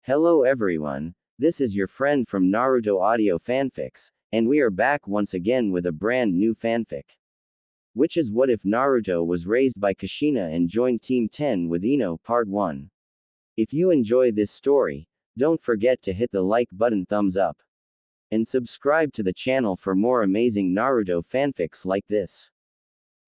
Hello everyone, this is your friend from Naruto Audio Fanfics, and we are back once again with a brand new fanfic. Which is what if Naruto was raised by Kushina and joined Team 10 with Ino Part 1. If you enjoy this story, don't forget to hit the like button, thumbs up, and subscribe to the channel for more amazing Naruto fanfics like this.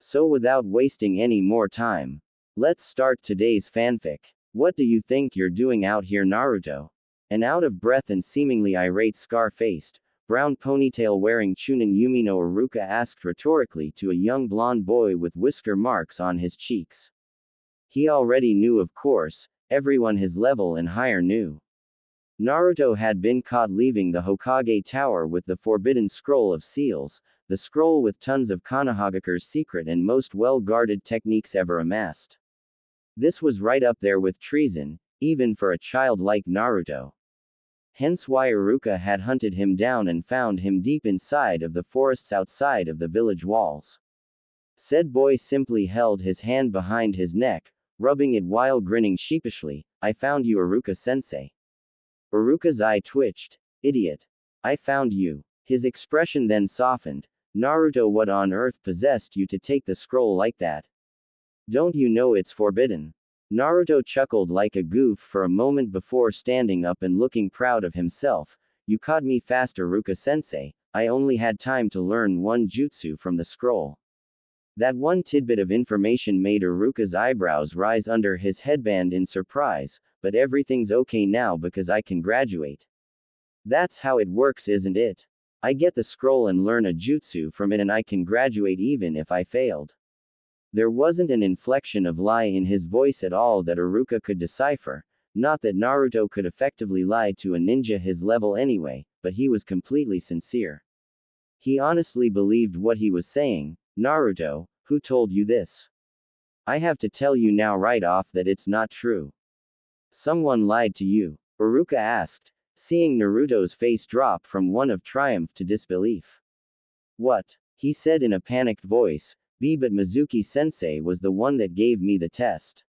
So without wasting any more time, let's start today's fanfic. What do you think you're doing out here, Naruto? An out-of-breath and seemingly irate scar-faced, brown ponytail-wearing Chunin Yumino Iruka asked rhetorically to a young blonde boy with whisker marks on his cheeks. He already knew, of course, everyone his level and higher knew. Naruto had been caught leaving the Hokage Tower with the Forbidden Scroll of Seals, the scroll with tons of Konohagakure's secret and most well-guarded techniques ever amassed. This was right up there with treason, even for a child like Naruto. Hence why Iruka had hunted him down and found him deep inside of the forests outside of the village walls. Said boy simply held his hand behind his neck, rubbing it while grinning sheepishly. "I found you, Iruka-sensei." Iruka's eye twitched. "Idiot. I found you." His expression then softened. "Naruto, what on earth possessed you to take the scroll like that? Don't you know it's forbidden?" Naruto chuckled like a goof for a moment before standing up and looking proud of himself. "You caught me fast, Iruka-sensei. I only had time to learn one jutsu from the scroll." That one tidbit of information made Iruka's eyebrows rise under his headband in surprise. "But everything's okay now because I can graduate." "That's how it works, isn't it? I get the scroll and learn a jutsu from it and I can graduate even if I failed." There wasn't an inflection of lie in his voice at all that Iruka could decipher. Not that Naruto could effectively lie to a ninja his level anyway, but he was completely sincere. He honestly believed what he was saying. "Naruto, who told you this? I have to tell you now right off that it's not true. Someone lied to you," Iruka asked, seeing Naruto's face drop from one of triumph to disbelief. "What?" he said in a panicked voice. But Mizuki-sensei was the one that gave me the test.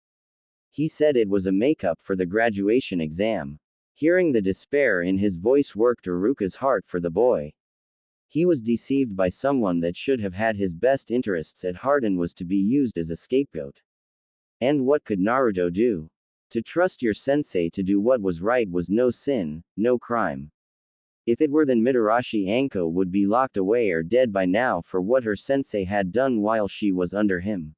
He said it was a makeup for the graduation exam." Hearing the despair in his voice worked Iruka's heart for the boy. He was deceived by someone that should have had his best interests at heart and was to be used as a scapegoat. And what could Naruto do? To trust your sensei to do what was right was no sin, no crime. If it were, then Mitarashi Anko would be locked away or dead by now for what her sensei had done while she was under him.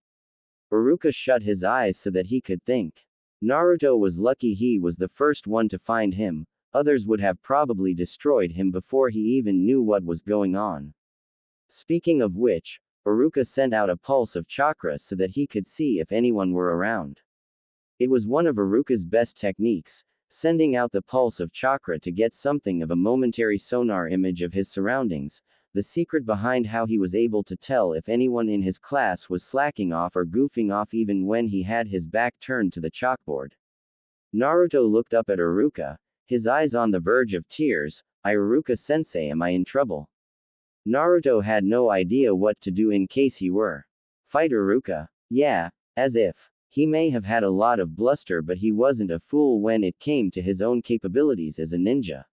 Iruka shut his eyes so that he could think. Naruto was lucky he was the first one to find him. Others would have probably destroyed him before he even knew what was going on. Speaking of which, Iruka sent out a pulse of chakra so that he could see if anyone were around. It was one of Iruka's best techniques, sending out the pulse of chakra to get something of a momentary sonar image of his surroundings, the secret behind how he was able to tell if anyone in his class was slacking off or goofing off even when he had his back turned to the chalkboard. Naruto looked up at Iruka, his eyes on the verge of tears. "Iruka-sensei, am I in trouble?" Naruto had no idea what to do in case he were. "Fight, Iruka." "Yeah, as if." He may have had a lot of bluster, but he wasn't a fool when it came to his own capabilities as a ninja.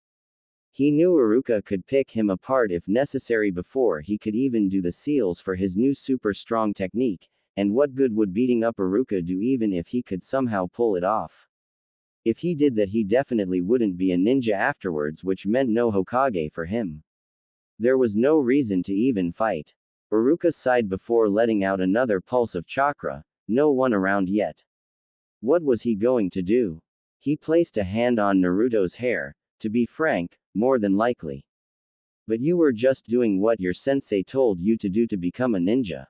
He knew Iruka could pick him apart if necessary before he could even do the seals for his new super strong technique, and what good would beating up Iruka do even if he could somehow pull it off? If he did that, he definitely wouldn't be a ninja afterwards, which meant no Hokage for him. There was no reason to even fight. Iruka sighed before letting out another pulse of chakra. No one around yet. What was he going to do? He placed a hand on Naruto's hair. "To be frank, more than likely. But you were just doing what your sensei told you to do to become a ninja.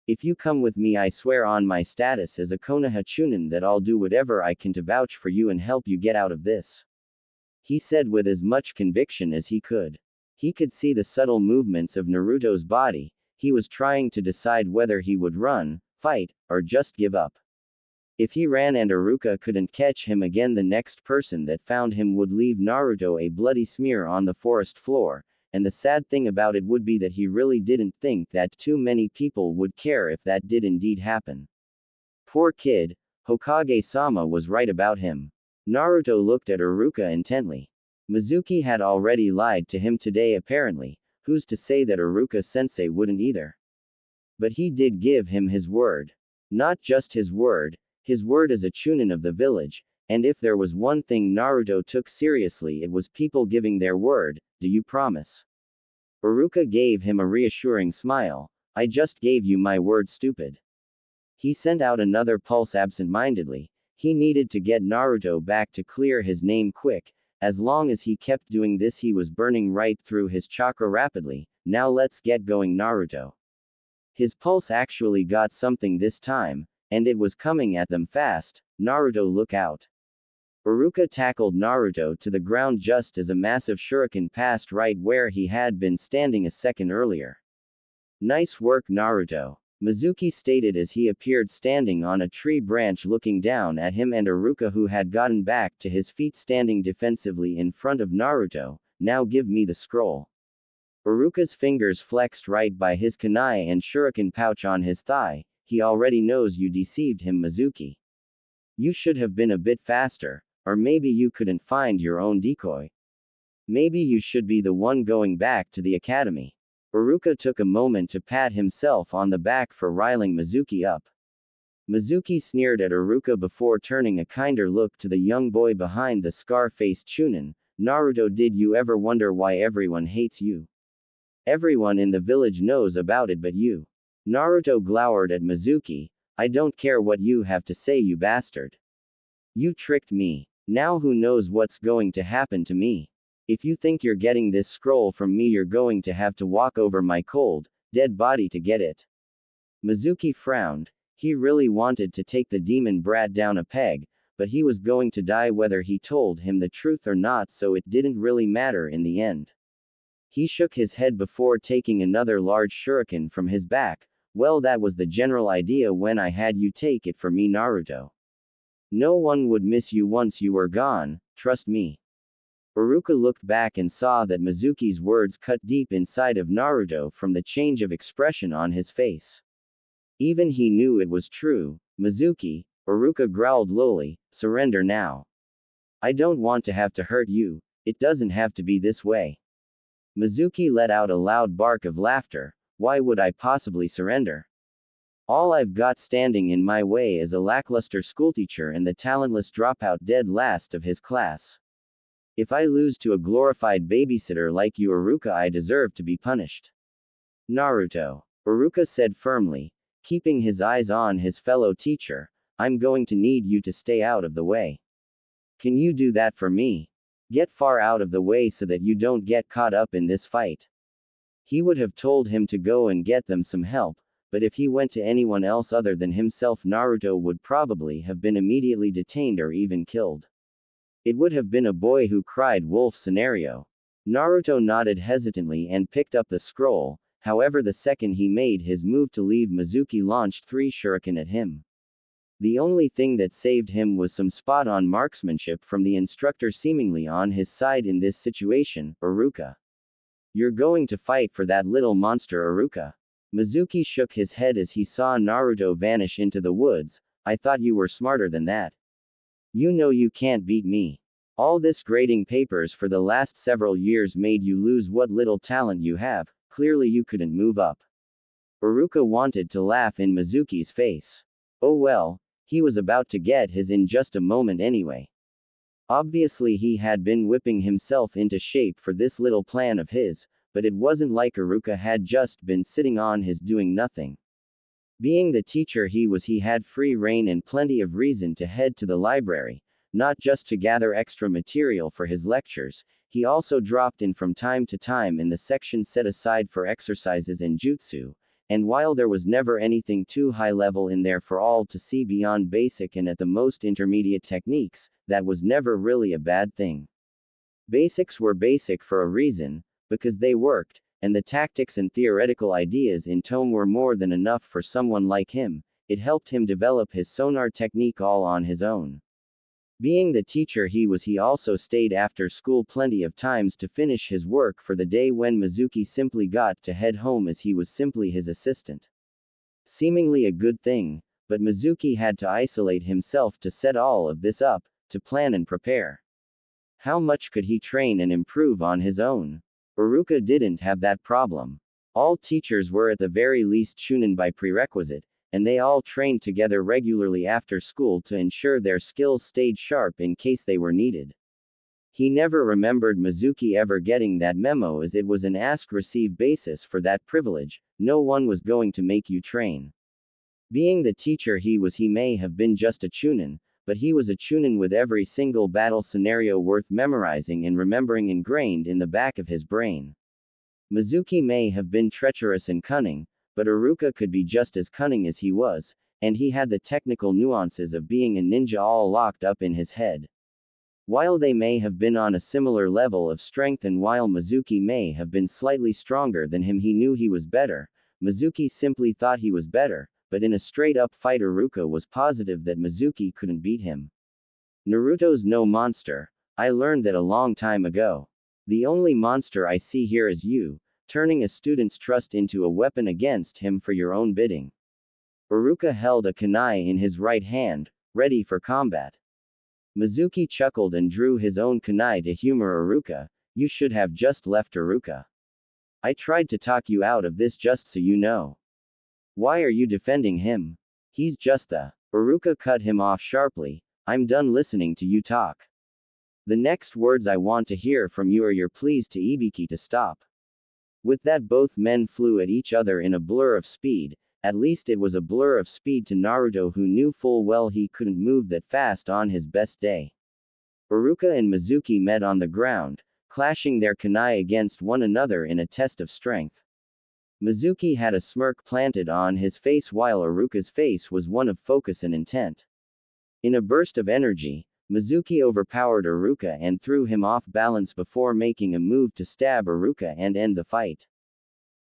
If you come with me, I swear on my status as a Konoha Chunin that I'll do whatever I can to vouch for you and help you get out of this," he said with as much conviction as he could. He could see the subtle movements of Naruto's body. He was trying to decide whether he would run, fight, or just give up. If he ran and Iruka couldn't catch him again, the next person that found him would leave Naruto a bloody smear on the forest floor, and the sad thing about it would be that he really didn't think that too many people would care if that did indeed happen. Poor kid, Hokage-sama was right about him. Naruto looked at Iruka intently. Mizuki had already lied to him today apparently, who's to say that Iruka-sensei wouldn't either? But he did give him his word. Not just his word as a chunin of the village, and if there was one thing Naruto took seriously it was people giving their word. Do you promise? Iruka gave him a reassuring smile. I just gave you my word, stupid. He sent out another pulse absent-mindedly. He needed to get Naruto back to clear his name quick. As long as he kept doing this he was burning right through his chakra rapidly. Now let's get going, Naruto. His pulse actually got something this time, and it was coming at them fast. Naruto, look out. Iruka tackled Naruto to the ground just as a massive shuriken passed right where he had been standing a second earlier. Nice work, Naruto, Mizuki stated as he appeared standing on a tree branch looking down at him and Iruka, who had gotten back to his feet standing defensively in front of Naruto. Now give me the scroll. Iruka's fingers flexed right by his kunai and shuriken pouch on his thigh. He already knows you deceived him, Mizuki. You should have been a bit faster, or maybe you couldn't find your own decoy. Maybe you should be the one going back to the academy. Iruka took a moment to pat himself on the back for riling Mizuki up. Mizuki sneered at Iruka before turning a kinder look to the young boy behind the scar-faced chunin. Naruto, did you ever wonder why everyone hates you? Everyone in the village knows about it but you. Naruto glowered at Mizuki. I don't care what you have to say, you bastard. You tricked me. Now who knows what's going to happen to me? If you think you're getting this scroll from me, you're going to have to walk over my cold, dead body to get it. Mizuki frowned. He really wanted to take the demon brat down a peg, but he was going to die whether he told him the truth or not, so it didn't really matter in the end. He shook his head before taking another large shuriken from his back. Well, that was the general idea when I had you take it for me, Naruto. No one would miss you once you were gone, trust me. Iruka looked back and saw that Mizuki's words cut deep inside of Naruto from the change of expression on his face. Even he knew it was true. Mizuki, Iruka growled lowly, surrender now. I don't want to have to hurt you, it doesn't have to be this way. Mizuki let out a loud bark of laughter. Why would I possibly surrender? All I've got standing in my way is a lackluster schoolteacher and the talentless dropout dead last of his class. If I lose to a glorified babysitter like you, Iruka, I deserve to be punished. Naruto, Iruka said firmly, keeping his eyes on his fellow teacher, I'm going to need you to stay out of the way. Can you do that for me? Get far out of the way so that you don't get caught up in this fight. He would have told him to go and get them some help, but if he went to anyone else other than himself, Naruto would probably have been immediately detained or even killed. It would have been a boy who cried wolf scenario. Naruto nodded hesitantly and picked up the scroll. However, the second he made his move to leave, Mizuki launched 3 shuriken at him. The only thing that saved him was some spot-on marksmanship from the instructor seemingly on his side in this situation. Iruka. You're going to fight for that little monster, Iruka? Mizuki shook his head as he saw Naruto vanish into the woods. I thought you were smarter than that. You know you can't beat me. All this grading papers for the last several years made you lose what little talent you have. Clearly you couldn't move up. Iruka wanted to laugh in Mizuki's face. Oh well, he was about to get his in just a moment anyway. Obviously he had been whipping himself into shape for this little plan of his, but it wasn't like Iruka had just been sitting on his doing nothing. Being the teacher he was, he had free rein and plenty of reason to head to the library, not just to gather extra material for his lectures. He also dropped in from time to time in the section set aside for exercises and jutsu, and while there was never anything too high level in there for all to see beyond basic and at the most intermediate techniques, that was never really a bad thing. Basics were basic for a reason, because they worked, and the tactics and theoretical ideas in tome were more than enough for someone like him. It helped him develop his sonar technique all on his own. Being the teacher he was, he also stayed after school plenty of times to finish his work for the day, when Mizuki simply got to head home as he was simply his assistant. Seemingly a good thing, but Mizuki had to isolate himself to set all of this up. to plan and prepare. How much could he train and improve on his own? Uruka didn't have that problem. All teachers were at the very least Chunin by prerequisite, and they all trained together regularly after school to ensure their skills stayed sharp in case they were needed. He never remembered Mizuki ever getting that memo, as it was an ask-receive basis for that privilege. No one was going to make you train. Being the teacher he was, he may have been just a Chunin, but he was a Chunin with every single battle scenario worth memorizing and remembering ingrained in the back of his brain. Mizuki may have been treacherous and cunning, but Uruka could be just as cunning as he was, and he had the technical nuances of being a ninja all locked up in his head. While they may have been on a similar level of strength, and while Mizuki may have been slightly stronger than him, he knew he was better. Mizuki simply thought he was better, but in a straight-up fight Uruka was positive that Mizuki couldn't beat him. Naruto's no monster. I learned that a long time ago. The only monster I see here is you, turning a student's trust into a weapon against him for your own bidding. Uruka held a kunai in his right hand, ready for combat. Mizuki chuckled and drew his own kunai to humor Uruka. You should have just left Uruka. I tried to talk you out of this, just so you know. Why are you defending him? He's just the. Uruka cut him off sharply. I'm done listening to you talk. The next words I want to hear from you are your pleas to Ibiki to stop. With that, both men flew at each other in a blur of speed. At least it was a blur of speed to Naruto, who knew full well he couldn't move that fast on his best day. Uruka and Mizuki met on the ground, clashing their kunai against one another in a test of strength. Mizuki had a smirk planted on his face, while Uruka's face was one of focus and intent. In a burst of energy, Mizuki overpowered Uruka and threw him off balance before making a move to stab Uruka and end the fight.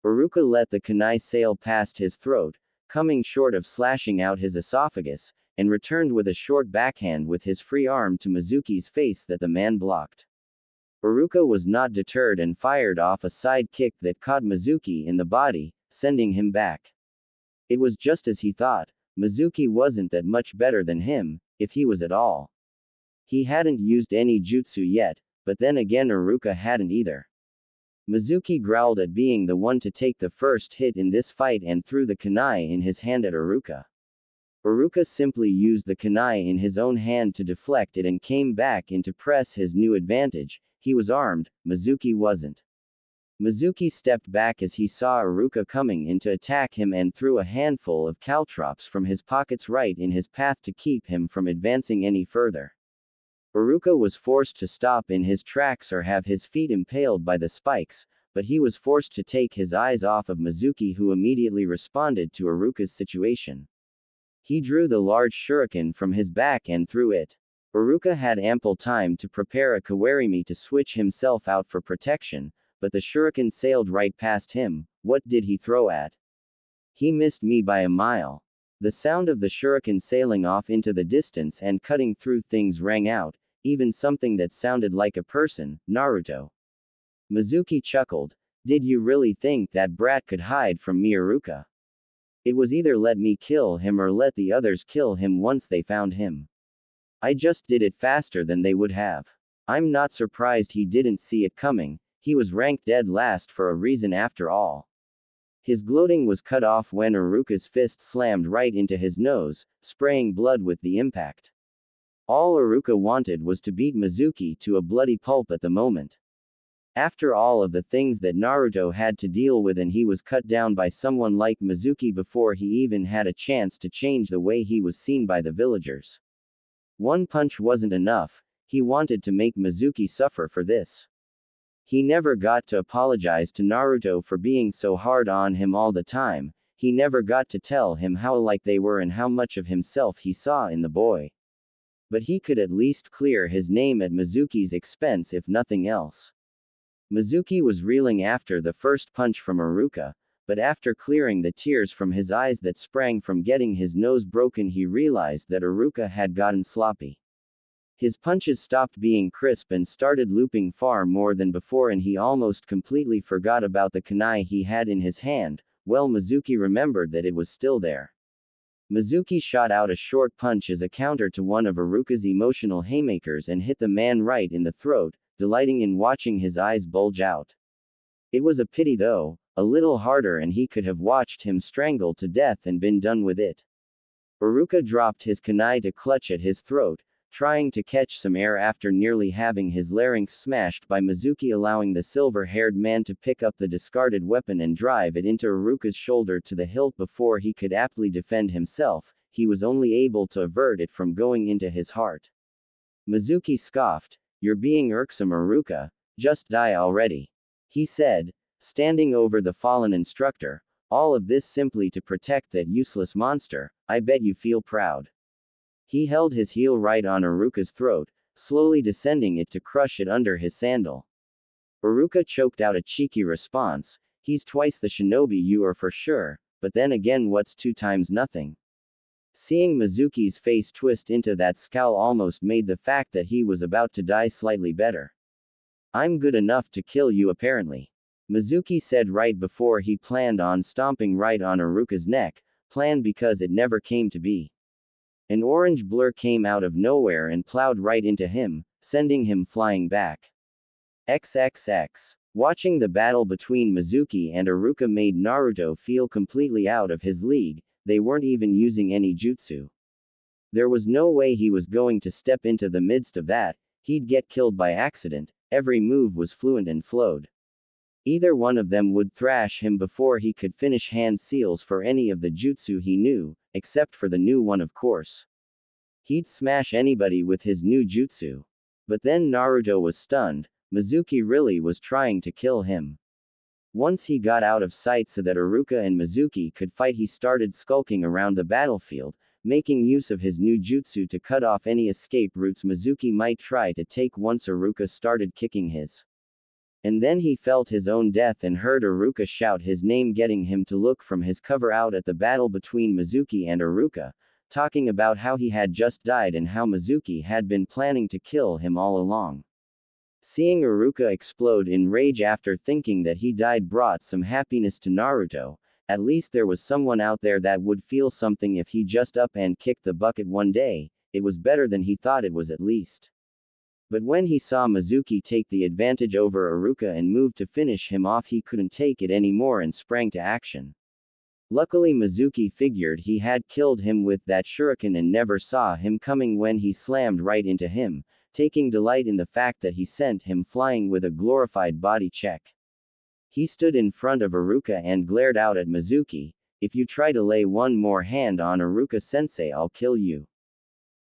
Uruka let the kunai sail past his throat, coming short of slashing out his esophagus, and returned with a short backhand with his free arm to Mizuki's face that the man blocked. Uruka was not deterred and fired off a side kick that caught Mizuki in the body, sending him back. It was just as he thought. Mizuki wasn't that much better than him, if he was at all. He hadn't used any jutsu yet, but then again Uruka hadn't either. Mizuki growled at being the one to take the first hit in this fight and threw the kunai in his hand at Uruka. Uruka simply used the kunai in his own hand to deflect it and came back in to press his new advantage. He was armed, Mizuki wasn't. Mizuki stepped back as he saw Uruka coming in to attack him and threw a handful of caltrops from his pockets right in his path to keep him from advancing any further. Uruka was forced to stop in his tracks or have his feet impaled by the spikes, but he was forced to take his eyes off of Mizuki, who immediately responded to Uruka's situation. He drew the large shuriken from his back and threw it. Uruka had ample time to prepare a kawarimi to switch himself out for protection, but the shuriken sailed right past him. What did he throw at? He missed me by a mile. The sound of the shuriken sailing off into the distance and cutting through things rang out, even something that sounded like a person, Naruto. Mizuki chuckled. Did you really think that brat could hide from me, Uruka? It was either let me kill him or let the others kill him once they found him. I just did it faster than they would have. I'm not surprised he didn't see it coming. He was ranked dead last for a reason after all. His gloating was cut off when Uruka's fist slammed right into his nose, spraying blood with the impact. All Uruka wanted was to beat Mizuki to a bloody pulp at the moment. After all of the things that Naruto had to deal with, and he was cut down by someone like Mizuki before he even had a chance to change the way he was seen by the villagers. One punch wasn't enough. He wanted to make Mizuki suffer for this. He never got to apologize to Naruto for being so hard on him all the time. He never got to tell him how alike they were and how much of himself he saw in the boy. But he could at least clear his name at Mizuki's expense, if nothing else. Mizuki was reeling after the first punch from Uruka, but after clearing the tears from his eyes that sprang from getting his nose broken, he realized that Uruka had gotten sloppy. His punches stopped being crisp and started looping far more than before, and he almost completely forgot about the kunai he had in his hand. Well, Mizuki remembered that it was still there. Mizuki shot out a short punch as a counter to one of Iruka's emotional haymakers and hit the man right in the throat, delighting in watching his eyes bulge out. It was a pity though, a little harder and he could have watched him strangled to death and been done with it. Iruka dropped his kunai to clutch at his throat, trying to catch some air after nearly having his larynx smashed by Mizuki, allowing the silver-haired man to pick up the discarded weapon and drive it into Iruka's shoulder to the hilt before he could aptly defend himself. He was only able to avert it from going into his heart. Mizuki scoffed, "You're being irksome, Iruka. Just die already," he said, standing over the fallen instructor. "All of this simply to protect that useless monster. I bet you feel proud." He held his heel right on Iruka's throat, slowly descending it to crush it under his sandal. Iruka choked out a cheeky response, "He's twice the shinobi you are for sure, but then again what's 2 times nothing?" Seeing Mizuki's face twist into that scowl almost made the fact that he was about to die slightly better. "I'm good enough to kill you apparently," Mizuki said right before he planned on stomping right on Iruka's neck, planned because it never came to be. An orange blur came out of nowhere and plowed right into him, sending him flying back. XXX. Watching the battle between Mizuki and Iruka made Naruto feel completely out of his league. They weren't even using any jutsu. There was no way he was going to step into the midst of that. He'd get killed by accident. Every move was fluent and flowed. Either one of them would thrash him before he could finish hand seals for any of the jutsu he knew, except for the new one of course. He'd smash anybody with his new jutsu. But then Naruto was stunned. Mizuki really was trying to kill him. Once he got out of sight so that Iruka and Mizuki could fight, he started skulking around the battlefield, making use of his new jutsu to cut off any escape routes Mizuki might try to take once Iruka started kicking his. And then he felt his own death and heard Iruka shout his name, getting him to look from his cover out at the battle between Mizuki and Iruka, talking about how he had just died and how Mizuki had been planning to kill him all along. Seeing Iruka explode in rage after thinking that he died brought some happiness to Naruto. At least there was someone out there that would feel something if he just up and kicked the bucket one day. It was better than he thought it was at least. But when he saw Mizuki take the advantage over Iruka and move to finish him off, he couldn't take it anymore and sprang to action. Luckily Mizuki figured he had killed him with that shuriken and never saw him coming when he slammed right into him, taking delight in the fact that he sent him flying with a glorified body check. He stood in front of Iruka and glared out at Mizuki, "If you try to lay one more hand on Iruka-sensei, I'll kill you,"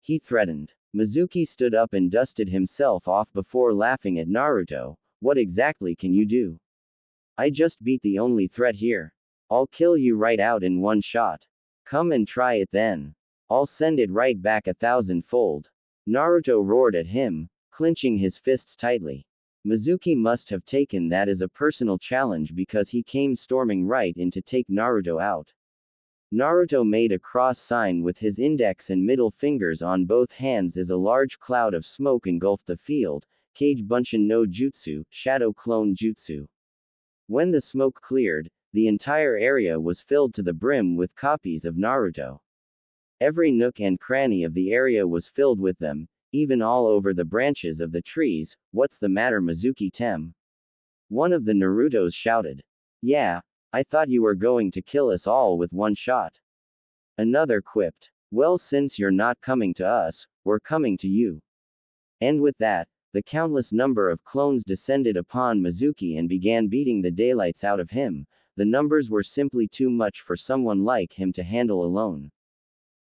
he threatened. Mizuki stood up and dusted himself off before laughing at Naruto. "What exactly can you do? I just beat the only threat here. I'll kill you right out in one shot. Come and try it then. I'll send it right back 1,000-fold." Naruto roared at him, clenching his fists tightly. Mizuki must have taken that as a personal challenge because he came storming right in to take Naruto out. Naruto made a cross sign with his index and middle fingers on both hands as a large cloud of smoke engulfed the field. Kage Bunshin no Jutsu, Shadow Clone Jutsu. When the smoke cleared, the entire area was filled to the brim with copies of Naruto. Every nook and cranny of the area was filled with them, even all over the branches of the trees. "What's the matter, Mizuki-tem?" one of the Narutos shouted. "Yeah, I thought you were going to kill us all with one shot," another quipped. "Well, since you're not coming to us, we're coming to you." And with that, the countless number of clones descended upon Mizuki and began beating the daylights out of him. The numbers were simply too much for someone like him to handle alone.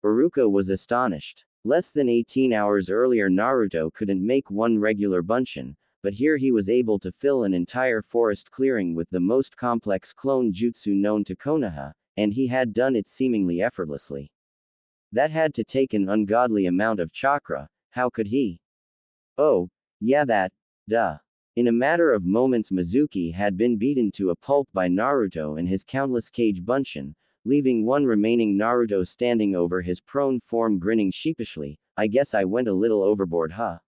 Iruka was astonished. Less than 18 hours earlier Naruto couldn't make one regular bunshin, but here he was able to fill an entire forest clearing with the most complex clone jutsu known to Konoha, and he had done it seemingly effortlessly. That had to take an ungodly amount of chakra. How could he? Oh, yeah, that, duh. In a matter of moments Mizuki had been beaten to a pulp by Naruto and his countless Kage Bunshin, leaving one remaining Naruto standing over his prone form grinning sheepishly. "I guess I went a little overboard, huh?"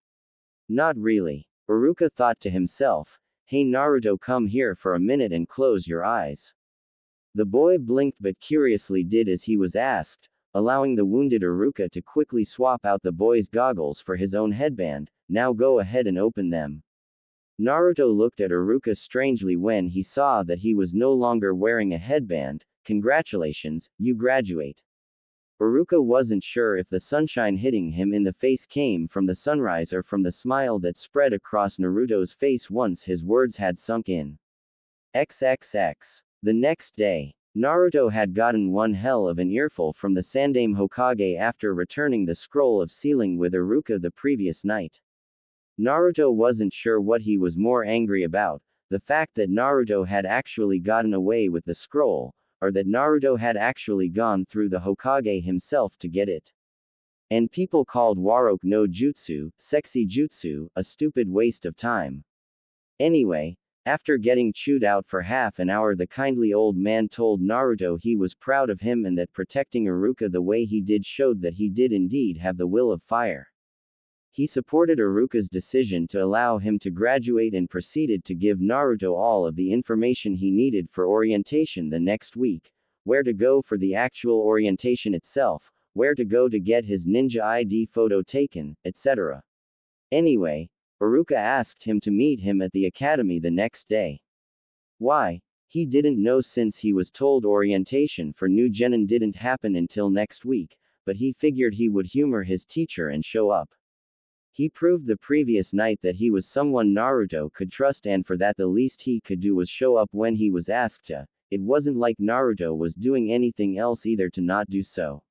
"Not really," Iruka thought to himself. "Hey Naruto, come here for a minute and close your eyes." The boy blinked but curiously did as he was asked, allowing the wounded Iruka to quickly swap out the boy's goggles for his own headband. Now go ahead and open them. Naruto looked at Iruka strangely when he saw that he was no longer wearing a headband. Congratulations, you graduate. Iruka wasn't sure if the sunshine hitting him in the face came from the sunrise or from the smile that spread across Naruto's face once his words had sunk in. XXX. The next day, Naruto had gotten one hell of an earful from the Sandaime Hokage after returning the scroll of sealing with Iruka the previous night. Naruto wasn't sure what he was more angry about, the fact that Naruto had actually gotten away with the scroll, or that Naruto had actually gone through the Hokage himself to get it. And people called Waroke no Jutsu, sexy jutsu, a stupid waste of time. Anyway, after getting chewed out for half an hour, the kindly old man told Naruto he was proud of him and that protecting Iruka the way he did showed that he did indeed have the will of fire. He supported Iruka's decision to allow him to graduate and proceeded to give Naruto all of the information he needed for orientation the next week, where to go for the actual orientation itself, where to go to get his ninja ID photo taken, etc. Anyway, Iruka asked him to meet him at the academy the next day. Why? He didn't know since he was told orientation for new genin didn't happen until next week, but he figured he would humor his teacher and show up. He proved the previous night that he was someone Naruto could trust, and for that the least he could do was show up when he was asked to. It wasn't like Naruto was doing anything else either to not do so.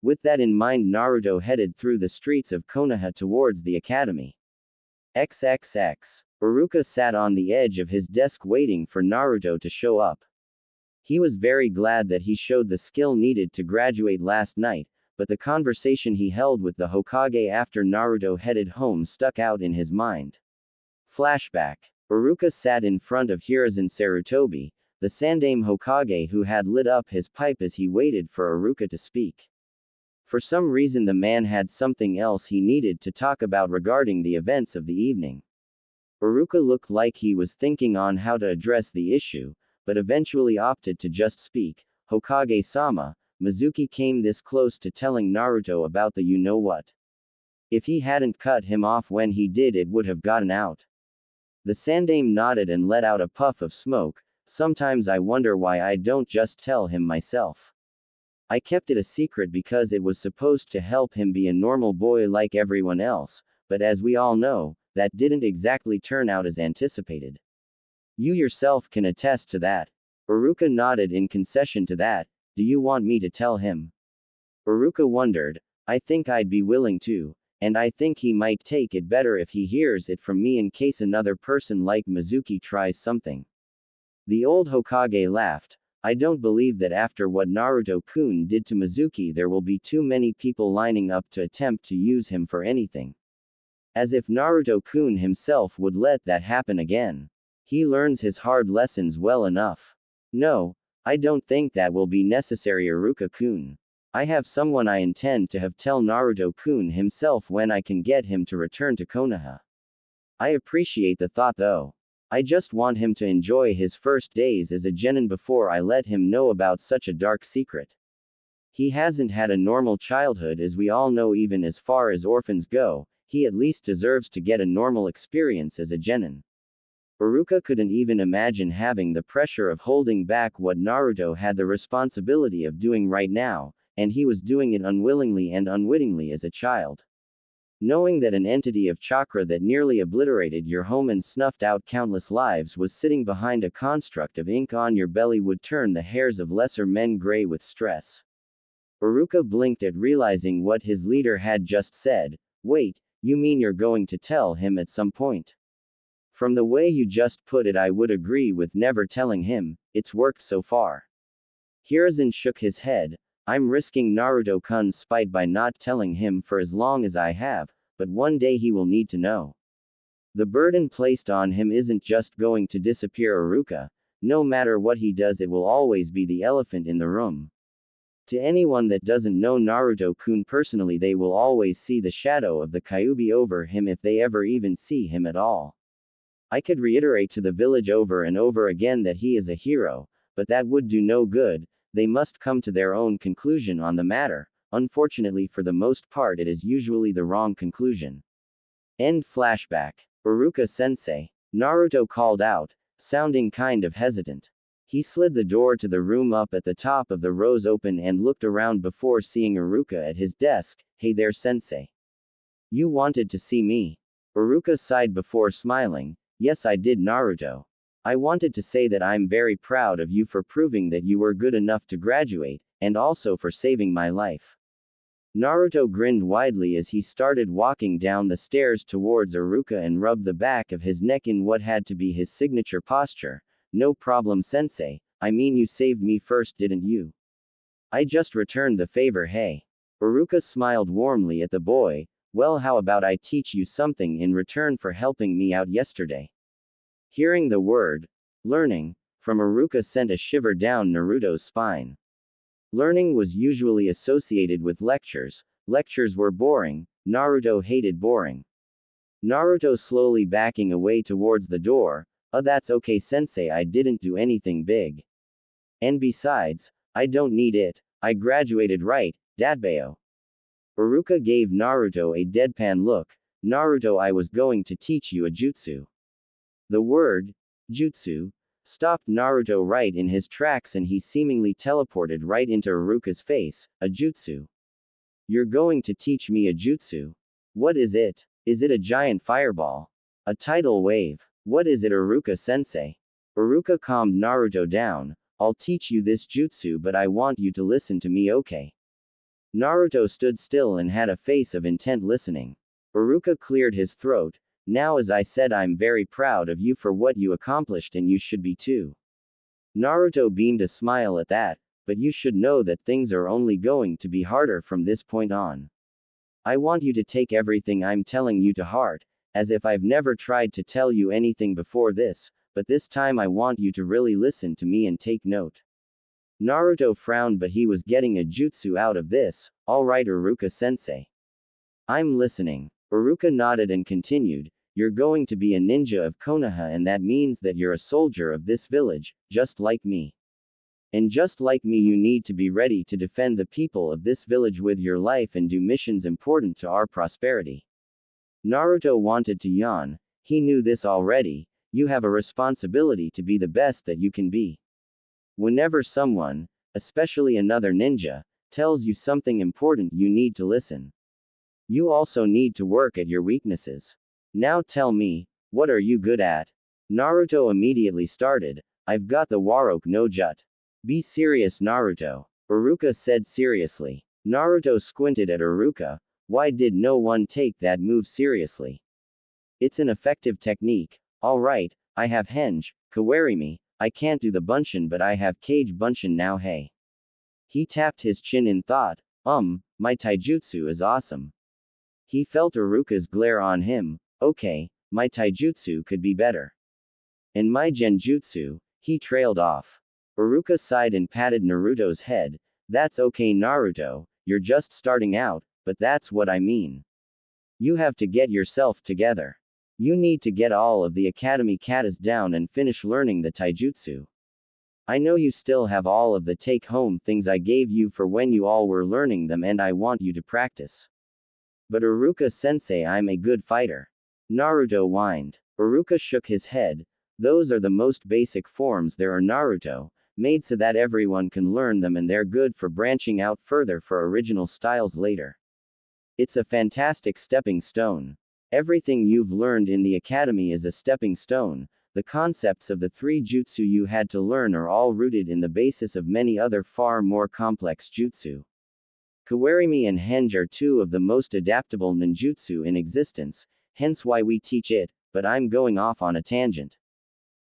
With that in mind, Naruto headed through the streets of Konoha towards the academy. XXX. Iruka sat on the edge of his desk waiting for Naruto to show up. He was very glad that he showed the skill needed to graduate last night, but the conversation he held with the Hokage after Naruto headed home stuck out in his mind. Flashback. Iruka sat in front of Hiruzen Sarutobi, the Sandaime Hokage who had lit up his pipe as he waited for Iruka to speak. For some reason the man had something else he needed to talk about regarding the events of the evening. Iruka looked like he was thinking on how to address the issue, but eventually opted to just speak. Hokage-sama, Mizuki came this close to telling Naruto about the you-know-what. If he hadn't cut him off when he did, it would have gotten out. The Sandaime nodded and let out a puff of smoke. Sometimes I wonder why I don't just tell him myself. I kept it a secret because it was supposed to help him be a normal boy like everyone else, but as we all know, that didn't exactly turn out as anticipated. You yourself can attest to that. Iruka nodded in concession to that. Do you want me to tell him? Iruka wondered. I think I'd be willing to, and I think he might take it better if he hears it from me in case another person like Mizuki tries something. The old Hokage laughed. I don't believe that after what Naruto-kun did to Mizuki there will be too many people lining up to attempt to use him for anything. As if Naruto-kun himself would let that happen again. He learns his hard lessons well enough. No, I don't think that will be necessary, Iruka-kun. I have someone I intend to have tell Naruto-kun himself when I can get him to return to Konoha. I appreciate the thought though. I just want him to enjoy his first days as a genin before I let him know about such a dark secret. He hasn't had a normal childhood, as we all know. Even as far as orphans go, he at least deserves to get a normal experience as a genin. Iruka couldn't even imagine having the pressure of holding back what Naruto had the responsibility of doing right now, and he was doing it unwillingly and unwittingly as a child. Knowing that an entity of chakra that nearly obliterated your home and snuffed out countless lives was sitting behind a construct of ink on your belly would turn the hairs of lesser men gray with stress. Iruka blinked at realizing what his leader had just said. Wait, you mean you're going to tell him at some point? From the way you just put it, I would agree with never telling him. It's worked so far. Hiruzen shook his head. I'm risking Naruto-kun's spite by not telling him for as long as I have, but one day he will need to know. The burden placed on him isn't just going to disappear, Iruka. No matter what he does, it will always be the elephant in the room. To anyone that doesn't know Naruto-kun personally, they will always see the shadow of the Kyuubi over him if they ever even see him at all. I could reiterate to the village over and over again that he is a hero, but that would do no good. they must come to their own conclusion on the matter. Unfortunately, for the most part, it is usually the wrong conclusion. End flashback. Iruka-sensei. Naruto called out, sounding kind of hesitant. He slid the door to the room up at the top of the rows open and looked around before seeing Iruka at his desk. Hey there, sensei. You wanted to see me? Iruka sighed before smiling. Yes, I did, Naruto. I wanted to say that I'm very proud of you for proving that you were good enough to graduate, and also for saving my life. Naruto grinned widely as he started walking down the stairs towards Iruka and rubbed the back of his neck in what had to be his signature posture. No problem, sensei. I mean, you saved me first, didn't you? I just returned the favor, hey. Iruka smiled warmly at the boy. Well, how about I teach you something in return for helping me out yesterday? Hearing the word learning from Iruka sent a shiver down Naruto's spine. Learning was usually associated with lectures. Lectures were boring. Naruto hated boring. Naruto slowly backing away towards the door. Oh, that's okay, sensei, I didn't do anything big. And besides, I don't need it. I graduated right, Dadbayo. Iruka gave Naruto a deadpan look. Naruto, I was going to teach you a jutsu. The word jutsu stopped Naruto right in his tracks and he seemingly teleported right into Iruka's face. A jutsu. You're going to teach me a jutsu? What is it? Is it a giant fireball? A tidal wave? What is it, Iruka-sensei? Iruka calmed Naruto down. I'll teach you this jutsu, but I want you to listen to me, okay? Naruto stood still and had a face of intent listening. Iruka cleared his throat. Now, as I said, I'm very proud of you for what you accomplished, and you should be too. Naruto beamed a smile at that, but you should know that things are only going to be harder from this point on. I want you to take everything I'm telling you to heart, as if I've never tried to tell you anything before this, but this time I want you to really listen to me and take note. Naruto frowned, but he was getting a jutsu out of this. All right, Iruka-sensei. I'm listening. Iruka nodded and continued. You're going to be a ninja of Konoha, and that means that you're a soldier of this village, just like me. And just like me, you need to be ready to defend the people of this village with your life and do missions important to our prosperity. Naruto wanted to yawn. He knew this already. You have a responsibility to be the best that you can be. Whenever someone, especially another ninja, tells you something important, you need to listen. You also need to work at your weaknesses. Now tell me, what are you good at? Naruto immediately started. I've got the Warok no Jut. Be serious, Naruto. Iruka said seriously. Naruto squinted at Iruka. Why did no one take that move seriously? It's an effective technique. Alright, I have Henge, Kawarimi, I can't do the Bunshin, but I have Kage Bunshin now, hey. He tapped his chin in thought. My taijutsu is awesome. He felt Iruka's glare on him. Okay, my taijutsu could be better. And my genjutsu, he trailed off. Iruka sighed and patted Naruto's head. That's okay, Naruto, you're just starting out, but that's what I mean. You have to get yourself together. You need to get all of the academy katas down and finish learning the taijutsu. I know you still have all of the take-home things I gave you for when you all were learning them, and I want you to practice. But Iruka-sensei, I'm a good fighter. Naruto whined. Iruka shook his head. Those are the most basic forms there are, Naruto, made so that everyone can learn them, and they're good for branching out further for original styles later. It's a fantastic stepping stone. Everything you've learned in the academy is a stepping stone. The concepts of the 3 jutsu you had to learn are all rooted in the basis of many other far more complex jutsu. Kawarimi and Henge are 2 of the most adaptable ninjutsu in existence, hence why we teach it, but I'm going off on a tangent.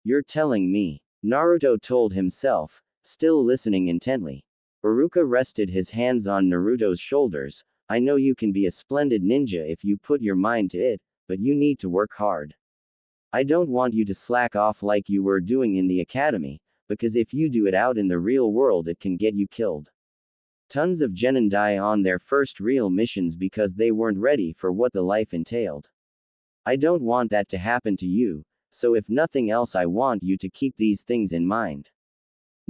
You're telling me, Naruto told himself, still listening intently. Iruka rested his hands on Naruto's shoulders. I know you can be a splendid ninja if you put your mind to it, but you need to work hard. I don't want you to slack off like you were doing in the academy, because if you do it out in the real world, it can get you killed. Tons of genin die on their first real missions because they weren't ready for what the life entailed. I don't want that to happen to you, so if nothing else, I want you to keep these things in mind.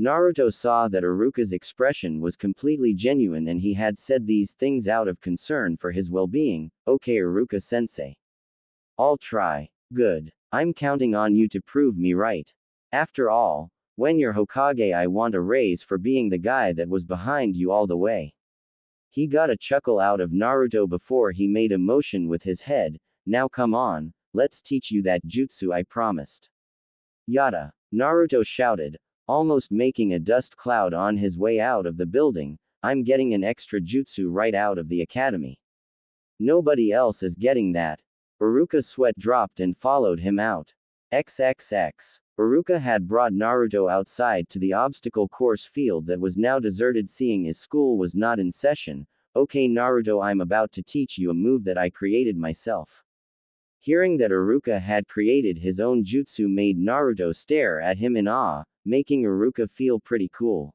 Naruto saw that Iruka's expression was completely genuine and he had said these things out of concern for his well-being. Okay, Iruka-sensei. I'll try. Good. I'm counting on you to prove me right. After all, when you're Hokage, I want a raise for being the guy that was behind you all the way. He got a chuckle out of Naruto before he made a motion with his head. Now come on, let's teach you that jutsu I promised. Yada. Naruto shouted, almost making a dust cloud on his way out of the building. I'm getting an extra jutsu right out of the academy. Nobody else is getting that. Iruka's sweat dropped and followed him out. XXX. Iruka had brought Naruto outside to the obstacle course field that was now deserted, seeing his school was not in session. Okay, Naruto, I'm about to teach you a move that I created myself. Hearing that Iruka had created his own jutsu made Naruto stare at him in awe, making Iruka feel pretty cool.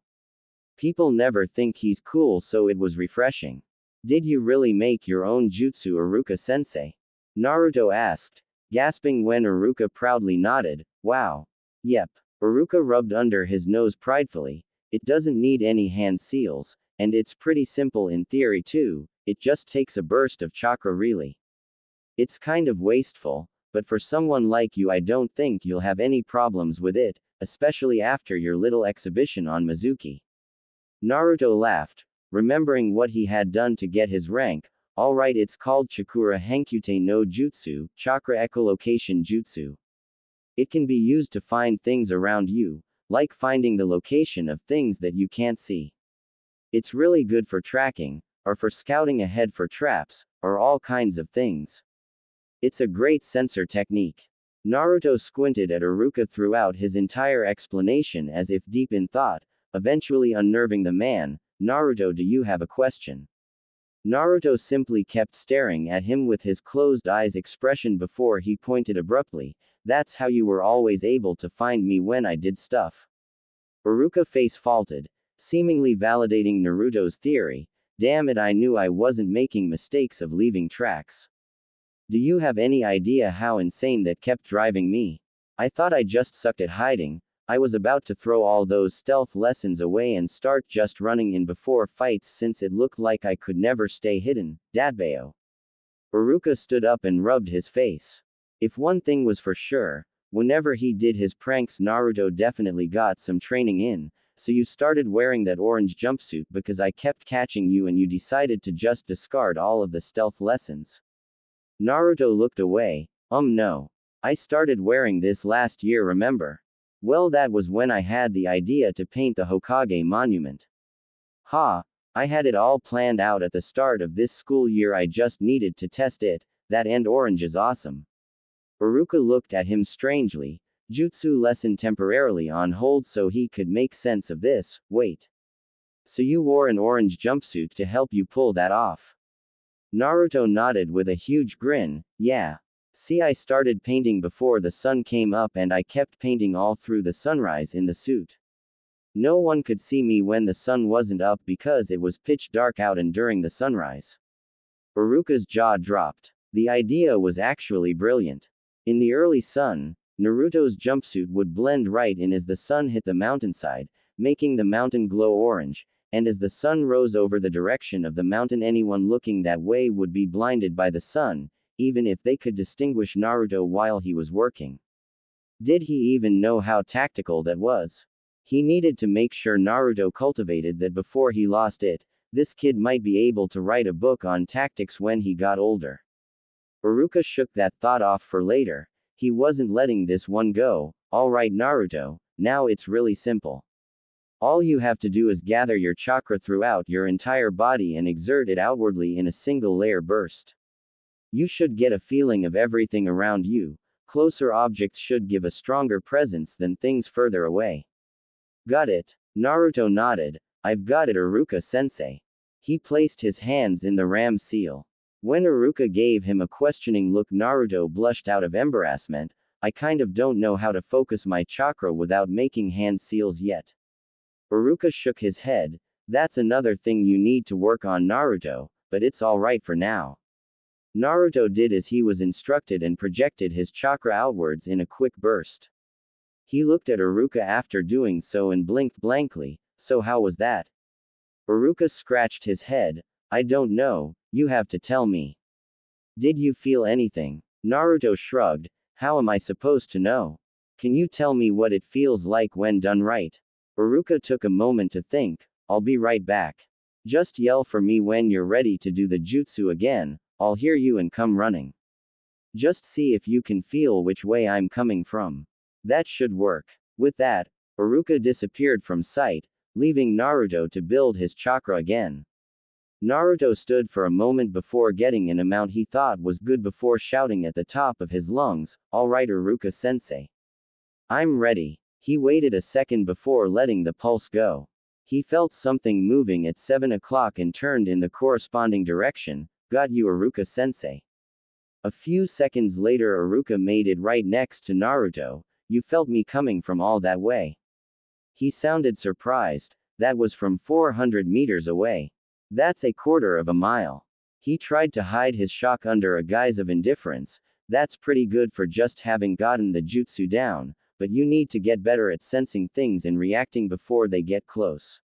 People never think he's cool, so it was refreshing. Did you really make your own jutsu, Iruka-sensei? Naruto asked, gasping when Iruka proudly nodded. Wow. Yep. Iruka rubbed under his nose pridefully. It doesn't need any hand seals, and it's pretty simple in theory too, it just takes a burst of chakra really. It's kind of wasteful, but for someone like you I don't think you'll have any problems with it, especially after your little exhibition on Mizuki. Naruto laughed, remembering what he had done to get his rank. Alright, it's called Chakura Henkute no Jutsu, Chakra Echolocation Jutsu. It can be used to find things around you, like finding the location of things that you can't see. It's really good for tracking, or for scouting ahead for traps, or all kinds of things. It's a great sensor technique. Naruto squinted at Iruka throughout his entire explanation as if deep in thought, eventually unnerving the man. Naruto, do you have a question? Naruto simply kept staring at him with his closed eyes expression before he pointed abruptly. That's how you were always able to find me when I did stuff. Iruka face faulted, seemingly validating Naruto's theory. Damn it, I knew I wasn't making mistakes of leaving tracks. Do you have any idea how insane that kept driving me? I thought I just sucked at hiding. I was about to throw all those stealth lessons away and start just running in before fights since it looked like I could never stay hidden. Dadbeo. Iruka stood up and rubbed his face. If one thing was for sure, whenever he did his pranks Naruto definitely got some training in, so you started wearing that orange jumpsuit because I kept catching you and you decided to just discard all of the stealth lessons. Naruto looked away. No. I started wearing this last year, remember? Well, that was when I had the idea to paint the Hokage monument. Ha! I had it all planned out at the start of this school year, I just needed to test it. That end orange is awesome. Iruka looked at him strangely. Jutsu lesson temporarily on hold so he could make sense of this. Wait. So you wore an orange jumpsuit to help you pull that off? Naruto nodded with a huge grin. Yeah. See, I started painting before the sun came up and I kept painting all through the sunrise in the suit. No one could see me when the sun wasn't up because it was pitch dark out and during the sunrise. Iruka's jaw dropped. The idea was actually brilliant. In the early sun, Naruto's jumpsuit would blend right in as the sun hit the mountainside, making the mountain glow orange, and as the sun rose over the direction of the mountain, anyone looking that way would be blinded by the sun, even if they could distinguish Naruto while he was working. Did he even know how tactical that was? He needed to make sure Naruto cultivated that before he lost it. This kid might be able to write a book on tactics when he got older. Iruka shook that thought off for later. He wasn't letting this one go. Alright, Naruto, now it's really simple. All you have to do is gather your chakra throughout your entire body and exert it outwardly in a single layer burst. You should get a feeling of everything around you. Closer objects should give a stronger presence than things further away. Got it? Naruto nodded. I've got it, Iruka-sensei. He placed his hands in the ram seal. When Iruka gave him a questioning look, Naruto blushed out of embarrassment. I kind of don't know how to focus my chakra without making hand seals yet. Iruka shook his head. That's another thing you need to work on, Naruto, but it's alright for now. Naruto did as he was instructed and projected his chakra outwards in a quick burst. He looked at Iruka after doing so and blinked blankly. So how was that? Iruka scratched his head. I don't know, you have to tell me. Did you feel anything? Naruto shrugged. How am I supposed to know? Can you tell me what it feels like when done right? Iruka took a moment to think. I'll be right back. Just yell for me when you're ready to do the jutsu again, I'll hear you and come running. Just see if you can feel which way I'm coming from. That should work. With that, Iruka disappeared from sight, leaving Naruto to build his chakra again. Naruto stood for a moment before getting an amount he thought was good before shouting at the top of his lungs, "Alright Iruka-sensei. I'm ready." He waited a second before letting the pulse go. He felt something moving at 7 o'clock and turned in the corresponding direction. Got you Iruka-sensei. A few seconds later Iruka made it right next to Naruto. You felt me coming from all that way. He sounded surprised. That was from 400 meters away. That's a quarter of a mile. He tried to hide his shock under a guise of indifference. That's pretty good for just having gotten the jutsu down, but you need to get better at sensing things and reacting before they get close.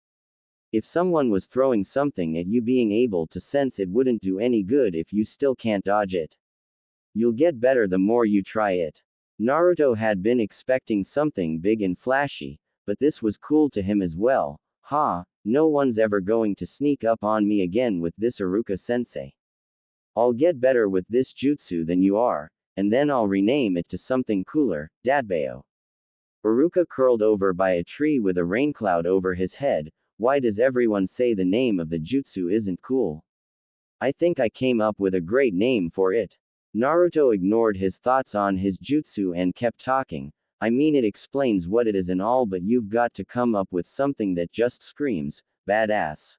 If someone was throwing something at you, being able to sense it wouldn't do any good if you still can't dodge it. You'll get better the more you try it. Naruto had been expecting something big and flashy, but this was cool to him as well. No one's ever going to sneak up on me again with this Iruka-sensei. I'll get better with this jutsu than you are, and then I'll rename it to something cooler, Dadbao. Iruka curled over by a tree with a raincloud over his head. Why does everyone say the name of the jutsu isn't cool? I think I came up with a great name for it. Naruto ignored his thoughts on his jutsu and kept talking. I mean, it explains what it is and all, but you've got to come up with something that just screams, badass.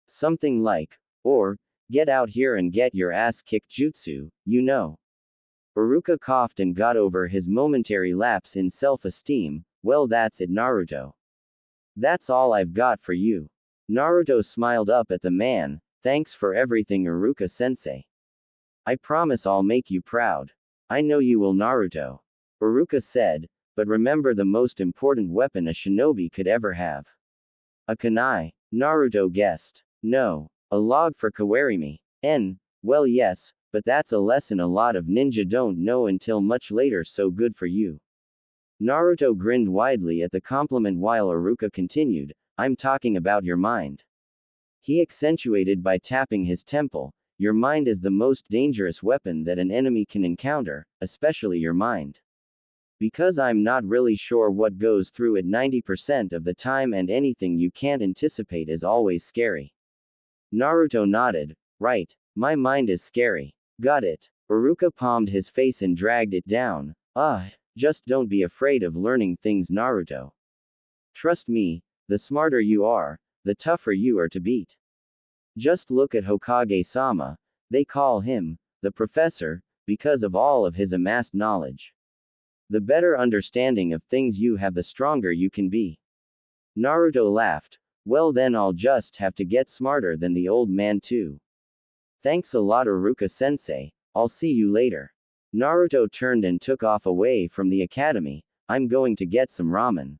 Something like, or, get out here and get your ass kicked jutsu, you know. Iruka coughed and got over his momentary lapse in self-esteem. Well, that's it, Naruto. That's all I've got for you. Naruto smiled up at the man. Thanks for everything, Iruka-sensei. I promise I'll make you proud. I know you will, Naruto. Iruka said, but remember the most important weapon a shinobi could ever have. A kunai, Naruto guessed. No, a log for kawarimi. Well yes, but that's a lesson a lot of ninja don't know until much later, so good for you. Naruto grinned widely at the compliment while Iruka continued, I'm talking about your mind. He accentuated by tapping his temple. Your mind is the most dangerous weapon that an enemy can encounter, especially your mind. Because I'm not really sure what goes through it 90% of the time, and anything you can't anticipate is always scary. Naruto nodded. Right. My mind is scary. Got it. Iruka palmed his face and dragged it down. Just don't be afraid of learning things, Naruto. Trust me, the smarter you are, the tougher you are to beat. Just look at Hokage-sama. They call him the professor because of all of his amassed knowledge. The better understanding of things you have, the stronger you can be. Naruto laughed. Well, then I'll just have to get smarter than the old man too. Thanks a lot, Iruka-sensei. I'll see you later. Naruto turned and took off away from the academy. I'm going to get some ramen.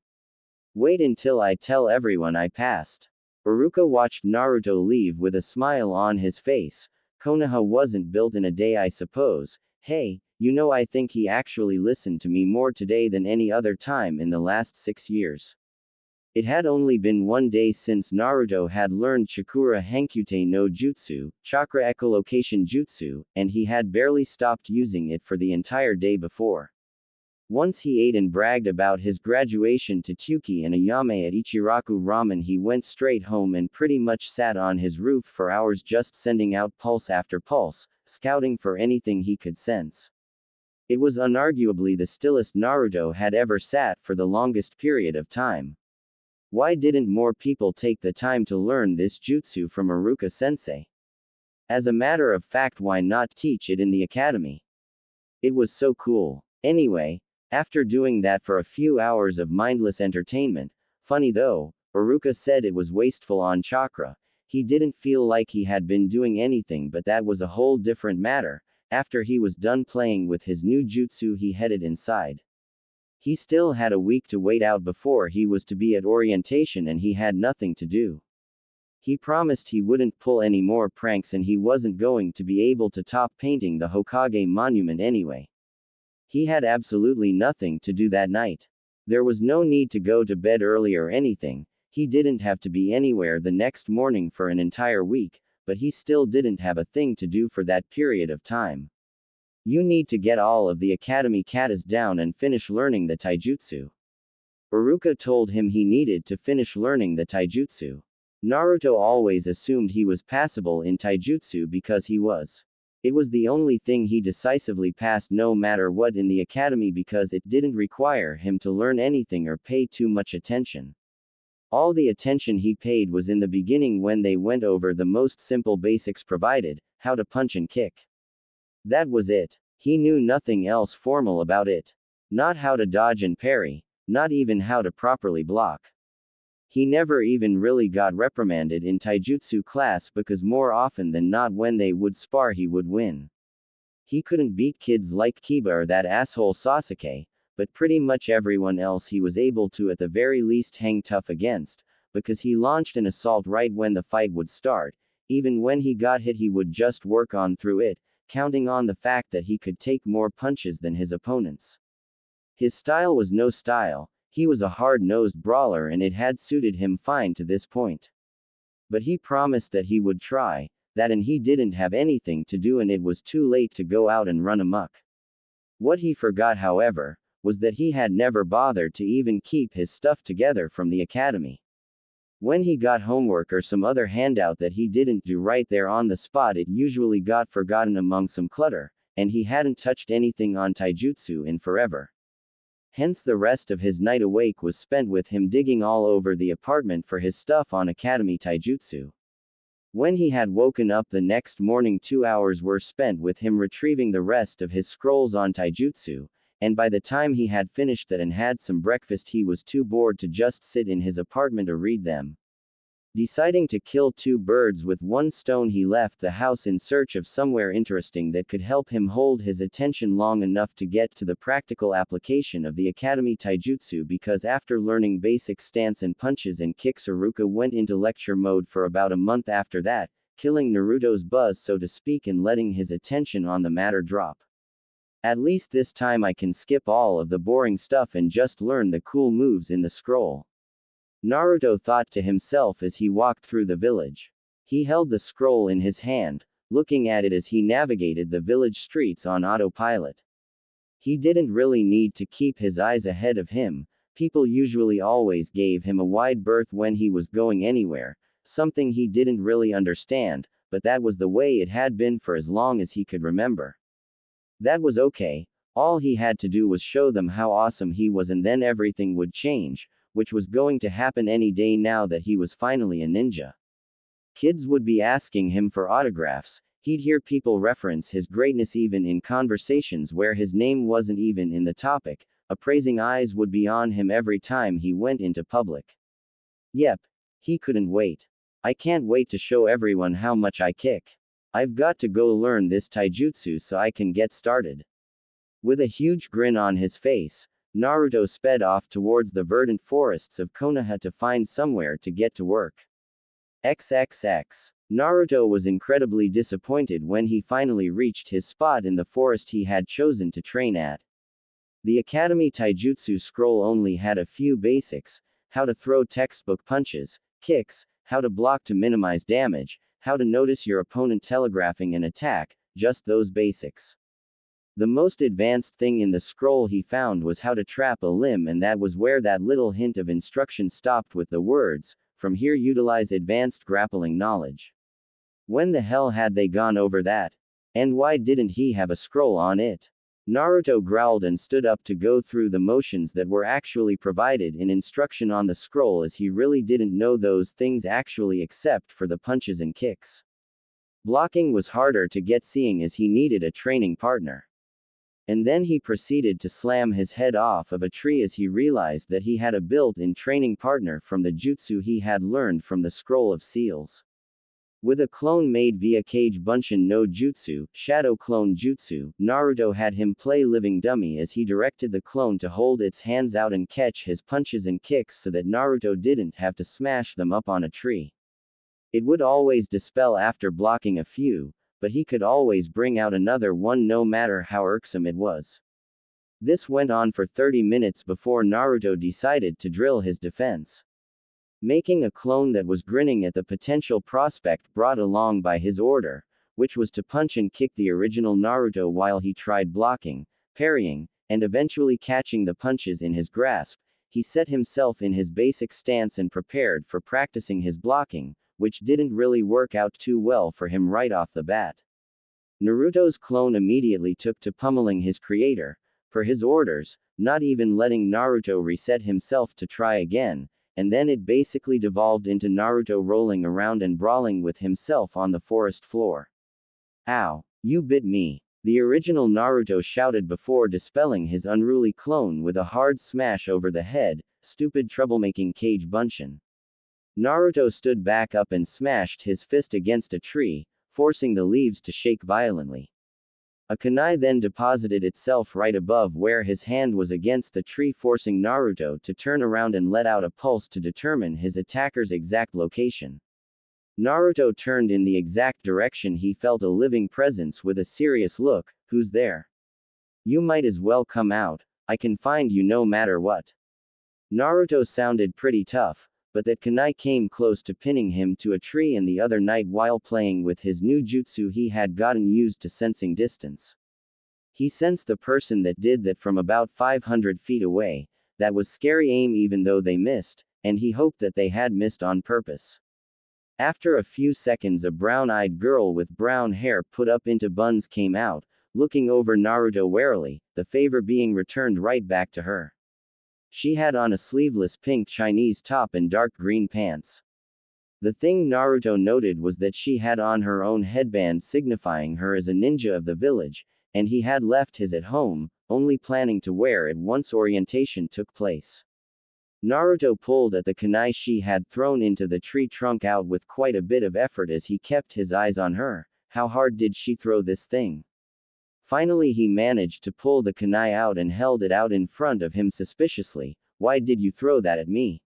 Wait until I tell everyone I passed. Iruka watched Naruto leave with a smile on his face. Konoha wasn't built in a day, I suppose. Hey, you know, I think he actually listened to me more today than any other time in the last 6 years. It had only been 1 day since Naruto had learned Chakura Henkute no Jutsu, Chakra Echolocation Jutsu, and he had barely stopped using it for the entire day before. Once he ate and bragged about his graduation to Tuki and Ayame at Ichiraku Ramen, he went straight home and pretty much sat on his roof for hours just sending out pulse after pulse, scouting for anything he could sense. It was unarguably the stillest Naruto had ever sat for the longest period of time. Why didn't more people take the time to learn this jutsu from Iruka-sensei? As a matter of fact, why not teach it in the academy? It was so cool. Anyway, after doing that for a few hours of mindless entertainment, funny though, Iruka said it was wasteful on chakra. He didn't feel like he had been doing anything, but that was a whole different matter. After he was done playing with his new jutsu, he headed inside. He still had a week to wait out before he was to be at orientation and he had nothing to do. He promised he wouldn't pull any more pranks and he wasn't going to be able to top painting the Hokage monument anyway. He had absolutely nothing to do that night. There was no need to go to bed early or anything, he didn't have to be anywhere the next morning for an entire week, but he still didn't have a thing to do for that period of time. You need to get all of the academy katas down and finish learning the taijutsu. Iruka told him he needed to finish learning the taijutsu. Naruto always assumed he was passable in taijutsu because he was. It was the only thing he decisively passed no matter what in the academy because it didn't require him to learn anything or pay too much attention. All the attention he paid was in the beginning when they went over the most simple basics provided, how to punch and kick. That was it. He knew nothing else formal about it. Not how to dodge and parry, not even how to properly block. He never even really got reprimanded in taijutsu class because more often than not when they would spar he would win. He couldn't beat kids like Kiba or that asshole Sasuke, but pretty much everyone else he was able to at the very least hang tough against, because he launched an assault right when the fight would start. Even when he got hit he would just work on through it, counting on the fact that he could take more punches than his opponents. His style was no style, he was a hard-nosed brawler and it had suited him fine to this point. But he promised that he would try, that and he didn't have anything to do and it was too late to go out and run amok. What he forgot however, was that he had never bothered to even keep his stuff together from the academy. When he got homework or some other handout that he didn't do right there on the spot it usually got forgotten among some clutter, and he hadn't touched anything on taijutsu in forever. Hence the rest of his night awake was spent with him digging all over the apartment for his stuff on academy taijutsu. When he had woken up the next morning 2 hours were spent with him retrieving the rest of his scrolls on taijutsu, and by the time he had finished that and had some breakfast he was too bored to just sit in his apartment or read them. Deciding to kill 2 birds with 1 stone he left the house in search of somewhere interesting that could help him hold his attention long enough to get to the practical application of the academy taijutsu because after learning basic stance and punches and kicks Iruka went into lecture mode for about a month after that, killing Naruto's buzz so to speak and letting his attention on the matter drop. At least this time I can skip all of the boring stuff and just learn the cool moves in the scroll. Naruto thought to himself as he walked through the village. He held the scroll in his hand, looking at it as he navigated the village streets on autopilot. He didn't really need to keep his eyes ahead of him, people usually always gave him a wide berth when he was going anywhere, something he didn't really understand, but that was the way it had been for as long as he could remember. That was okay, all he had to do was show them how awesome he was and then everything would change, which was going to happen any day now that he was finally a ninja. Kids would be asking him for autographs, he'd hear people reference his greatness even in conversations where his name wasn't even in the topic, appraising eyes would be on him every time he went into public. Yep. He couldn't wait. I can't wait to show everyone how much I kick. I've got to go learn this taijutsu so I can get started. With a huge grin on his face, Naruto sped off towards the verdant forests of Konoha to find somewhere to get to work. XXX. Naruto was incredibly disappointed when he finally reached his spot in the forest he had chosen to train at. The Academy Taijutsu scroll only had a few basics: how to throw textbook punches, kicks, how to block to minimize damage, how to notice your opponent telegraphing an attack, just those basics. The most advanced thing in the scroll he found was how to trap a limb, and that was where that little hint of instruction stopped with the words, "From here utilize advanced grappling knowledge." When the hell had they gone over that? And why didn't he have a scroll on it? Naruto growled and stood up to go through the motions that were actually provided in instruction on the scroll, as he really didn't know those things actually except for the punches and kicks. Blocking was harder to get seeing as he needed a training partner. And then he proceeded to slam his head off of a tree as he realized that he had a built-in training partner from the jutsu he had learned from the Scroll of Seals. With a clone made via Kage Bunshin no Jutsu, Shadow Clone Jutsu, Naruto had him play living dummy as he directed the clone to hold its hands out and catch his punches and kicks so that Naruto didn't have to smash them up on a tree. It would always dispel after blocking a few, but he could always bring out another one no matter how irksome it was. This went on for 30 minutes before Naruto decided to drill his defense. Making a clone that was grinning at the potential prospect brought along by his order, which was to punch and kick the original Naruto while he tried blocking, parrying, and eventually catching the punches in his grasp, he set himself in his basic stance and prepared for practicing his blocking, which didn't really work out too well for him right off the bat. Naruto's clone immediately took to pummeling his creator, for his orders, not even letting Naruto reset himself to try again, and then it basically devolved into Naruto rolling around and brawling with himself on the forest floor. Ow! You bit me! The original Naruto shouted before dispelling his unruly clone with a hard smash over the head. Stupid troublemaking Kage Bunshin. Naruto stood back up and smashed his fist against a tree, forcing the leaves to shake violently. A kunai then deposited itself right above where his hand was against the tree, forcing Naruto to turn around and let out a pulse to determine his attacker's exact location. Naruto turned in the exact direction he felt a living presence with a serious look. Who's there? You might as well come out, I can find you no matter what. Naruto sounded pretty tough, but that kunai came close to pinning him to a tree and the other night while playing with his new jutsu he had gotten used to sensing distance. He sensed the person that did that from about 500 feet away. That was scary aim even though they missed, and he hoped that they had missed on purpose. After a few seconds a brown-eyed girl with brown hair put up into buns came out, looking over Naruto warily, the favor being returned right back to her. She had on a sleeveless pink Chinese top and dark green pants. The thing Naruto noted was that she had on her own headband signifying her as a ninja of the village, and he had left his at home, only planning to wear it once orientation took place. Naruto pulled at the kunai she had thrown into the tree trunk out with quite a bit of effort as he kept his eyes on her. How hard did she throw this thing? Finally he managed to pull the kunai out and held it out in front of him suspiciously. Why did you throw that at me?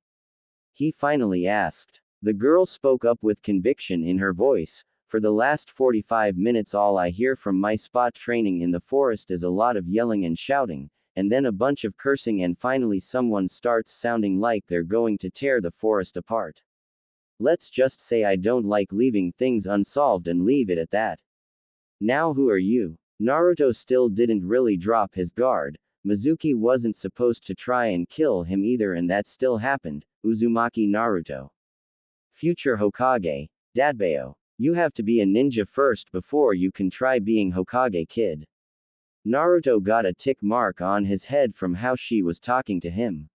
He finally asked. The girl spoke up with conviction in her voice. For the last 45 minutes all I hear from my spot training in the forest is a lot of yelling and shouting, and then a bunch of cursing, and finally someone starts sounding like they're going to tear the forest apart. Let's just say I don't like leaving things unsolved and leave it at that. Now who are you? Naruto still didn't really drop his guard. Mizuki wasn't supposed to try and kill him either, and that still happened. Uzumaki Naruto. Future Hokage. Dadbao. You have to be a ninja first before you can try being Hokage, kid. Naruto got a tick mark on his head from how she was talking to him.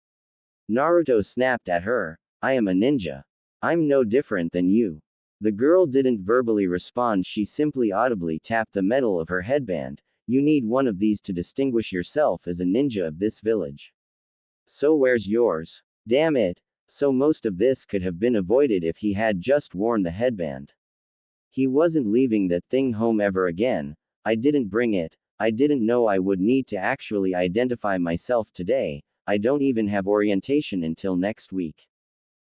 Naruto snapped at her. I am a ninja. I'm no different than you. The girl didn't verbally respond, she simply audibly tapped the metal of her headband. You need one of these to distinguish yourself as a ninja of this village. So where's yours? Damn it. So most of this could have been avoided if he had just worn the headband. He wasn't leaving that thing home ever again. I didn't bring it. I didn't know I would need to actually identify myself today. I don't even have orientation until next week.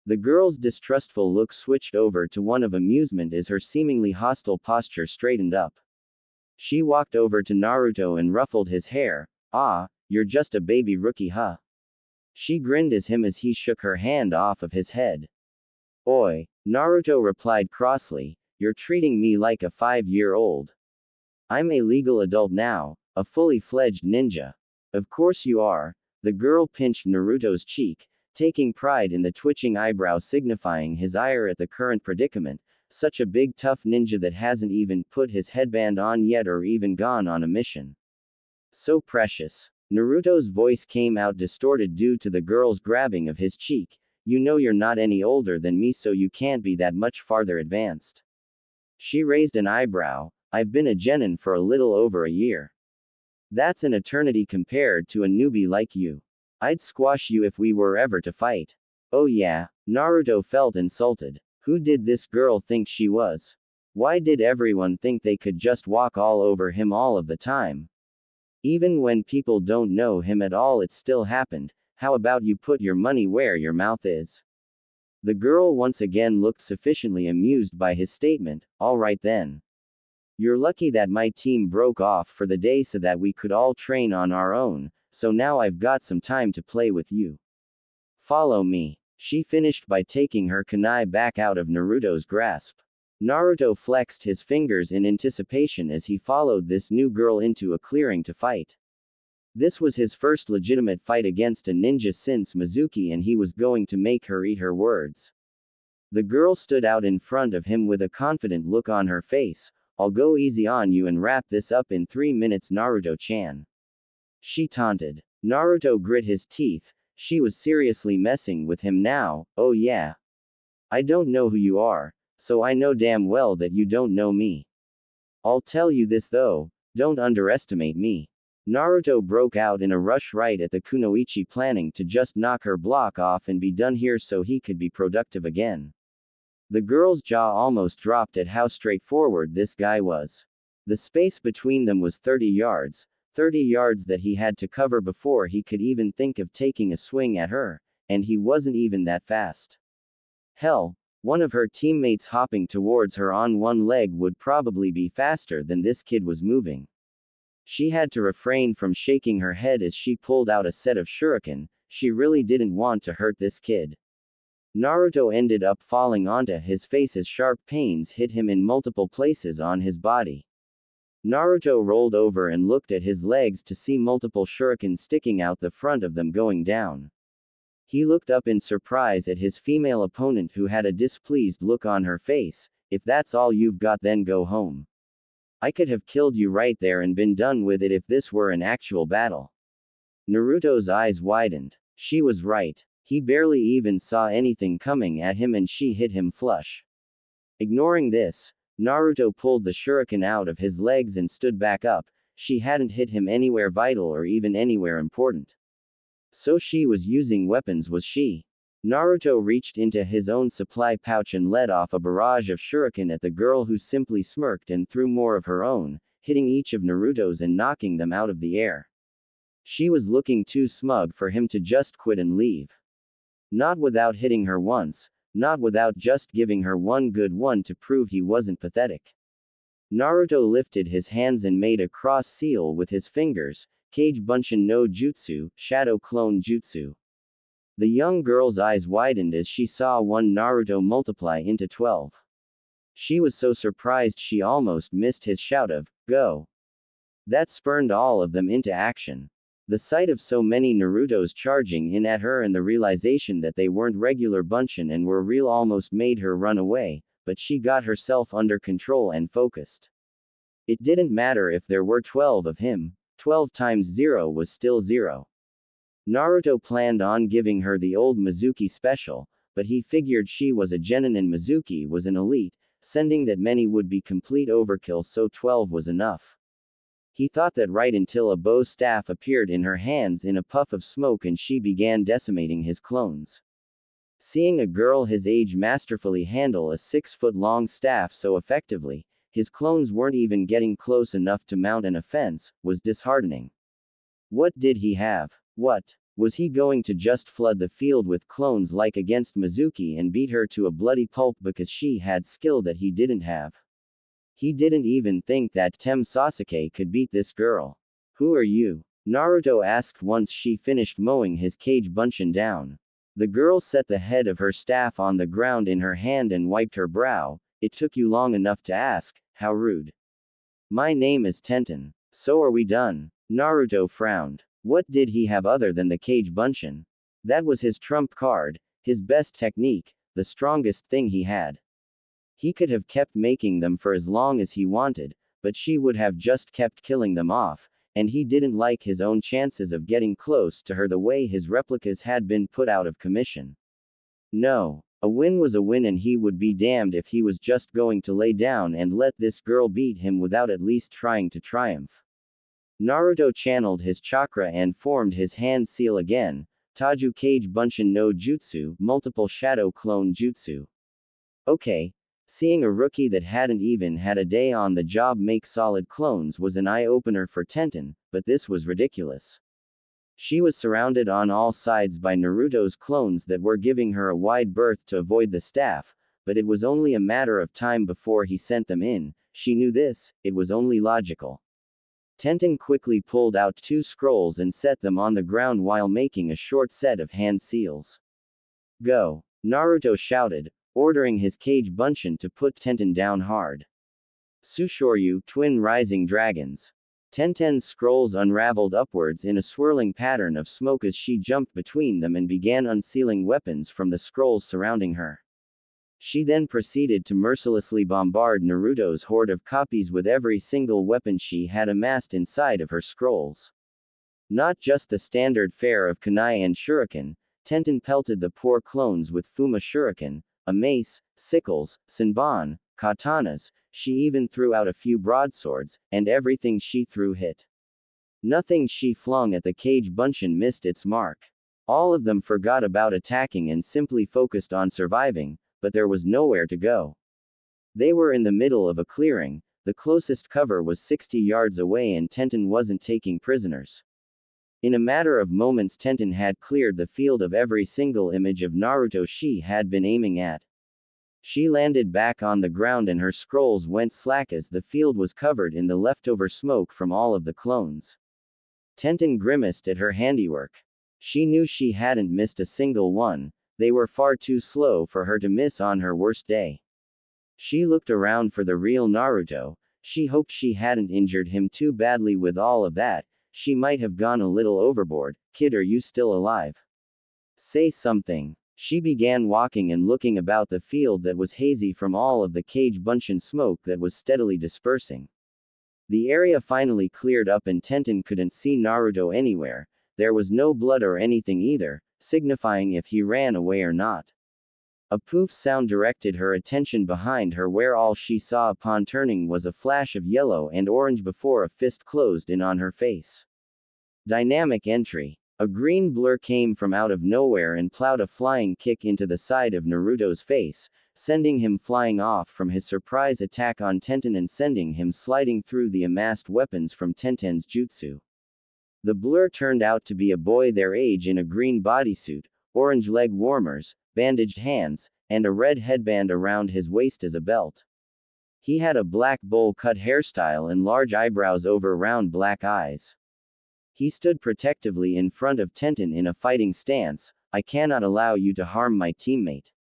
The girl's distrustful look switched over to one of amusement as her seemingly hostile posture straightened up. She walked over to Naruto and ruffled his hair. Ah, you're just a baby rookie, huh? She grinned as he shook her hand off of his head. Oi, Naruto replied crossly, you're treating me like a 5-year-old. I'm a legal adult now, a fully fledged ninja. Of course you are. The girl pinched Naruto's cheek, taking pride in the twitching eyebrow signifying his ire at the current predicament. Such a big tough ninja that hasn't even put his headband on yet or even gone on a mission. So precious. Naruto's voice came out distorted due to the girl's grabbing of his cheek. You know you're not any older than me, so you can't be that much farther advanced. She raised an eyebrow. I've been a genin for a little over a year. That's an eternity compared to a newbie like you. I'd squash you if we were ever to fight. Oh yeah, Naruto felt insulted. Who did this girl think she was? Why did everyone think they could just walk all over him all of the time? Even when people don't know him at all, it still happened. How about you put your money where your mouth is? The girl once again looked sufficiently amused by his statement. All right then. You're lucky that my team broke off for the day so that we could all train on our own, so now I've got some time to play with you. Follow me. She finished by taking her kunai back out of Naruto's grasp. Naruto flexed his fingers in anticipation as he followed this new girl into a clearing to fight. This was his first legitimate fight against a ninja since Mizuki, and he was going to make her eat her words. The girl stood out in front of him with a confident look on her face. I'll go easy on you and wrap this up in 3 minutes, Naruto-chan. She taunted. Naruto grit his teeth. She was seriously messing with him now. Oh yeah. I don't know who you are, so I know damn well that you don't know me. I'll tell you this though, don't underestimate me. Naruto broke out in a rush right at the kunoichi, planning to just knock her block off and be done here so he could be productive again. The girl's jaw almost dropped at how straightforward this guy was. The space between them was 30 yards that he had to cover before he could even think of taking a swing at her, and he wasn't even that fast. Hell, one of her teammates hopping towards her on one leg would probably be faster than this kid was moving. She had to refrain from shaking her head as she pulled out a set of shuriken. She really didn't want to hurt this kid. Naruto ended up falling onto his face as sharp pains hit him in multiple places on his body. Naruto rolled over and looked at his legs to see multiple shuriken sticking out the front of them going down. He looked up in surprise at his female opponent, who had a displeased look on her face. If that's all you've got, then go home. I could have killed you right there and been done with it if this were an actual battle. Naruto's eyes widened. She was right. He barely even saw anything coming at him and she hit him flush. Ignoring this, Naruto pulled the shuriken out of his legs and stood back up. She hadn't hit him anywhere vital or even anywhere important. So she was using weapons, was she? Naruto reached into his own supply pouch and let off a barrage of shuriken at the girl, who simply smirked and threw more of her own, hitting each of Naruto's and knocking them out of the air. She was looking too smug for him to just quit and leave. Not without hitting her once, not without just giving her one good one to prove he wasn't pathetic. Naruto lifted his hands and made a cross seal with his fingers. Kage Bunshin no Jutsu, Shadow Clone Jutsu. The young girl's eyes widened as she saw one Naruto multiply into 12. She was so surprised she almost missed his shout of, "Go!" That spurned all of them into action. The sight of so many Narutos charging in at her and the realization that they weren't regular Bunshin and were real almost made her run away, but she got herself under control and focused. It didn't matter if there were 12 of him. 12 times 0 was still 0. Naruto planned on giving her the old Mizuki special, but he figured she was a genin and Mizuki was an elite, sending that many would be complete overkill, so 12 was enough. He thought that right until a bow staff appeared in her hands in a puff of smoke and she began decimating his clones. Seeing a girl his age masterfully handle a 6-foot-long staff so effectively, his clones weren't even getting close enough to mount an offense, was disheartening. What did he have? What? Was he going to just flood the field with clones like against Mizuki and beat her to a bloody pulp because she had skill that he didn't have? He didn't even think that Tem Sasuke could beat this girl. Who are you? Naruto asked once she finished mowing his Kage Bunshin down. The girl set the head of her staff on the ground in her hand and wiped her brow. It took you long enough to ask, how rude. My name is Tenten. So are we done? Naruto frowned. What did he have other than the Kage Bunshin? That was his trump card, his best technique, the strongest thing he had. He could have kept making them for as long as he wanted, but she would have just kept killing them off, and he didn't like his own chances of getting close to her the way his replicas had been put out of commission. No. A win was a win, and he would be damned if he was just going to lay down and let this girl beat him without at least trying to triumph. Naruto channeled his chakra and formed his hand seal again. Taju Kage Bunshin no Jutsu, multiple shadow clone jutsu. Okay. Seeing a rookie that hadn't even had a day on the job make solid clones was an eye-opener for Tenten, but this was ridiculous. She was surrounded on all sides by Naruto's clones that were giving her a wide berth to avoid the staff, but it was only a matter of time before he sent them in. She knew this, it was only logical. Tenten quickly pulled out 2 scrolls and set them on the ground while making a short set of hand seals. Go! Naruto shouted, ordering his Kage Bunshin to put Tenten down hard. Sushoryu, twin rising dragons. Tenten's scrolls unraveled upwards in a swirling pattern of smoke as she jumped between them and began unsealing weapons from the scrolls surrounding her. She then proceeded to mercilessly bombard Naruto's horde of copies with every single weapon she had amassed inside of her scrolls. Not just the standard fare of kunai and shuriken, Tenten pelted the poor clones with Fuma shuriken, a mace, sickles, senbon, katanas. She even threw out a few broadswords, and everything she threw hit. Nothing she flung at the Kage Bunshin missed its mark. All of them forgot about attacking and simply focused on surviving, but there was nowhere to go. They were in the middle of a clearing, the closest cover was 60 yards away and Tenten wasn't taking prisoners. In a matter of moments Tenten had cleared the field of every single image of Naruto she had been aiming at. She landed back on the ground and her scrolls went slack as the field was covered in the leftover smoke from all of the clones. Tenten grimaced at her handiwork. She knew she hadn't missed a single one, they were far too slow for her to miss on her worst day. She looked around for the real Naruto, she hoped she hadn't injured him too badly with all of that, she might have gone a little overboard. Kid, are you still alive? Say something. She began walking and looking about the field that was hazy from all of the Kage Bunshin smoke that was steadily dispersing. The area finally cleared up and Tenten couldn't see Naruto anywhere, there was no blood or anything either, signifying if he ran away or not. A poof sound directed her attention behind her where all she saw upon turning was a flash of yellow and orange before a fist closed in on her face. Dynamic entry. A green blur came from out of nowhere and plowed a flying kick into the side of Naruto's face, sending him flying off from his surprise attack on Tenten and sending him sliding through the amassed weapons from Tenten's jutsu. The blur turned out to be a boy their age in a green bodysuit, orange leg warmers, bandaged hands, and a red headband around his waist as a belt. He had a black bowl-cut hairstyle and large eyebrows over round black eyes. He stood protectively in front of Tenten in a fighting stance. I cannot allow you to harm my teammate.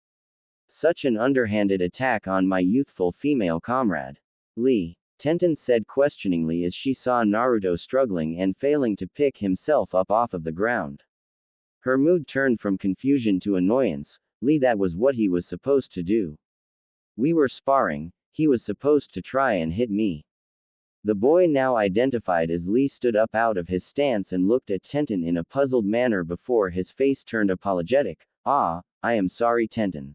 Such an underhanded attack on my youthful female comrade. Lee, Tenten said questioningly as she saw Naruto struggling and failing to pick himself up off of the ground. Her mood turned from confusion to annoyance. Lee, that was what he was supposed to do. We were sparring, he was supposed to try and hit me. The boy now identified as Lee stood up out of his stance and looked at Tenten in a puzzled manner before his face turned apologetic. I am sorry Tenten.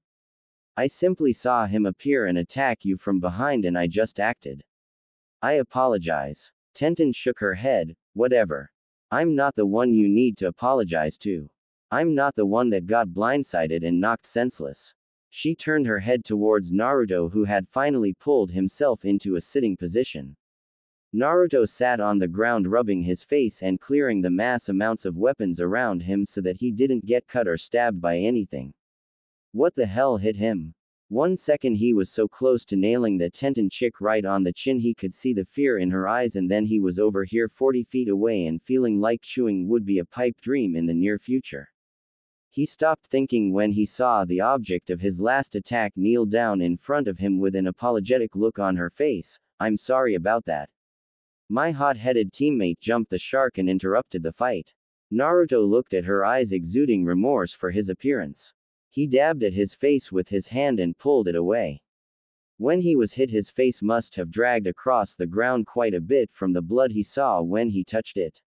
I simply saw him appear and attack you from behind and I just acted. I apologize. Tenten shook her head. Whatever. I'm not the one you need to apologize to. I'm not the one that got blindsided and knocked senseless. She turned her head towards Naruto who had finally pulled himself into a sitting position. Naruto sat on the ground rubbing his face and clearing the mass amounts of weapons around him so that he didn't get cut or stabbed by anything. What the hell hit him? 1 second he was so close to nailing that Tenten chick right on the chin he could see the fear in her eyes and then he was over here 40 feet away and feeling like chewing would be a pipe dream in the near future. He stopped thinking when he saw the object of his last attack kneel down in front of him with an apologetic look on her face. I'm sorry about that. My hot-headed teammate jumped the shark and interrupted the fight. Naruto looked at her eyes exuding remorse for his appearance. He dabbed at his face with his hand and pulled it away. When he was hit his face must have dragged across the ground quite a bit from the blood he saw when he touched it.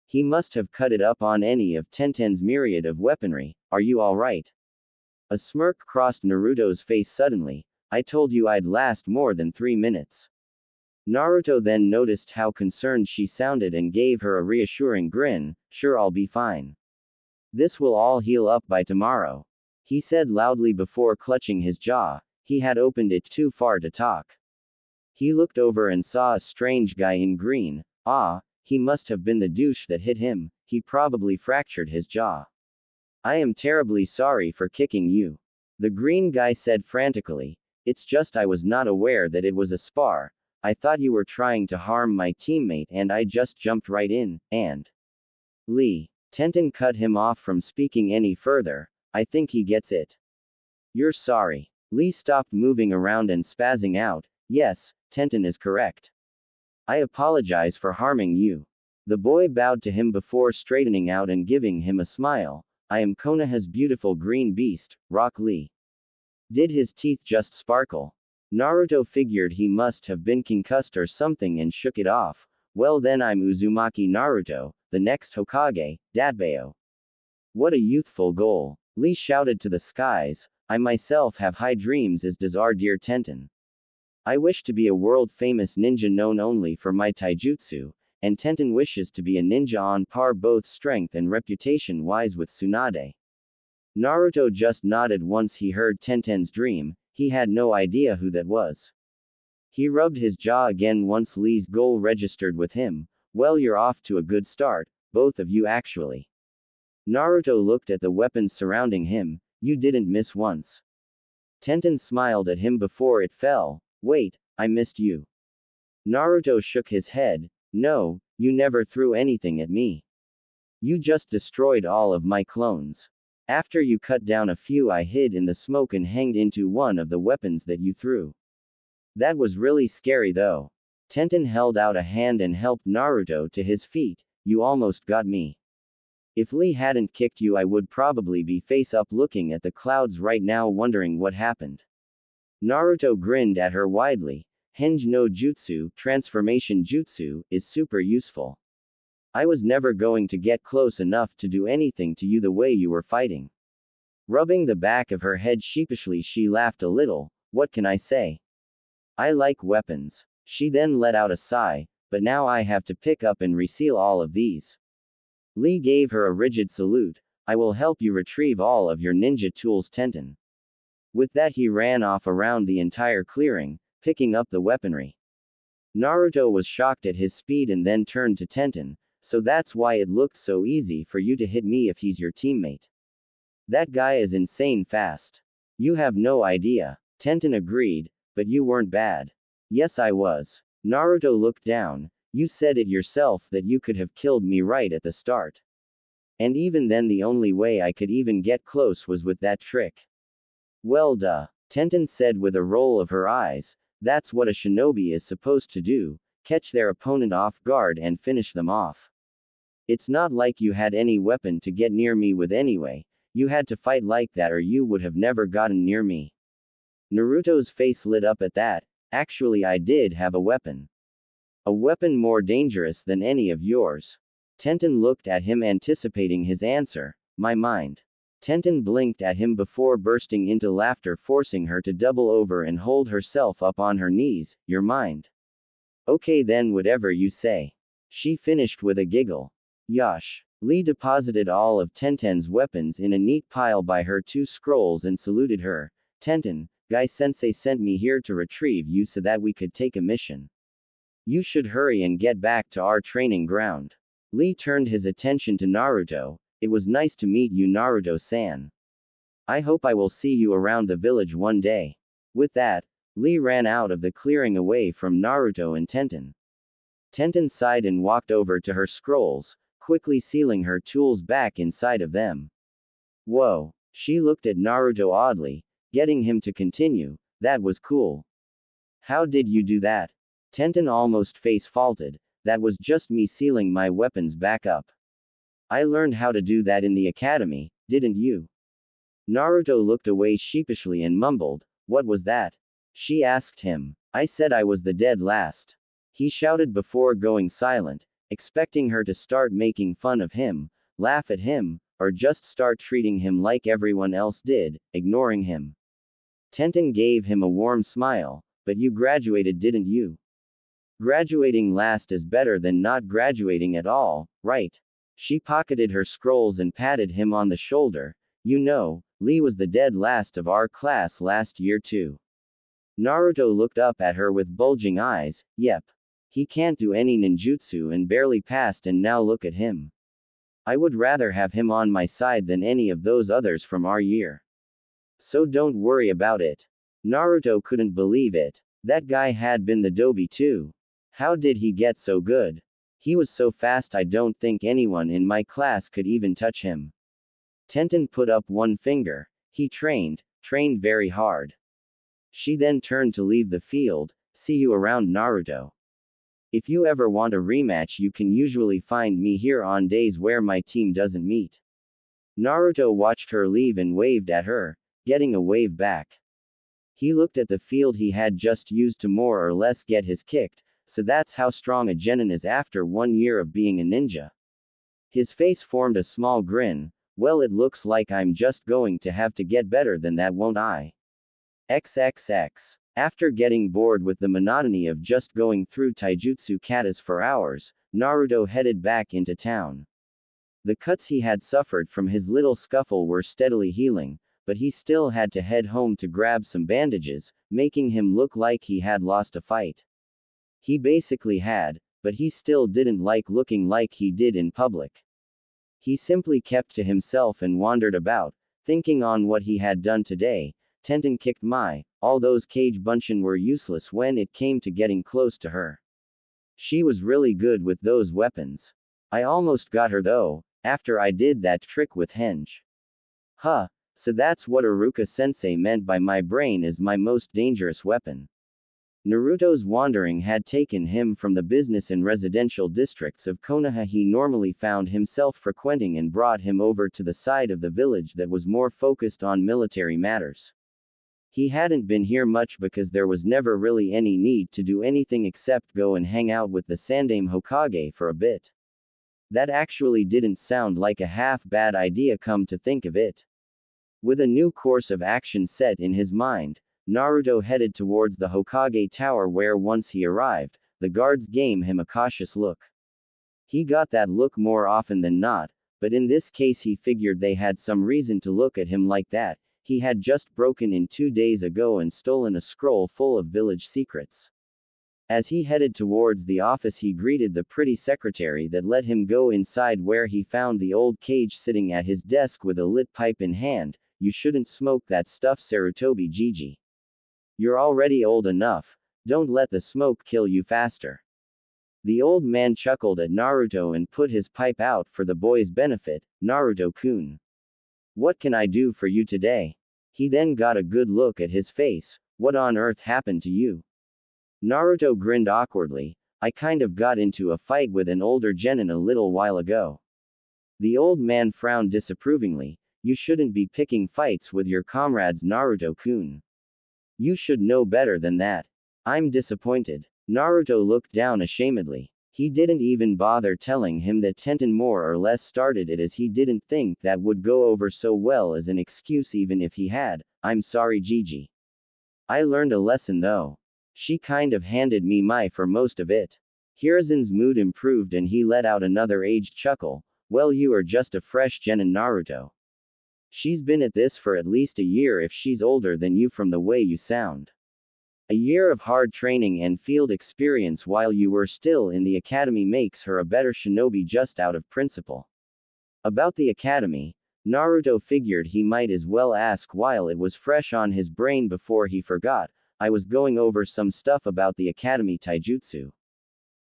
He must have cut it up on any of Tenten's myriad of weaponry. Are you alright? A smirk crossed Naruto's face suddenly. I told you I'd last more than 3 minutes. Naruto then noticed how concerned she sounded and gave her a reassuring grin. Sure, I'll be fine. This will all heal up by tomorrow. He said loudly before clutching his jaw. he had opened it too far to talk. He looked over and saw a strange guy in green. Ah, he must have been the douche that hit him, he probably fractured his jaw. I am terribly sorry for kicking you. The green guy said frantically. It's just I was not aware that it was a spar. I thought you were trying to harm my teammate and I just jumped right in, and. Lee. Tenten cut him off from speaking any further. I think he gets it. You're sorry. Lee stopped moving around and spazzing out. Yes, Tenten is correct. I apologize for harming you. The boy bowed to him before straightening out and giving him a smile. I am Konoha's beautiful green beast, Rock Lee. Did his teeth just sparkle? Naruto figured he must have been concussed or something and shook it off. Well then I'm Uzumaki Naruto, the next Hokage, Datbeo. What a youthful goal. Lee shouted to the skies. I myself have high dreams as does our dear Tenten. I wish to be a world-famous ninja known only for my taijutsu, and Tenten wishes to be a ninja on par both strength and reputation-wise with Tsunade. Naruto just nodded once he heard Tenten's dream, he had no idea who that was. He rubbed his jaw again once Lee's goal registered with him. Well, you're off to a good start, both of you actually. Naruto looked at the weapons surrounding him. You didn't miss once. Tenten smiled at him before it fell. Wait, I missed you. Naruto shook his head. No, you never threw anything at me. You just destroyed all of my clones. After you cut down a few, I hid in the smoke and hanged into one of the weapons that you threw. That was really scary though. Tenten held out a hand and helped Naruto to his feet. You almost got me. If Lee hadn't kicked you, I would probably be face up looking at the clouds right now wondering what happened. Naruto grinned at her widely. Henge no Jutsu, transformation jutsu, is super useful. I was never going to get close enough to do anything to you the way you were fighting. Rubbing the back of her head sheepishly, she laughed a little. What can I say? I like weapons. She then let out a sigh, but now I have to pick up and reseal all of these. Lee gave her a rigid salute. I will help you retrieve all of your ninja tools, Tenten. With that he ran off around the entire clearing, picking up the weaponry. Naruto was shocked at his speed and then turned to Tenten. So that's why it looked so easy for you to hit me if he's your teammate. That guy is insane fast. You have no idea. Tenten agreed, but you weren't bad. Yes, I was. Naruto looked down. You said it yourself that you could have killed me right at the start. And even then the only way I could even get close was with that trick. Well duh. Tenten said with a roll of her eyes. That's what a shinobi is supposed to do, catch their opponent off guard and finish them off. It's not like you had any weapon to get near me with anyway, you had to fight like that or you would have never gotten near me. Naruto's face lit up at that. Actually, I did have a weapon. A weapon more dangerous than any of yours. Tenten looked at him anticipating his answer. My mind. Tenten blinked at him before bursting into laughter, forcing her to double over and hold herself up on her knees. Your mind. Okay then, whatever you say. She finished with a giggle. Yosh. Lee deposited all of Tenten's weapons in a neat pile by her two scrolls and saluted her. Tenten, Guy-sensei sent me here to retrieve you so that we could take a mission. You should hurry and get back to our training ground. Lee turned his attention to Naruto. It was nice to meet you, Naruto-san. I hope I will see you around the village one day. With that, Lee ran out of the clearing away from Naruto and Tenten. Tenten sighed and walked over to her scrolls, quickly sealing her tools back inside of them. Whoa. She looked at Naruto oddly, getting him to continue. That was cool. How did you do that? Tenten almost face-faulted. That was just me sealing my weapons back up. I learned how to do that in the academy, didn't you? Naruto looked away sheepishly and mumbled. What was that? She asked him. I said I was the dead last. He shouted before going silent, expecting her to start making fun of him, laugh at him, or just start treating him like everyone else did, ignoring him. Tenten gave him a warm smile. But you graduated, didn't you? Graduating last is better than not graduating at all, right? She pocketed her scrolls and patted him on the shoulder. You know, Lee was the dead last of our class last year too. Naruto looked up at her with bulging eyes. Yep. He can't do any ninjutsu and barely passed, and now look at him. I would rather have him on my side than any of those others from our year. So don't worry about it. Naruto couldn't believe it. That guy had been the Dobi too. How did he get so good? He was so fast, I don't think anyone in my class could even touch him. Tenten put up one finger. He trained very hard. She then turned to leave the field. See you around, Naruto. If you ever want a rematch, you can usually find me here on days where my team doesn't meet. Naruto watched her leave and waved at her, getting a wave back. He looked at the field he had just used to more or less get his kicked, so that's how strong a genin is after 1 year of being a ninja. His face formed a small grin. Well, it looks like I'm just going to have to get better than that, won't I? XXX. After getting bored with the monotony of just going through taijutsu katas for hours, Naruto headed back into town. The cuts he had suffered from his little scuffle were steadily healing, but he still had to head home to grab some bandages, making him look like he had lost a fight. He basically had, but he still didn't like looking like he did in public. He simply kept to himself and wandered about, thinking on what he had done today. Tenten kicked all those Kage Bunshin were useless when it came to getting close to her. She was really good with those weapons. I almost got her though, after I did that trick with Henge. Huh, so that's what Iruka-sensei meant by my brain is my most dangerous weapon. Naruto's wandering had taken him from the business and residential districts of Konoha he normally found himself frequenting and brought him over to the side of the village that was more focused on military matters. He hadn't been here much because there was never really any need to do anything except go and hang out with the Sandaime Hokage for a bit. That actually didn't sound like a half-bad idea, come to think of it. With a new course of action set in his mind, Naruto headed towards the Hokage Tower where once he arrived, the guards gave him a cautious look. He got that look more often than not, but in this case he figured they had some reason to look at him like that. He had just broken in 2 days ago and stolen a scroll full of village secrets. As he headed towards the office, he greeted the pretty secretary that let him go inside, where he found the old Kage sitting at his desk with a lit pipe in hand. You shouldn't smoke that stuff, Sarutobi Gigi. You're already old enough. Don't let the smoke kill you faster. The old man chuckled at Naruto and put his pipe out for the boy's benefit. Naruto-kun. What can I do for you today? He then got a good look at his face. What on earth happened to you? Naruto grinned awkwardly. I kind of got into a fight with an older genin a little while ago. The old man frowned disapprovingly. You shouldn't be picking fights with your comrades, Naruto-kun. You should know better than that. I'm disappointed. Naruto looked down ashamedly. He didn't even bother telling him that Tenten more or less started it, as he didn't think that would go over so well as an excuse even if he had. I'm sorry, Gigi. I learned a lesson though. She kind of handed me for most of it. Hiruzen's mood improved and he let out another aged chuckle. Well, you are just a fresh genin, Naruto. She's been at this for at least a year if she's older than you from the way you sound. A year of hard training and field experience while you were still in the academy makes her a better shinobi just out of principle. About the academy, Naruto figured he might as well ask while it was fresh on his brain before he forgot. I was going over some stuff about the academy taijutsu.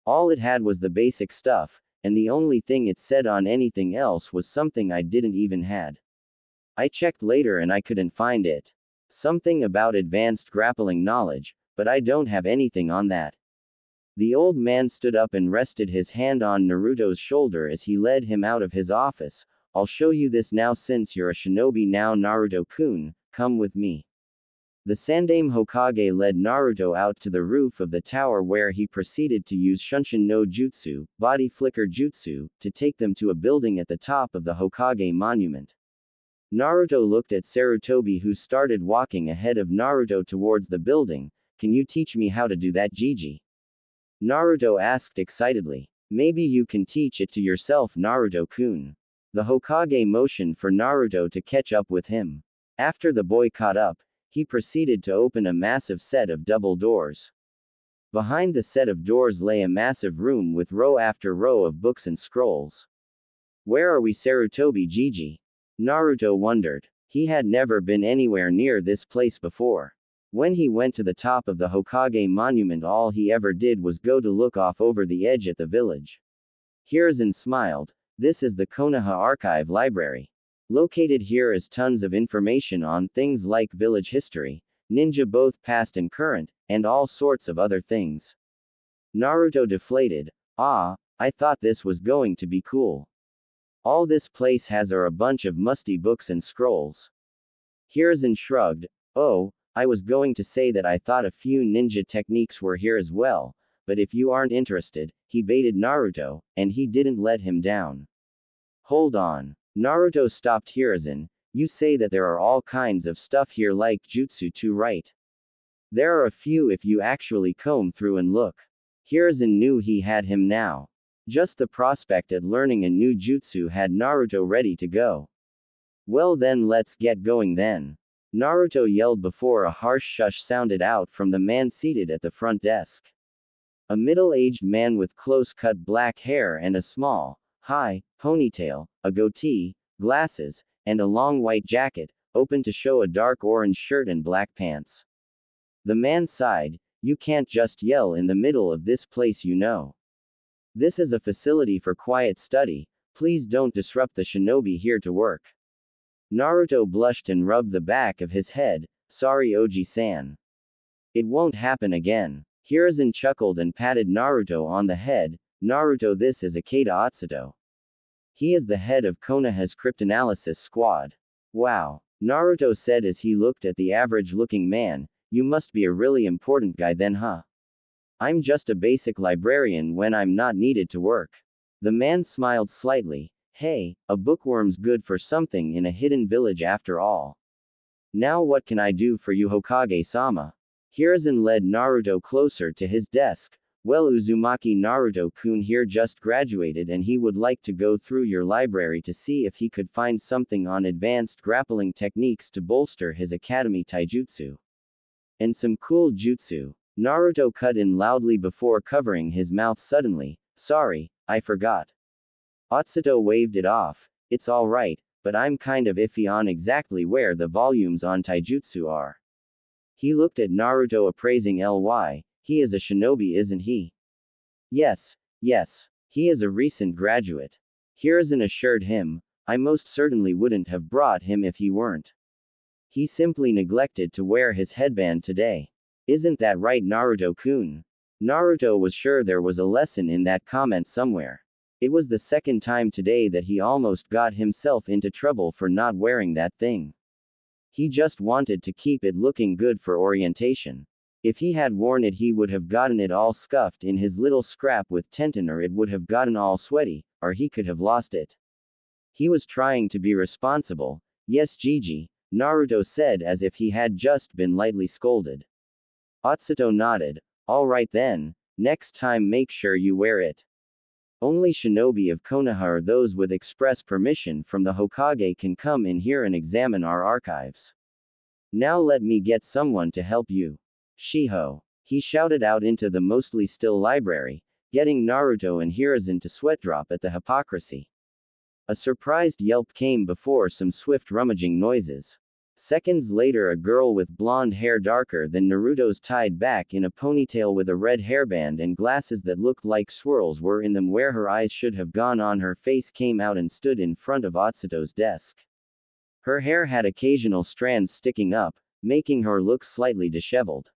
All it had was the basic stuff, and the only thing it said on anything else was something I didn't even had. I checked later and I couldn't find it. Something about advanced grappling knowledge, but I don't have anything on that. The old man stood up and rested his hand on Naruto's shoulder as he led him out of his office. I'll show you this now since you're a shinobi now, Naruto-kun, come with me. The Sandaime Hokage led Naruto out to the roof of the tower where he proceeded to use Shunshin no Jutsu, body flicker jutsu, to take them to a building at the top of the Hokage monument. Naruto looked at Sarutobi, who started walking ahead of Naruto towards the building. Can you teach me how to do that, Gigi? Naruto asked excitedly. Maybe you can teach it to yourself, Naruto-kun. The Hokage motioned for Naruto to catch up with him. After the boy caught up, He proceeded to open a massive set of double doors. Behind the set of doors lay a massive room with row after row of books and scrolls. Where are we, Sarutobi Gigi? Naruto wondered. He had never been anywhere near this place before. When he went to the top of the Hokage monument, all he ever did was go to look off over the edge at the village. Hiruzen smiled. This is the Konoha Archive Library. Located here is tons of information on things like village history, ninja both past and current, and all sorts of other things. Naruto deflated. Ah, I thought this was going to be cool. All this place has are a bunch of musty books and scrolls. Hiruzen shrugged. Oh, I was going to say that I thought a few ninja techniques were here as well, but if you aren't interested, he baited Naruto, and he didn't let him down. Hold on. Naruto stopped Hiruzen. You say that there are all kinds of stuff here like jutsu too, right? There are a few if you actually comb through and look. Hiruzen knew he had him now. Just the prospect at learning a new jutsu had Naruto ready to go. Well then, let's get going then. Naruto yelled before a harsh shush sounded out from the man seated at the front desk. A middle-aged man with close-cut black hair and a small, high, ponytail, a goatee, glasses, and a long white jacket, open to show a dark orange shirt and black pants. The man sighed. You can't just yell in the middle of this place, you know. This is a facility for quiet study, please don't disrupt the shinobi here to work. Naruto blushed and rubbed the back of his head. Sorry, Oji-san. It won't happen again. Hiruzen chuckled and patted Naruto on the head. Naruto, this is Ikeda Atsuto. He is the head of Konoha's cryptanalysis squad. Wow. Naruto said as he looked at the average-looking man. You must be a really important guy then, huh? I'm just a basic librarian when I'm not needed to work. The man smiled slightly. Hey, a bookworm's good for something in a hidden village after all. Now what can I do for you, Hokage-sama? Hiruzen led Naruto closer to his desk. Well, Uzumaki, Naruto-kun here just graduated and he would like to go through your library to see if he could find something on advanced grappling techniques to bolster his academy taijutsu. And some cool jutsu. Naruto cut in loudly before covering his mouth suddenly. Sorry, I forgot. Atsuto waved it off. It's alright, but I'm kind of iffy on exactly where the volumes on taijutsu are. He looked at Naruto appraising ly. He is a shinobi, isn't he? Yes. He is a recent graduate. Hiruzen assured him. I most certainly wouldn't have brought him if he weren't. He simply neglected to wear his headband today. Isn't that right, Naruto-kun? Naruto was sure there was a lesson in that comment somewhere. It was the second time today that he almost got himself into trouble for not wearing that thing. He just wanted to keep it looking good for orientation. If he had worn it, he would have gotten it all scuffed in his little scrap with Tenten, or it would have gotten all sweaty, or he could have lost it. He was trying to be responsible. Yes, Gigi, Naruto said as if he had just been lightly scolded. Atsuto nodded. All right then, next time make sure you wear it. Only shinobi of Konoha or those with express permission from the Hokage can come in here and examine our archives. Now let me get someone to help you. Shiho. He shouted out into the mostly still library, getting Naruto and Hiruzen to sweat drop at the hypocrisy. A surprised yelp came before some swift rummaging noises. Seconds later, a girl with blonde hair darker than Naruto's tied back in a ponytail with a red hairband and glasses that looked like swirls were in them where her eyes should have gone on her face came out and stood in front of Atsuto's desk. Her hair had occasional strands sticking up, making her look slightly disheveled.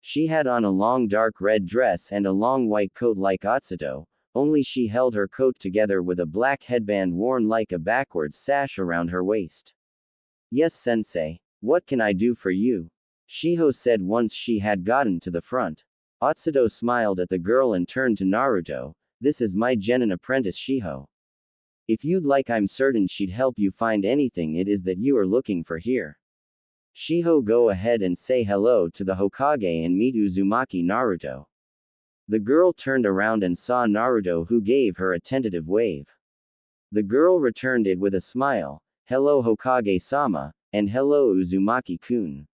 She had on a long dark red dress and a long white coat like Atsuto, only she held her coat together with a black headband worn like a backwards sash around her waist. Yes, sensei. What can I do for you? Shiho said once she had gotten to the front. Atsuto smiled at the girl and turned to Naruto. This is my genin apprentice Shiho. If you'd like, I'm certain she'd help you find anything it is that you are looking for here. Shiho, go ahead and say hello to the Hokage and meet Uzumaki, Naruto. The girl turned around and saw Naruto, who gave her a tentative wave. The girl returned it with a smile. Hello, Hokage-sama, and hello, Uzumaki-kun.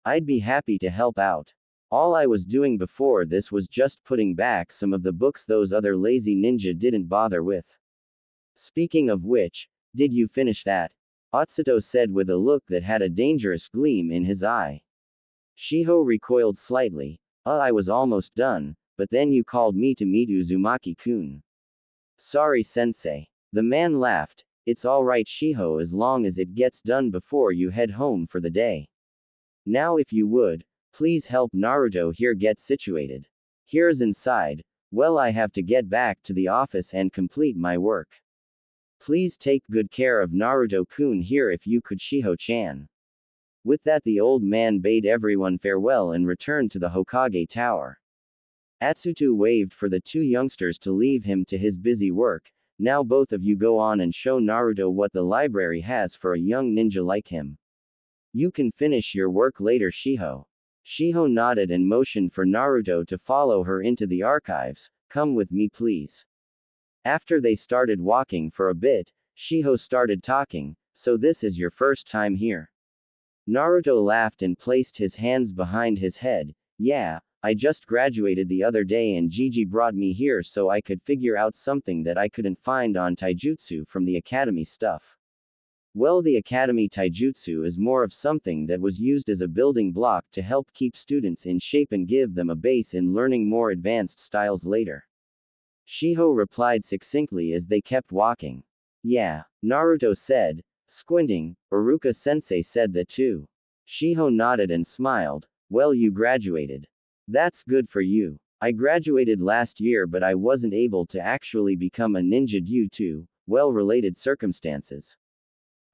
I'd be happy to help out. All I was doing before this was just putting back some of the books those other lazy ninja didn't bother with. Speaking of which, did you finish that? Atsuto said with a look that had a dangerous gleam in his eye. Shiho recoiled slightly. I was almost done, but then you called me to meet Uzumaki-kun. Sorry sensei. The man laughed. It's alright Shiho as long as it gets done before you head home for the day. Now if you would, please help Naruto here get situated. Here's inside. Well I have to get back to the office and complete my work. Please take good care of Naruto-kun here if you could Shiho-chan. With that the old man bade everyone farewell and returned to the Hokage tower. Atsuto waved for the two youngsters to leave him to his busy work. Now both of you go on and show Naruto what the library has for a young ninja like him. You can finish your work later Shiho. Shiho nodded and motioned for Naruto to follow her into the archives. Come with me please. After they started walking for a bit, Shiho started talking, so this is your first time here? Naruto laughed and placed his hands behind his head. Yeah, I just graduated the other day and Gigi brought me here so I could figure out something that I couldn't find on taijutsu from the academy stuff. Well, the academy taijutsu is more of something that was used as a building block to help keep students in shape and give them a base in learning more advanced styles later. Shiho replied succinctly as they kept walking. Yeah, Naruto said, squinting. Iruka-sensei said that too. Shiho nodded and smiled. Well, you graduated. That's good for you. I graduated last year but I wasn't able to actually become a ninja due to, well, related circumstances.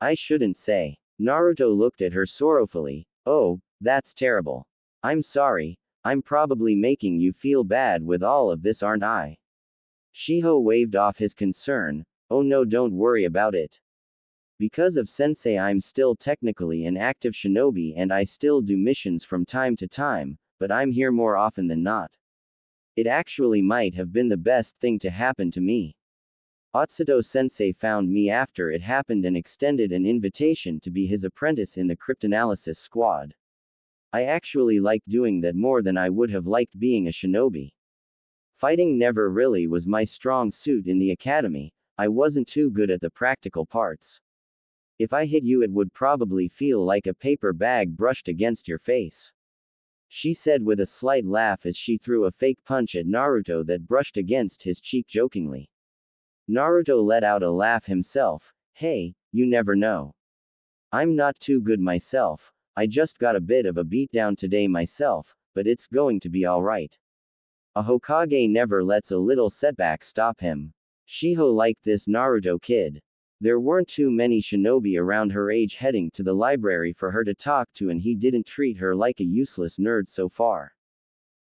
I shouldn't say. Naruto looked at her sorrowfully. Oh, that's terrible. I'm sorry. I'm probably making you feel bad with all of this aren't I? Shiho waved off his concern. Oh no, don't worry about it. Because of sensei I'm still technically an active shinobi and I still do missions from time to time, but I'm here more often than not. It actually might have been the best thing to happen to me. Atsuto-sensei found me after it happened and extended an invitation to be his apprentice in the cryptanalysis squad. I actually like doing that more than I would have liked being a shinobi. Fighting never really was my strong suit in the academy. I wasn't too good at the practical parts. If I hit you it would probably feel like a paper bag brushed against your face. She said with a slight laugh as she threw a fake punch at Naruto that brushed against his cheek jokingly. Naruto let out a laugh himself. Hey, you never know. I'm not too good myself. I just got a bit of a beatdown today myself, but it's going to be alright. A Hokage never lets a little setback stop him. Shiho liked this Naruto kid. There weren't too many shinobi around her age heading to the library for her to talk to and he didn't treat her like a useless nerd so far.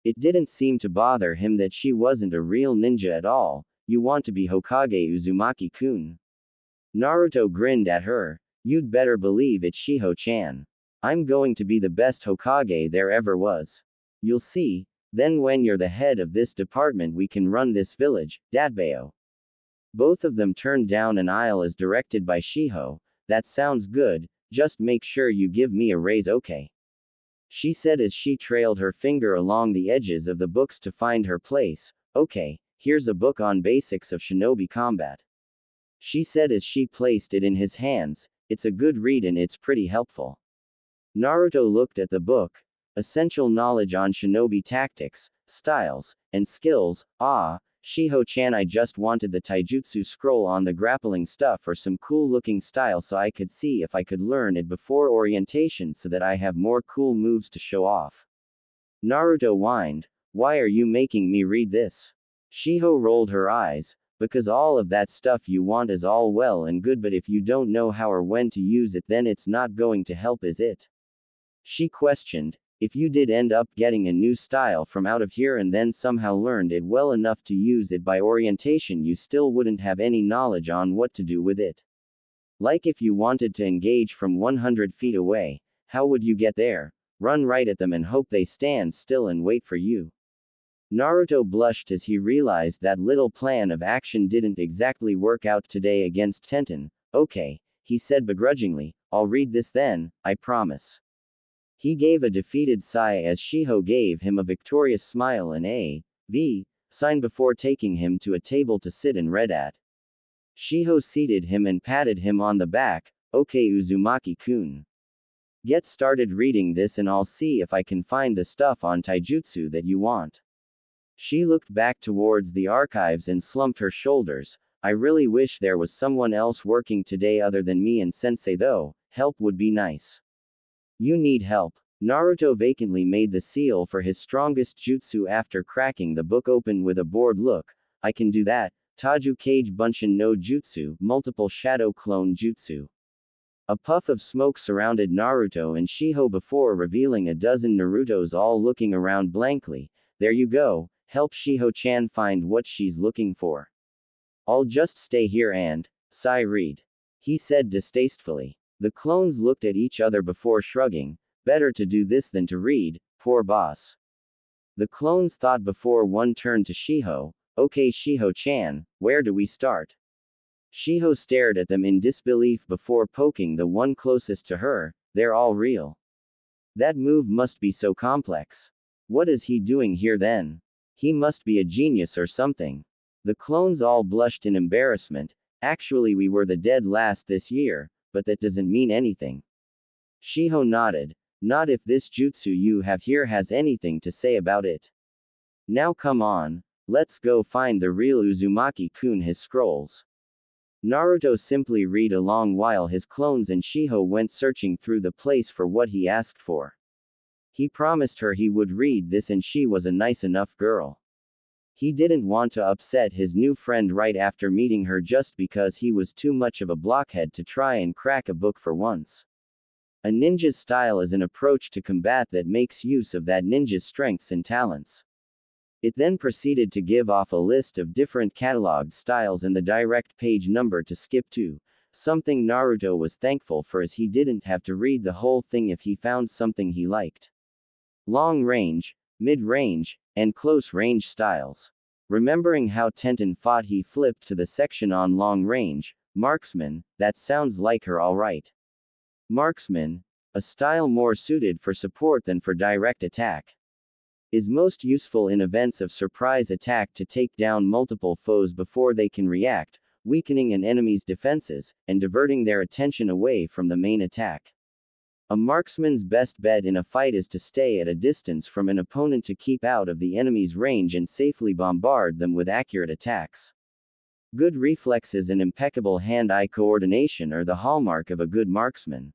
It didn't seem to bother him that she wasn't a real ninja at all. You want to be Hokage Uzumaki-kun? Naruto grinned at her. You'd better believe it Shiho-chan. I'm going to be the best Hokage there ever was. You'll see, then when you're the head of this department we can run this village, Datbeo. Both of them turned down an aisle as directed by Shiho. That sounds good, just make sure you give me a raise okay? She said as she trailed her finger along the edges of the books to find her place. Okay, here's a book on basics of shinobi combat. She said as she placed it in his hands. It's a good read and it's pretty helpful. Naruto looked at the book. Essential knowledge on shinobi tactics, styles, and skills. Ah, Shiho-chan, I just wanted the taijutsu scroll on the grappling stuff or some cool looking style so I could see if I could learn it before orientation so that I have more cool moves to show off. Naruto whined. Why are you making me read this? Shiho rolled her eyes. Because all of that stuff you want is all well and good but if you don't know how or when to use it then it's not going to help is it? She questioned. If you did end up getting a new style from out of here and then somehow learned it well enough to use it by orientation you still wouldn't have any knowledge on what to do with it. Like if you wanted to engage from 100 feet away, how would you get there? Run right at them and hope they stand still and wait for you. Naruto blushed as he realized that little plan of action didn't exactly work out today against Tenten. Okay, he said begrudgingly, I'll read this then, I promise. He gave a defeated sigh as Shiho gave him a victorious smile and a V sign before taking him to a table to sit and read at. Shiho seated him and patted him on the back. Okay, Uzumaki-kun. Get started reading this and I'll see if I can find the stuff on taijutsu that you want. She looked back towards the archives and slumped her shoulders. I really wish there was someone else working today other than me and Sensei though, help would be nice. You need help. Naruto vacantly made the seal for his strongest jutsu after cracking the book open with a bored look. I can do that. Taju Kage Bunshin no Jutsu, multiple shadow clone jutsu. A puff of smoke surrounded Naruto and Shiho before revealing a dozen Narutos all looking around blankly. There you go, help Shiho-chan find what she's looking for. I'll just stay here and read. He said distastefully. The clones looked at each other before shrugging. Better to do this than to read, poor boss. The clones thought before one turned to Shiho. Okay, Shiho-chan, where do we start? Shiho stared at them in disbelief before poking the one closest to her. They're all real. That move must be so complex. What is he doing here then? He must be a genius or something. The clones all blushed in embarrassment. Actually, we were the dead last this year, but that doesn't mean anything. Shiho nodded. Not if this jutsu you have here has anything to say about it. Now come on, let's go find the real Uzumaki-kun his scrolls. Naruto simply read along while his clones and Shiho went searching through the place for what he asked for. He promised her he would read this and she was a nice enough girl. He didn't want to upset his new friend right after meeting her just because he was too much of a blockhead to try and crack a book for once. A ninja's style is an approach to combat that makes use of that ninja's strengths and talents. It then proceeded to give off a list of different cataloged styles and the direct page number to skip to, something Naruto was thankful for as he didn't have to read the whole thing if he found something he liked. Long range, mid-range, and close-range styles. Remembering how Tenten fought, he flipped to the section on long range. Marksman, that sounds like her alright. Marksman, a style more suited for support than for direct attack. Is most useful in events of surprise attack to take down multiple foes before they can react, weakening an enemy's defenses, and diverting their attention away from the main attack. A marksman's best bet in a fight is to stay at a distance from an opponent to keep out of the enemy's range and safely bombard them with accurate attacks. Good reflexes and impeccable hand-eye coordination are the hallmark of a good marksman.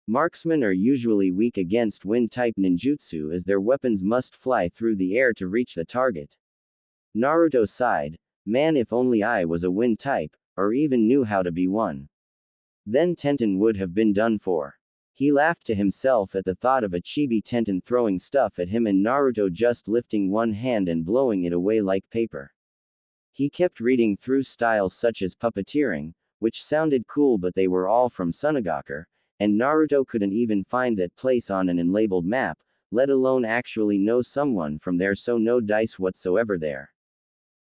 Marksmen are usually weak against wind-type ninjutsu as their weapons must fly through the air to reach the target. Naruto sighed, man, if only I was a wind type, or even knew how to be one. Then Tenten would have been done for. He laughed to himself at the thought of a chibi Tenten throwing stuff at him and Naruto just lifting one hand and blowing it away like paper. He kept reading through styles such as puppeteering, which sounded cool but they were all from Sunagaku, and Naruto couldn't even find that place on an unlabeled map, let alone actually know someone from there, so no dice whatsoever there.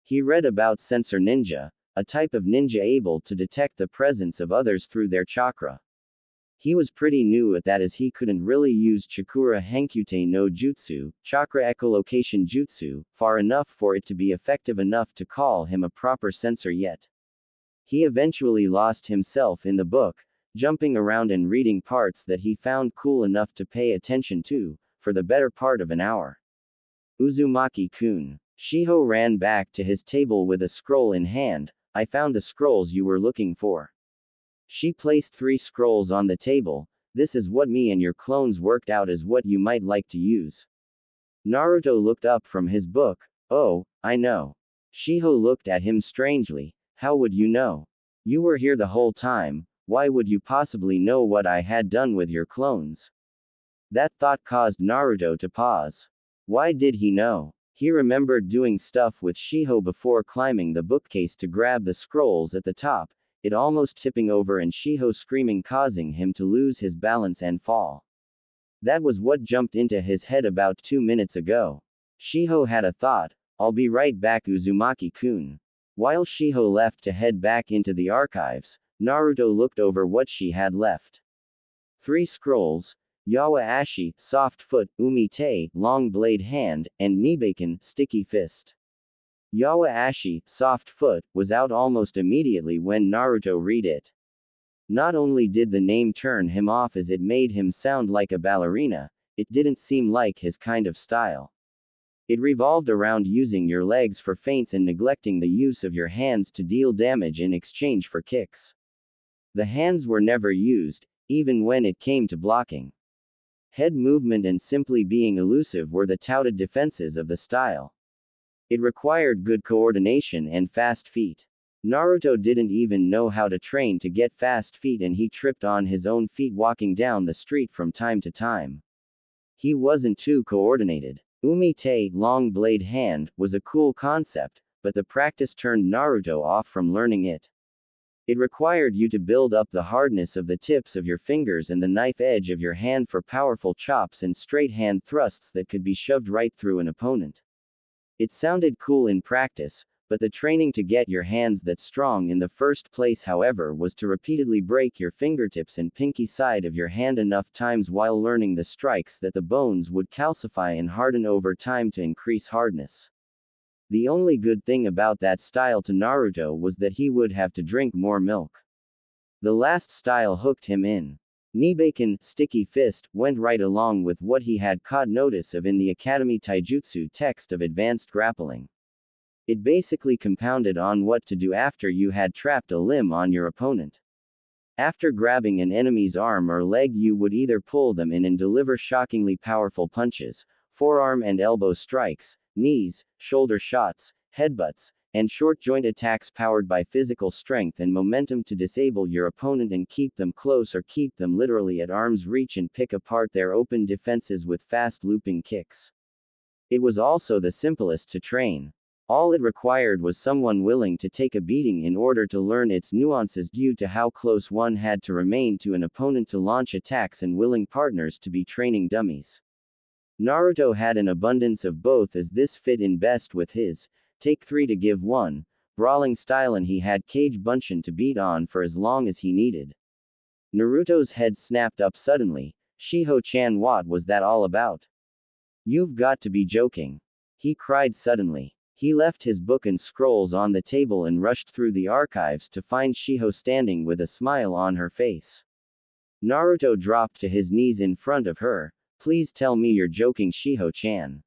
He read about Sensor Ninja, a type of ninja able to detect the presence of others through their chakra. He was pretty new at that as he couldn't really use Chakura Henkute no Jutsu, chakra echolocation jutsu, far enough for it to be effective enough to call him a proper sensor yet. He eventually lost himself in the book, jumping around and reading parts that he found cool enough to pay attention to, for the better part of an hour. Uzumaki-kun. Shiho ran back to his table with a scroll in hand. I found the scrolls you were looking for. She placed 3 scrolls on the table. This is what me and your clones worked out as what you might like to use. Naruto looked up from his book. Oh, I know. Shiho looked at him strangely. How would you know? You were here the whole time. Why would you possibly know what I had done with your clones? That thought caused Naruto to pause. Why did he know? He remembered doing stuff with Shiho before climbing the bookcase to grab the scrolls at the top, it almost tipping over and Shiho screaming causing him to lose his balance and fall. That was what jumped into his head about 2 minutes ago. Shiho had a thought, I'll be right back, Uzumaki-kun. While Shiho left to head back into the archives, Naruto looked over what she had left. 3 scrolls. Yawa Ashi, soft foot, Umite, long blade hand, and Nibaken, sticky fist. Yawa Ashi, soft foot, was out almost immediately when Naruto read it. Not only did the name turn him off as it made him sound like a ballerina, it didn't seem like his kind of style. It revolved around using your legs for feints and neglecting the use of your hands to deal damage in exchange for kicks. The hands were never used, even when it came to blocking. Head movement and simply being elusive were the touted defenses of the style. It required good coordination and fast feet. Naruto didn't even know how to train to get fast feet, and he tripped on his own feet walking down the street from time to time. He wasn't too coordinated. Umite, long blade hand, was a cool concept, but the practice turned Naruto off from learning it. It required you to build up the hardness of the tips of your fingers and the knife edge of your hand for powerful chops and straight hand thrusts that could be shoved right through an opponent. It sounded cool in practice, but the training to get your hands that strong in the first place, however, was to repeatedly break your fingertips and pinky side of your hand enough times while learning the strikes that the bones would calcify and harden over time to increase hardness. The only good thing about that style to Naruto was that he would have to drink more milk. The last style hooked him in. Nibaken, sticky fist, went right along with what he had caught notice of in the Academy Taijutsu text of advanced grappling. It basically compounded on what to do after you had trapped a limb on your opponent. After grabbing an enemy's arm or leg, you would either pull them in and deliver shockingly powerful punches, forearm and elbow strikes, knees, shoulder shots, headbutts, and short joint attacks powered by physical strength and momentum to disable your opponent and keep them close or keep them literally at arm's reach and pick apart their open defenses with fast looping kicks. It was also the simplest to train. All it required was someone willing to take a beating in order to learn its nuances due to how close one had to remain to an opponent to launch attacks and willing partners to be training dummies. Naruto had an abundance of both, as this fit in best with his take 3 to give 1 brawling style, and he had Kage Bunshin to beat on for as long as he needed. Naruto's head snapped up suddenly. Shiho-chan, what was that all about? You've got to be joking. He cried suddenly. He left his book and scrolls on the table and rushed through the archives to find Shiho standing with a smile on her face. Naruto dropped to his knees in front of her. Please tell me you're joking, Shiho-chan.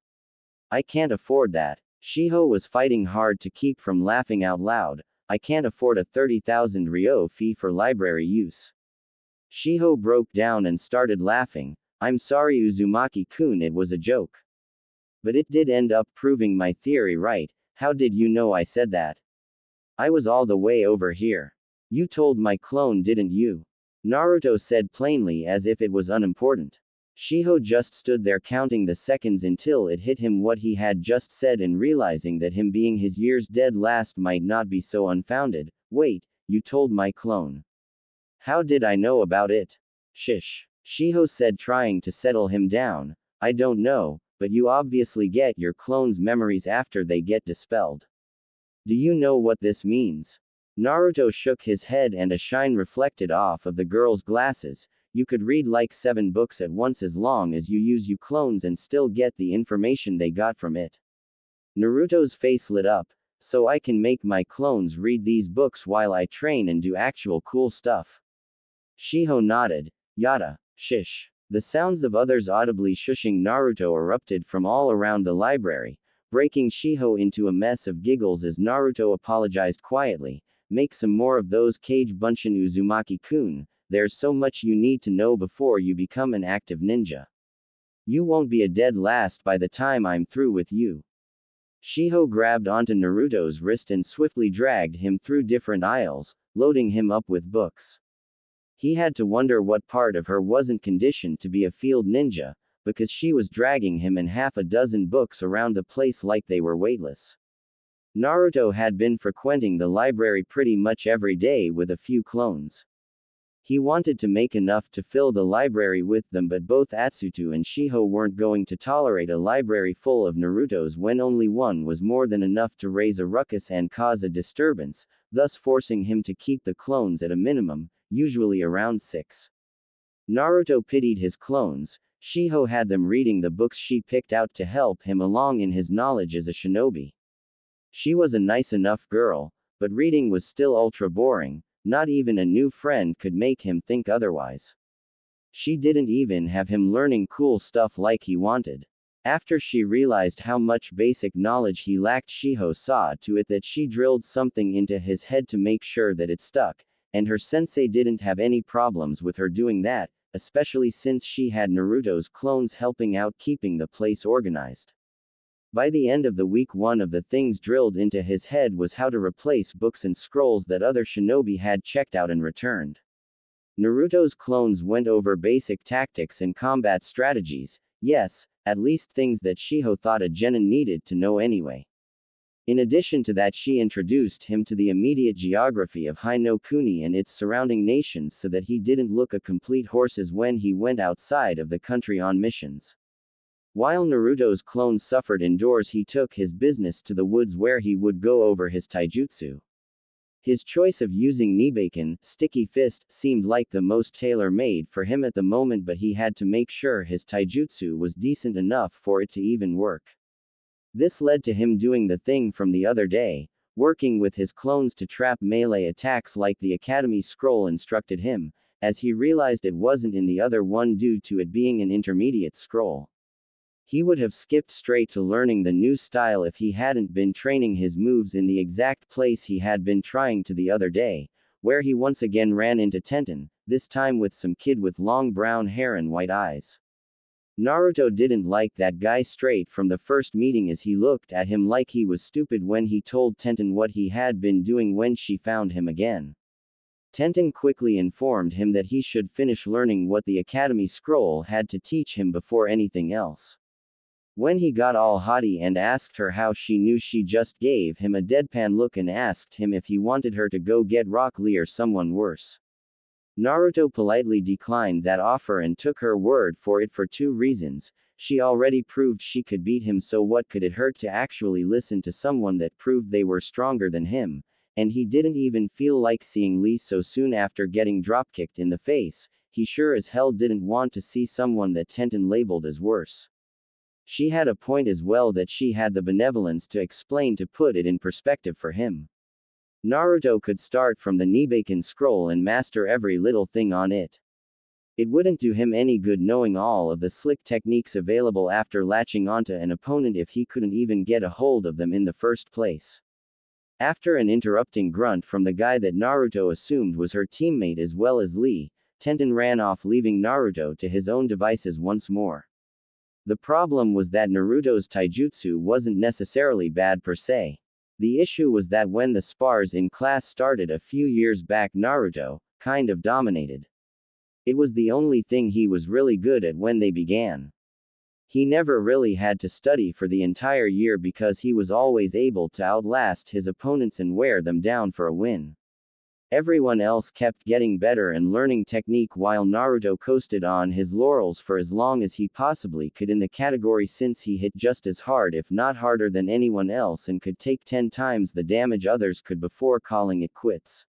I can't afford that. Shiho was fighting hard to keep from laughing out loud. I can't afford a 30,000 ryo fee for library use. Shiho broke down and started laughing. I'm sorry, Uzumaki-kun, it was a joke. But it did end up proving my theory right. How did you know I said that? I was all the way over here. You told my clone, didn't you? Naruto said plainly, as if it was unimportant. Shiho just stood there counting the seconds until it hit him what he had just said, and realizing that him being his year's dead last might not be so unfounded. Wait, you told my clone. How did I know about it? Shish. Shiho said, trying to settle him down. I don't know, but you obviously get your clone's memories after they get dispelled. Do you know what this means? Naruto shook his head and a shine reflected off of the girl's glasses. You could read like 7 books at once as long as you use you clones and still get the information they got from it. Naruto's face lit up. So I can make my clones read these books while I train and do actual cool stuff. Shiho nodded. Yada. Shish. The sounds of others audibly shushing Naruto erupted from all around the library, breaking Shiho into a mess of giggles as Naruto apologized quietly. Make some more of those Kage Bunshin, Uzumaki-kun. There's so much you need to know before you become an active ninja. You won't be a dead last by the time I'm through with you. Shiho grabbed onto Naruto's wrist and swiftly dragged him through different aisles, loading him up with books. He had to wonder what part of her wasn't conditioned to be a field ninja, because she was dragging him and half a dozen books around the place like they were weightless. Naruto had been frequenting the library pretty much every day with a few clones. He wanted to make enough to fill the library with them, but both Atsuto and Shiho weren't going to tolerate a library full of Narutos when only one was more than enough to raise a ruckus and cause a disturbance, thus forcing him to keep the clones at a minimum, usually around 6. Naruto pitied his clones. Shiho had them reading the books she picked out to help him along in his knowledge as a shinobi. She was a nice enough girl, but reading was still ultra boring. Not even a new friend could make him think otherwise. She didn't even have him learning cool stuff like he wanted. After she realized how much basic knowledge he lacked, Shiho saw to it that she drilled something into his head to make sure that it stuck, and her sensei didn't have any problems with her doing that, especially since she had Naruto's clones helping out keeping the place organized. By the end of the week, one of the things drilled into his head was how to replace books and scrolls that other shinobi had checked out and returned. Naruto's clones went over basic tactics and combat strategies, yes, at least things that Shiho thought a genin needed to know anyway. In addition to that, she introduced him to the immediate geography of Hai no Kuni and its surrounding nations so that he didn't look a complete horses when he went outside of the country on missions. While Naruto's clones suffered indoors, he took his business to the woods where he would go over his taijutsu. His choice of using Nibaken, Sticky Fist, seemed like the most tailor-made for him at the moment, but he had to make sure his taijutsu was decent enough for it to even work. This led to him doing the thing from the other day, working with his clones to trap melee attacks like the Academy Scroll instructed him, as he realized it wasn't in the other one due to it being an intermediate scroll. He would have skipped straight to learning the new style if he hadn't been training his moves in the exact place he had been trying to the other day, where he once again ran into Tenten, this time with some kid with long brown hair and white eyes. Naruto didn't like that guy straight from the first meeting, as he looked at him like he was stupid when he told Tenten what he had been doing when she found him again. Tenten quickly informed him that he should finish learning what the Academy Scroll had to teach him before anything else. When he got all haughty and asked her how she knew, she just gave him a deadpan look and asked him if he wanted her to go get Rock Lee or someone worse. Naruto politely declined that offer and took her word for it for two reasons. She already proved she could beat him, so what could it hurt to actually listen to someone that proved they were stronger than him, and he didn't even feel like seeing Lee so soon after getting dropkicked in the face. He sure as hell didn't want to see someone that Tenten labeled as worse. She had a point as well that she had the benevolence to explain to put it in perspective for him. Naruto could start from the Nibaken scroll and master every little thing on it. It wouldn't do him any good knowing all of the slick techniques available after latching onto an opponent if he couldn't even get a hold of them in the first place. After an interrupting grunt from the guy that Naruto assumed was her teammate as well as Lee, Tenten ran off, leaving Naruto to his own devices once more. The problem was that Naruto's taijutsu wasn't necessarily bad per se. The issue was that when the spars in class started a few years back, Naruto kind of dominated. It was the only thing he was really good at when they began. He never really had to study for the entire year because he was always able to outlast his opponents and wear them down for a win. Everyone else kept getting better and learning technique while Naruto coasted on his laurels for as long as he possibly could in the category, since he hit just as hard if not harder than anyone else and could take 10 times the damage others could before calling it quits.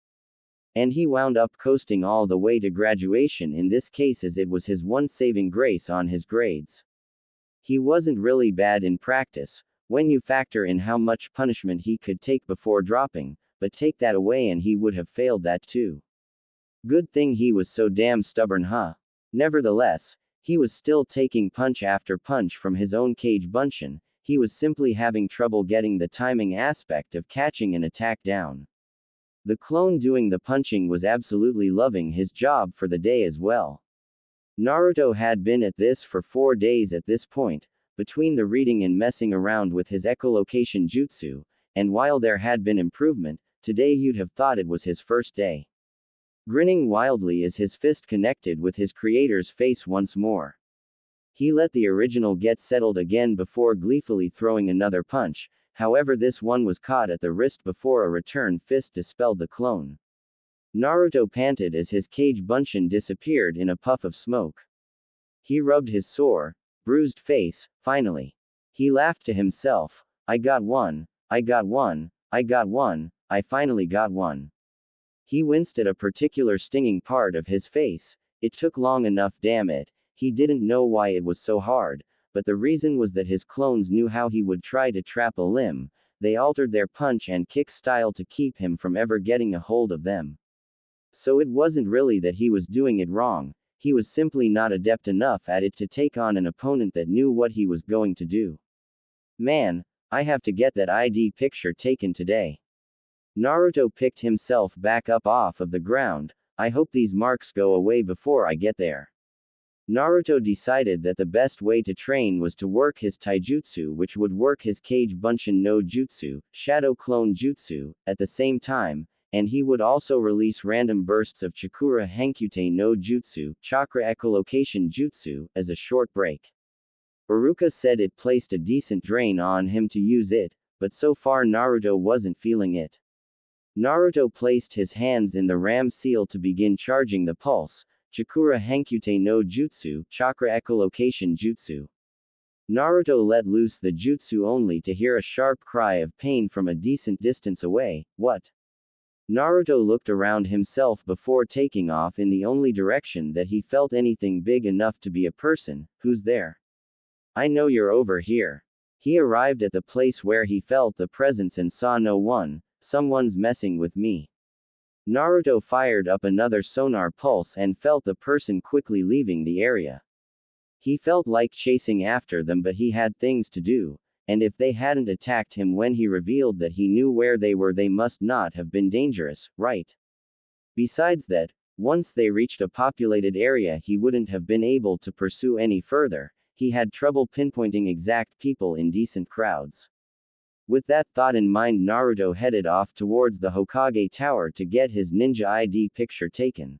And he wound up coasting all the way to graduation in this case, as it was his one saving grace on his grades. He wasn't really bad in practice, when you factor in how much punishment he could take before dropping, but take that away and he would have failed that too. Good thing he was so damn stubborn, huh? Nevertheless, he was still taking punch after punch from his own Kage Bunshin. He was simply having trouble getting the timing aspect of catching an attack down. The clone doing the punching was absolutely loving his job for the day as well. Naruto had been at this for 4 days at this point, between the reading and messing around with his echolocation jutsu, and while there had been improvement, today you'd have thought it was his first day. Grinning wildly as his fist connected with his creator's face once more. He let the original get settled again before gleefully throwing another punch, however this one was caught at the wrist before a return fist dispelled the clone. Naruto panted as his Kage Bunshin disappeared in a puff of smoke. He rubbed his sore, bruised face, finally. He laughed to himself. I got one, I got one, I got one, I finally got one. He winced at a particular stinging part of his face. It took long enough, damn it. He didn't know why it was so hard, but the reason was that his clones knew how he would try to trap a limb. They altered their punch and kick style to keep him from ever getting a hold of them. So it wasn't really that he was doing it wrong, he was simply not adept enough at it to take on an opponent that knew what he was going to do. Man, I have to get that ID picture taken today. Naruto picked himself back up off of the ground. I hope these marks go away before I get there. Naruto decided that the best way to train was to work his taijutsu, which would work his Kage Bunshin no Jutsu, Shadow Clone Jutsu, at the same time, and he would also release random bursts of Chakura Henkute no Jutsu, Chakra Echolocation Jutsu, as a short break. Iruka said it placed a decent drain on him to use it, but so far Naruto wasn't feeling it. Naruto placed his hands in the ram seal to begin charging the pulse, Chakura Henkute no Jutsu, Chakra Echolocation Jutsu. Naruto let loose the jutsu only to hear a sharp cry of pain from a decent distance away. What? Naruto looked around himself before taking off in the only direction that he felt anything big enough to be a person. Who's there? I know you're over here. He arrived at the place where he felt the presence and saw no one. Someone's messing with me. Naruto fired up another sonar pulse and felt the person quickly leaving the area. He felt like chasing after them, but he had things to do, and if they hadn't attacked him when he revealed that he knew where they were, they must not have been dangerous, right? Besides that, once they reached a populated area, he wouldn't have been able to pursue any further. He had trouble pinpointing exact people in decent crowds. With that thought in mind, Naruto headed off towards the Hokage Tower to get his ninja ID picture taken.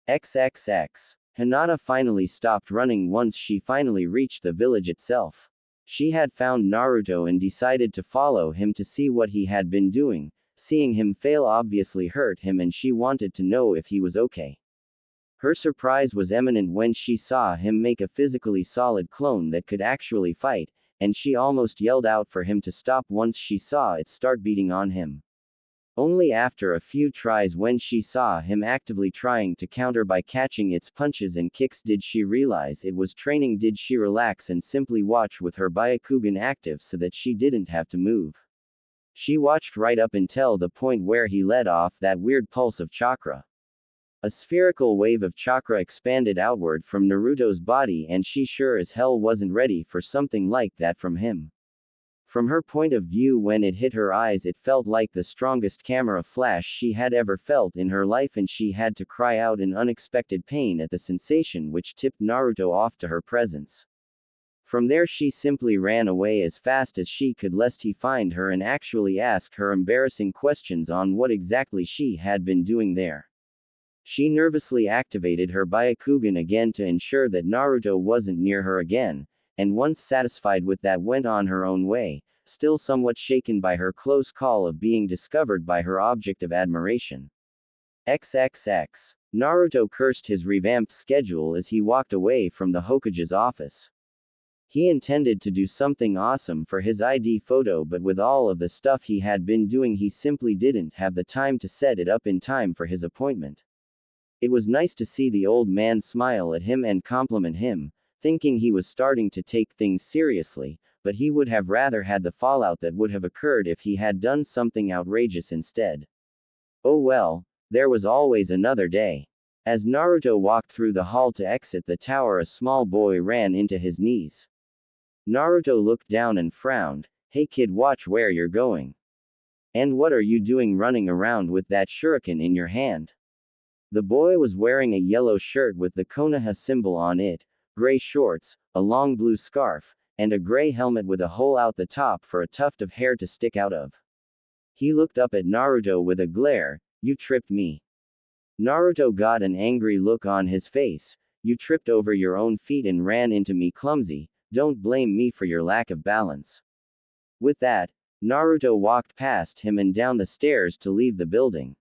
XXX. Hinata finally stopped running once she finally reached the village itself. She had found Naruto and decided to follow him to see what he had been doing. Seeing him fail obviously hurt him, and she wanted to know if he was okay. Her surprise was imminent when she saw him make a physically solid clone that could actually fight, and she almost yelled out for him to stop once she saw it start beating on him. Only after a few tries, when she saw him actively trying to counter by catching its punches and kicks, did she realize it was training. Did she relax and simply watch with her Byakugan active so that she didn't have to move. She watched right up until the point where he let off that weird pulse of chakra. A spherical wave of chakra expanded outward from Naruto's body, and she sure as hell wasn't ready for something like that from him. From her point of view, when it hit her eyes, it felt like the strongest camera flash she had ever felt in her life, and she had to cry out in unexpected pain at the sensation, which tipped Naruto off to her presence. From there she simply ran away as fast as she could, lest he find her and actually ask her embarrassing questions on what exactly she had been doing there. She nervously activated her Byakugan again to ensure that Naruto wasn't near her again, and once satisfied with that, went on her own way, still somewhat shaken by her close call of being discovered by her object of admiration. XXX. Naruto cursed his revamped schedule as he walked away from the Hokage's office. He intended to do something awesome for his ID photo, but with all of the stuff he had been doing, he simply didn't have the time to set it up in time for his appointment. It was nice to see the old man smile at him and compliment him, thinking he was starting to take things seriously, but he would have rather had the fallout that would have occurred if he had done something outrageous instead. Oh well, there was always another day. As Naruto walked through the hall to exit the tower, a small boy ran into his knees. Naruto looked down and frowned. Hey kid, watch where you're going. And what are you doing running around with that shuriken in your hand? The boy was wearing a yellow shirt with the Konoha symbol on it, gray shorts, a long blue scarf, and a gray helmet with a hole out the top for a tuft of hair to stick out of. He looked up at Naruto with a glare. You tripped me. Naruto got an angry look on his face. You tripped over your own feet and ran into me, clumsy. Don't blame me for your lack of balance. With that, Naruto walked past him and down the stairs to leave the building.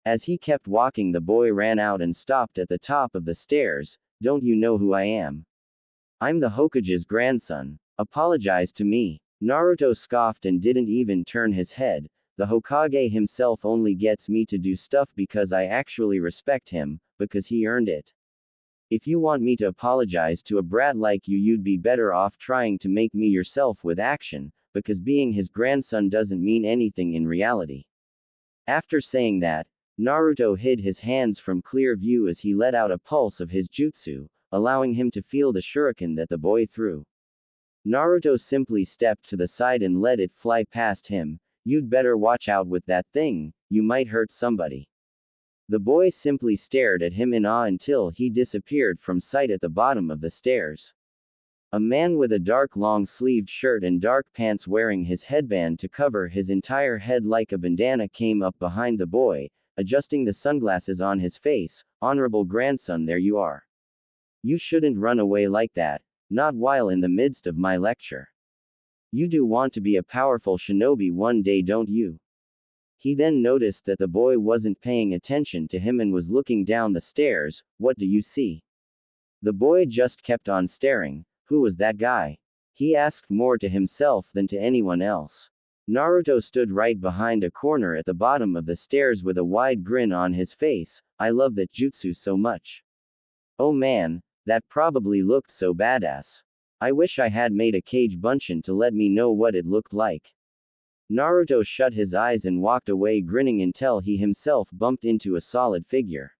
As he kept walking, the boy ran out and stopped at the top of the stairs. Don't you know who I am? I'm the Hokage's grandson. Apologize to me. Naruto scoffed and didn't even turn his head. The Hokage himself only gets me to do stuff because I actually respect him, because he earned it. If you want me to apologize to a brat like you, you'd be better off trying to make me yourself with action, because being his grandson doesn't mean anything in reality. After saying that, Naruto hid his hands from clear view as he let out a pulse of his jutsu, allowing him to feel the shuriken that the boy threw. Naruto simply stepped to the side and let it fly past him. You'd better watch out with that thing, you might hurt somebody. The boy simply stared at him in awe until he disappeared from sight at the bottom of the stairs. A man with a dark long-sleeved shirt and dark pants wearing his headband to cover his entire head like a bandana came up behind the boy, adjusting the sunglasses on his face. Honorable grandson, there you are. You shouldn't run away like that, not while in the midst of my lecture. You do want to be a powerful shinobi one day, don't you? He then noticed that the boy wasn't paying attention to him and was looking down the stairs. What do you see? The boy just kept on staring. Who was that guy? He asked more to himself than to anyone else. Naruto stood right behind a corner at the bottom of the stairs with a wide grin on his face. I love that jutsu so much. Oh man, that probably looked so badass. I wish I had made a Kage Bunshin to let me know what it looked like. Naruto shut his eyes and walked away grinning until he himself bumped into a solid figure.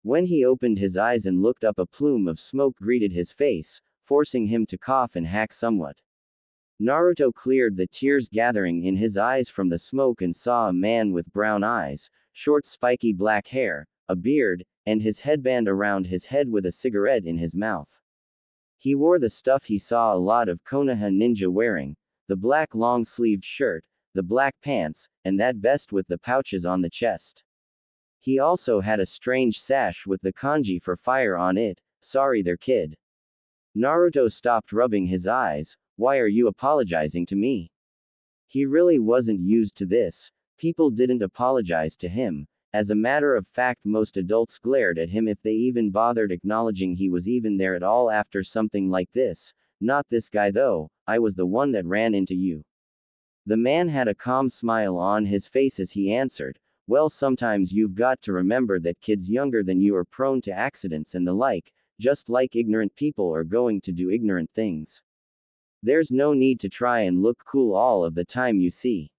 When he opened his eyes and looked up, a plume of smoke greeted his face, forcing him to cough and hack somewhat. Naruto cleared the tears gathering in his eyes from the smoke and saw a man with brown eyes, short spiky black hair, a beard, and his headband around his head with a cigarette in his mouth. He wore the stuff he saw a lot of Konoha ninja wearing, the black long-sleeved shirt, the black pants, and that vest with the pouches on the chest. He also had a strange sash with the kanji for fire on it. Sorry there, kid. Naruto stopped rubbing his eyes. Why are you apologizing to me? He really wasn't used to this. People didn't apologize to him. As a matter of fact, most adults glared at him if they even bothered acknowledging he was even there at all after something like this. Not this guy though, I was the one that ran into you. The man had a calm smile on his face as he answered, well, sometimes you've got to remember that kids younger than you are prone to accidents and the like, just like ignorant people are going to do ignorant things. There's no need to try and look cool all of the time, you see.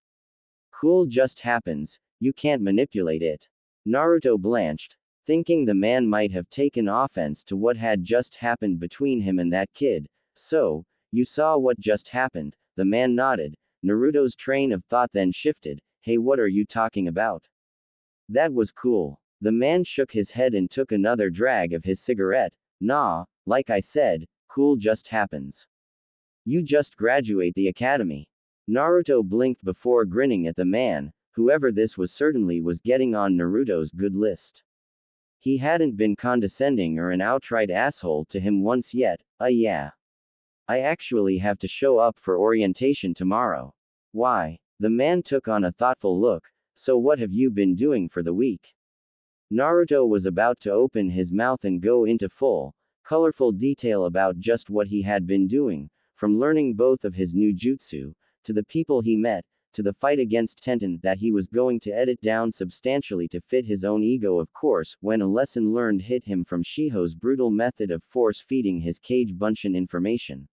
Cool just happens, you can't manipulate it. Naruto blanched, thinking the man might have taken offense to what had just happened between him and that kid. So, you saw what just happened? The man nodded. Naruto's train of thought then shifted. Hey, what are you talking about? That was cool. The man shook his head and took another drag of his cigarette. Nah, like I said, cool just happens. You just graduate the academy. Naruto blinked before grinning at the man. Whoever this was certainly was getting on Naruto's good list. He hadn't been condescending or an outright asshole to him once yet. Yeah. I actually have to show up for orientation tomorrow. Why? The man took on a thoughtful look. So what have you been doing for the week? Naruto was about to open his mouth and go into full, colorful detail about just what he had been doing, from learning both of his new jutsu, to the people he met, to the fight against Tenten that he was going to edit down substantially to fit his own ego, of course, when a lesson learned hit him from Shiho's brutal method of force-feeding his Kage Bunshin information.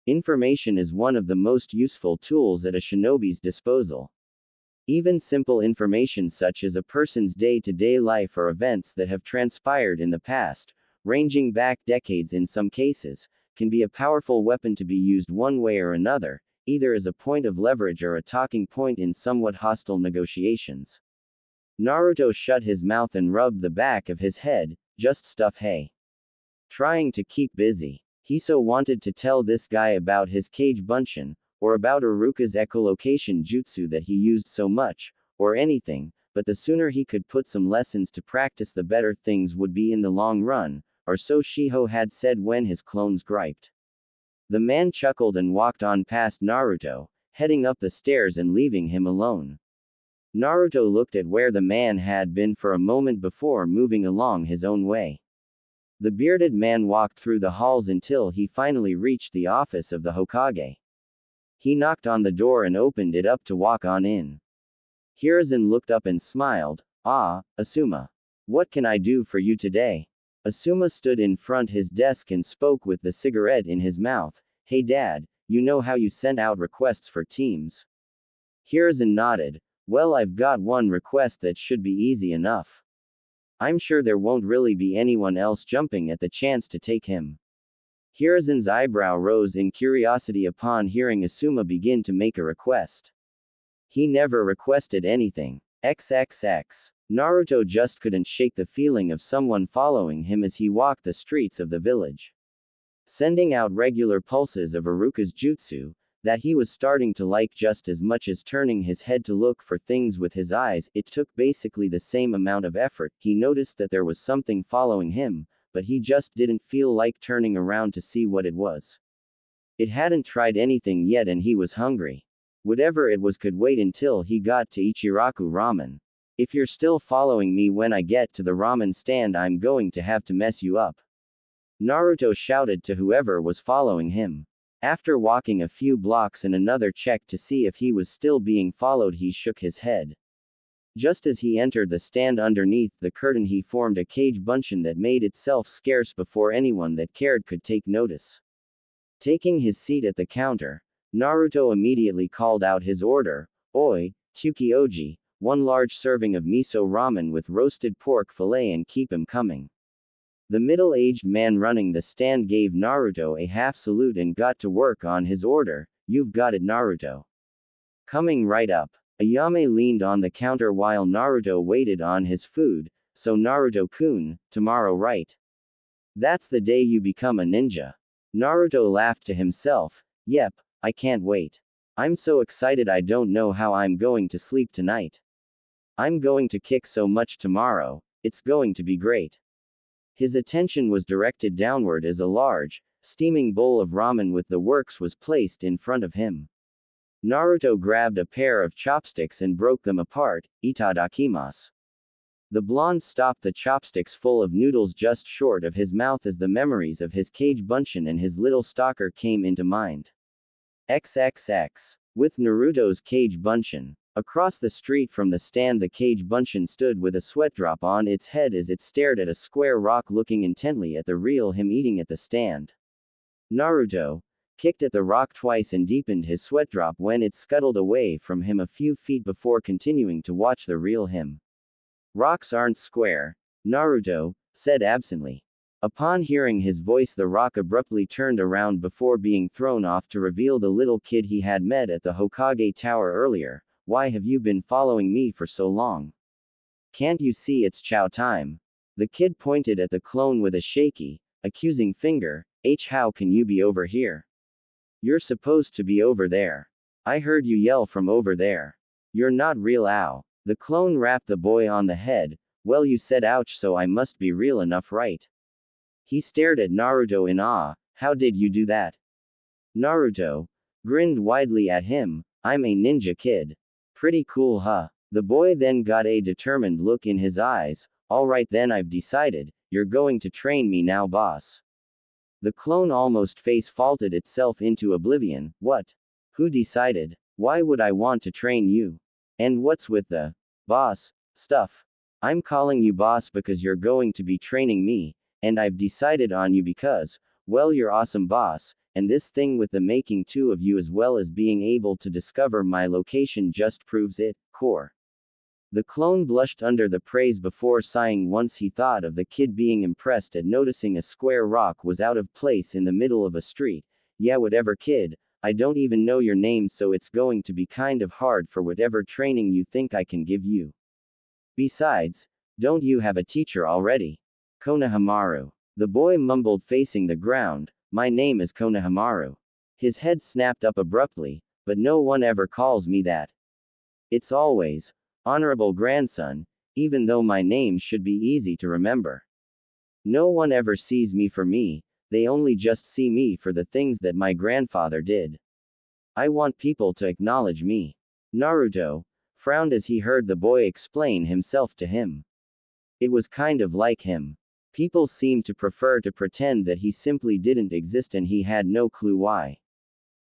Information is one of the most useful tools at a shinobi's disposal. Even simple information such as a person's day-to-day life or events that have transpired in the past, ranging back decades in some cases, can be a powerful weapon to be used one way or another, either as a point of leverage or a talking point in somewhat hostile negotiations. Naruto shut his mouth and rubbed the back of his head. Just stuff, hey. Trying to keep busy. He so wanted to tell this guy about his Kage Bunshin, or about Iruka's echolocation jutsu that he used so much, or anything, but the sooner he could put some lessons to practice the better things would be in the long run, or so Shiho had said when his clones griped. The man chuckled and walked on past Naruto, heading up the stairs and leaving him alone. Naruto looked at where the man had been for a moment before moving along his own way. The bearded man walked through the halls until he finally reached the office of the Hokage. He knocked on the door and opened it up to walk on in. Hiruzen looked up and smiled. Ah, Asuma. What can I do for you today? Asuma stood in front his desk and spoke with the cigarette in his mouth. Hey dad, you know how you send out requests for teams? Hiruzen nodded. Well, I've got one request that should be easy enough. I'm sure there won't really be anyone else jumping at the chance to take him. Hiruzen's eyebrow rose in curiosity upon hearing Asuma begin to make a request. He never requested anything. XXX. Naruto just couldn't shake the feeling of someone following him as he walked the streets of the village. Sending out regular pulses of Iruka's jutsu, that he was starting to like just as much as turning his head to look for things with his eyes, it took basically the same amount of effort. He noticed that there was something following him, but he just didn't feel like turning around to see what it was. It hadn't tried anything yet and he was hungry. Whatever it was could wait until he got to Ichiraku Ramen. If you're still following me when I get to the ramen stand, I'm going to have to mess you up. Naruto shouted to whoever was following him. After walking a few blocks and another check to see if he was still being followed, he shook his head. Just as he entered the stand underneath the curtain, he formed a cage bunshin that made itself scarce before anyone that cared could take notice. Taking his seat at the counter, Naruto immediately called out his order. Oi, Tsukioji, one large serving of miso ramen with roasted pork fillet and keep him coming. The middle-aged man running the stand gave Naruto a half salute and got to work on his order. You've got it, Naruto. Coming right up. Ayame leaned on the counter while Naruto waited on his food. So Naruto-kun, tomorrow right? That's the day you become a ninja. Naruto laughed to himself. Yep, I can't wait. I'm so excited I don't know how I'm going to sleep tonight. I'm going to kick so much tomorrow, it's going to be great. His attention was directed downward as a large, steaming bowl of ramen with the works was placed in front of him. Naruto grabbed a pair of chopsticks and broke them apart. Itadakimasu. The blonde stopped the chopsticks full of noodles just short of his mouth as the memories of his cage bunshin and his little stalker came into mind. XXX. With Naruto's cage bunshin. Across the street from the stand, the cage bunshin stood with a sweat drop on its head as it stared at a square rock, looking intently at the real him eating at the stand. Naruto kicked at the rock twice and deepened his sweat drop when it scuttled away from him a few feet before continuing to watch the real him. Rocks aren't square, Naruto said absently. Upon hearing his voice, the rock abruptly turned around before being thrown off to reveal the little kid he had met at the Hokage Tower earlier. Why have you been following me for so long? Can't you see it's chow time? The kid pointed at the clone with a shaky, accusing finger. How can you be over here? You're supposed to be over there. I heard you yell from over there. You're not real, ow. The clone rapped the boy on the head. Well, you said ouch, so I must be real enough, right? He stared at Naruto in awe. How did you do that? Naruto grinned widely at him. I'm a ninja kid. Pretty cool, huh? The boy then got a determined look in his eyes. Alright then, I've decided. You're going to train me now, boss. The clone almost face-faulted itself into oblivion. What? Who decided? Why would I want to train you? And what's with the boss stuff? I'm calling you boss because you're going to be training me, and I've decided on you because, well, you're awesome, boss, and this thing with the making two of you as well as being able to discover my location just proves it, core. The clone blushed under the praise before sighing once he thought of the kid being impressed at noticing a square rock was out of place in the middle of a street. Yeah, whatever, kid, I don't even know your name, so it's going to be kind of hard for whatever training you think I can give you. Besides, don't you have a teacher already? Konohamaru. The boy mumbled, facing the ground. My name is Konohamaru. His head snapped up abruptly. But no one ever calls me that. It's always, honorable grandson, even though my name should be easy to remember. No one ever sees me for me, they only just see me for the things that my grandfather did. I want people to acknowledge me. Naruto frowned as he heard the boy explain himself to him. It was kind of like him. People seemed to prefer to pretend that he simply didn't exist and he had no clue why.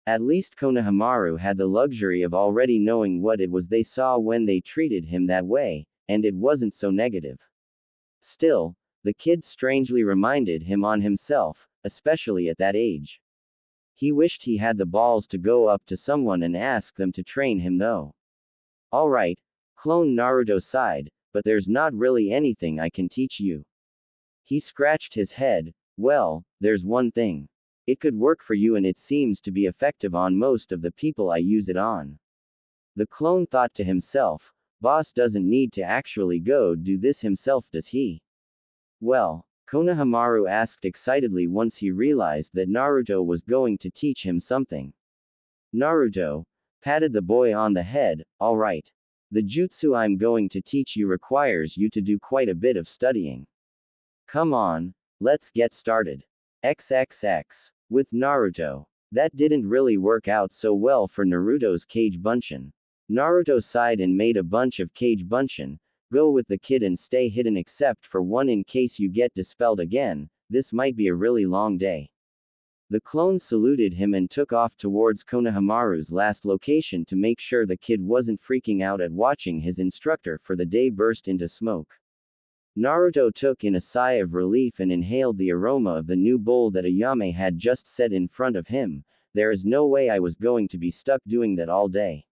At least Konohamaru had the luxury of already knowing what it was they saw when they treated him that way, and it wasn't so negative. Still, The kid strangely reminded him on himself, especially at that age. He wished he had the balls to go up to someone and ask them to train him though. Alright, clone Naruto sighed, but there's not really anything I can teach you. He scratched his head. Well, there's one thing. It could work for you and it seems to be effective on most of the people I use it on. The clone thought to himself, boss doesn't need to actually go do this himself, does he? Well, Konohamaru asked excitedly once he realized that Naruto was going to teach him something. Naruto patted the boy on the head. Alright. The jutsu I'm going to teach you requires you to do quite a bit of studying. Come on, let's get started. XXX. With Naruto. That didn't really work out so well for Naruto's Kage Bunshin. Naruto sighed and made a bunch of Kage Bunshin. Go with the kid and stay hidden except for one in case you get dispelled again, this might be a really long day. The clone saluted him and took off towards Konohamaru's last location to make sure the kid wasn't freaking out at watching his instructor for the day burst into smoke. Naruto took in a sigh of relief and inhaled the aroma of the new bowl that Ayame had just set in front of him. There is no way I was going to be stuck doing that all day.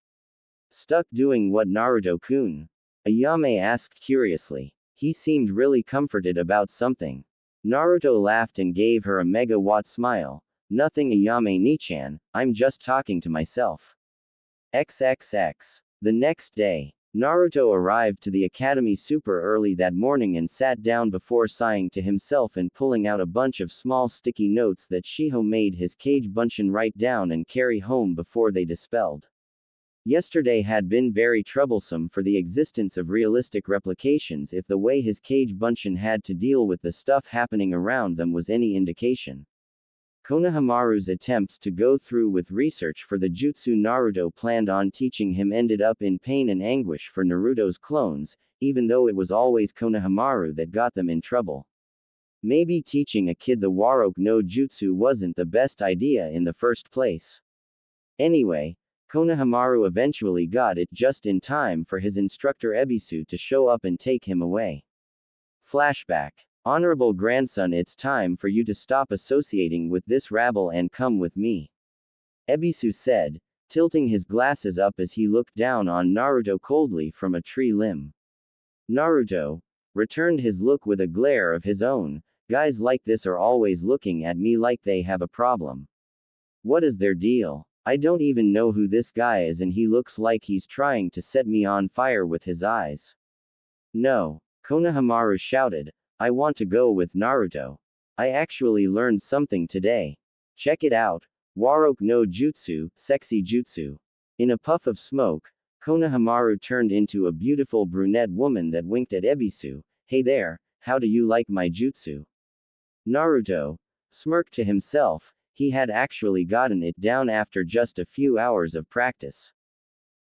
Stuck doing what, Naruto-kun? Ayame asked curiously. He seemed really comforted about something. Naruto laughed and gave her a megawatt smile. Nothing, Ayame-ni-chan, I'm just talking to myself. XXX. The next day, Naruto arrived to the academy super early that morning and sat down before sighing to himself and pulling out a bunch of small sticky notes that Shiho made his Kage Bunshin write down and carry home before they dispelled. Yesterday had been very troublesome for the existence of realistic replications if the way his Kage Bunshin had to deal with the stuff happening around them was any indication. Konohamaru's attempts to go through with research for the jutsu Naruto planned on teaching him ended up in pain and anguish for Naruto's clones, even though it was always Konohamaru that got them in trouble. Maybe teaching a kid the Warok no Jutsu wasn't the best idea in the first place. Anyway, Konohamaru eventually got it just in time for his instructor Ebisu to show up and take him away. Flashback. Honorable grandson, it's time for you to stop associating with this rabble and come with me. Ebisu said, tilting his glasses up as he looked down on Naruto coldly from a tree limb. Naruto returned his look with a glare of his own. Guys like this are always looking at me like they have a problem. What is their deal? I don't even know who this guy is and he looks like he's trying to set me on fire with his eyes. No, Konohamaru shouted. I want to go with Naruto. I actually learned something today. Check it out. Warok no Jutsu, sexy jutsu. In a puff of smoke, Konohamaru turned into a beautiful brunette woman that winked at Ebisu. Hey there, how do you like my jutsu? Naruto smirked to himself. He had actually gotten it down after just a few hours of practice.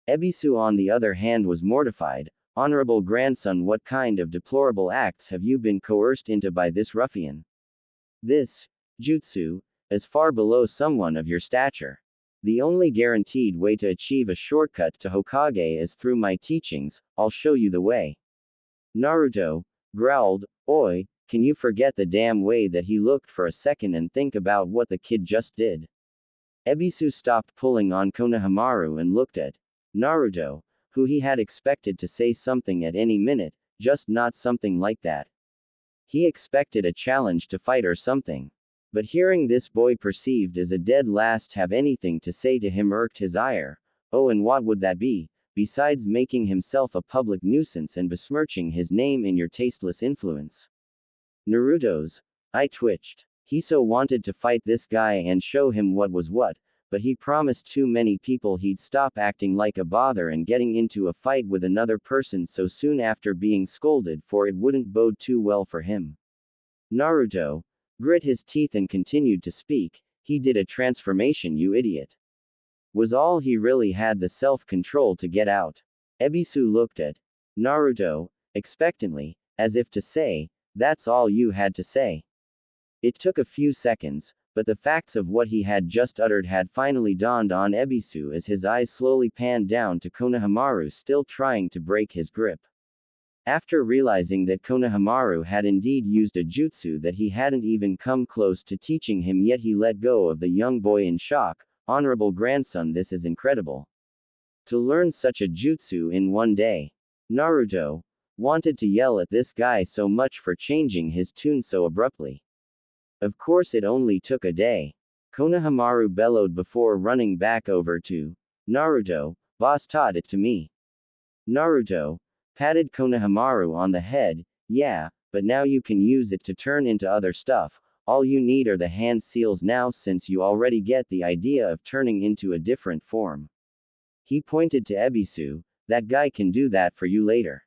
Ebisu on the other hand was mortified. Honorable grandson, what kind of deplorable acts have you been coerced into by this ruffian? This jutsu is far below someone of your stature. The only guaranteed way to achieve a shortcut to Hokage is through my teachings. I'll show you the way. Naruto growled. Oi, can you forget the damn way that he looked for a second and think about what the kid just did? Ebisu stopped pulling on Konohamaru and looked at Naruto, who he had expected to say something at any minute, just not something like that. He expected a challenge to fight or something. But hearing this boy perceived as a dead last have anything to say to him irked his ire. Oh, and what would that be, besides making himself a public nuisance and besmirching his name in your tasteless influence? Naruto's eye twitched. He so wanted to fight this guy and show him what was what, but he promised too many people he'd stop acting like a bother and getting into a fight with another person so soon after being scolded for it wouldn't bode too well for him. Naruto grit his teeth and continued to speak. He did a transformation, you idiot. Was all he really had the self-control to get out. Ebisu looked at Naruto expectantly, as if to say, that's all you had to say. It took a few seconds, but the facts of what he had just uttered had finally dawned on Ebisu as his eyes slowly panned down to Konohamaru still trying to break his grip. After realizing that Konohamaru had indeed used a jutsu that he hadn't even come close to teaching him yet, he let go of the young boy in shock. Honorable grandson, this is incredible. To learn such a jutsu in one day. Naruto wanted to yell at this guy so much for changing his tune so abruptly. Of course it only took a day. Konohamaru bellowed before running back over to Naruto. Boss taught it to me. Naruto patted Konohamaru on the head. Yeah, but now you can use it to turn into other stuff. All you need are the hand seals now, since you already get the idea of turning into a different form. He pointed to Ebisu. That guy can do that for you later.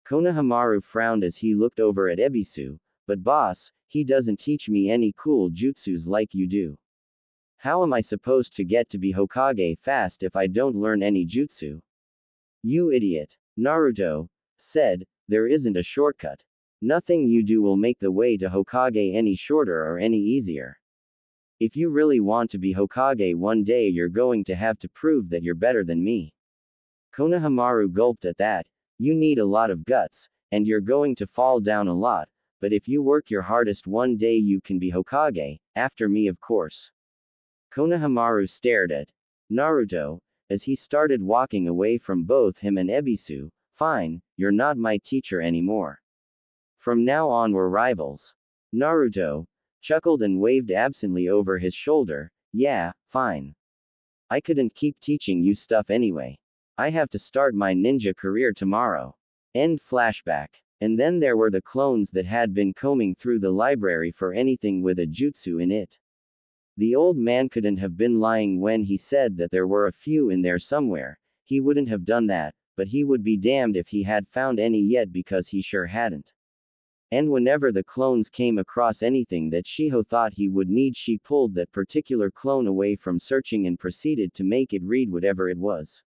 Konohamaru frowned as he looked over at Ebisu. But boss, he doesn't teach me any cool jutsus like you do. How am I supposed to get to be Hokage fast if I don't learn any jutsu? You idiot. Naruto said, there isn't a shortcut. Nothing you do will make the way to Hokage any shorter or any easier. If you really want to be Hokage one day, you're going to have to prove that you're better than me. Konohamaru gulped at that. You need a lot of guts, and you're going to fall down a lot, but if you work your hardest one day you can be Hokage, after me of course. Konohamaru stared at Naruto as he started walking away from both him and Ebisu. Fine, you're not my teacher anymore. From now on we're rivals. Naruto chuckled and waved absently over his shoulder. Yeah, fine. I couldn't keep teaching you stuff anyway. I have to start my ninja career tomorrow. End flashback. And then there were the clones that had been combing through the library for anything with a jutsu in it. The old man couldn't have been lying when he said that there were a few in there somewhere. He wouldn't have done that, but he would be damned if he had found any yet, because he sure hadn't. And whenever the clones came across anything that Shiho thought he would need, she pulled that particular clone away from searching and proceeded to make it read whatever it was.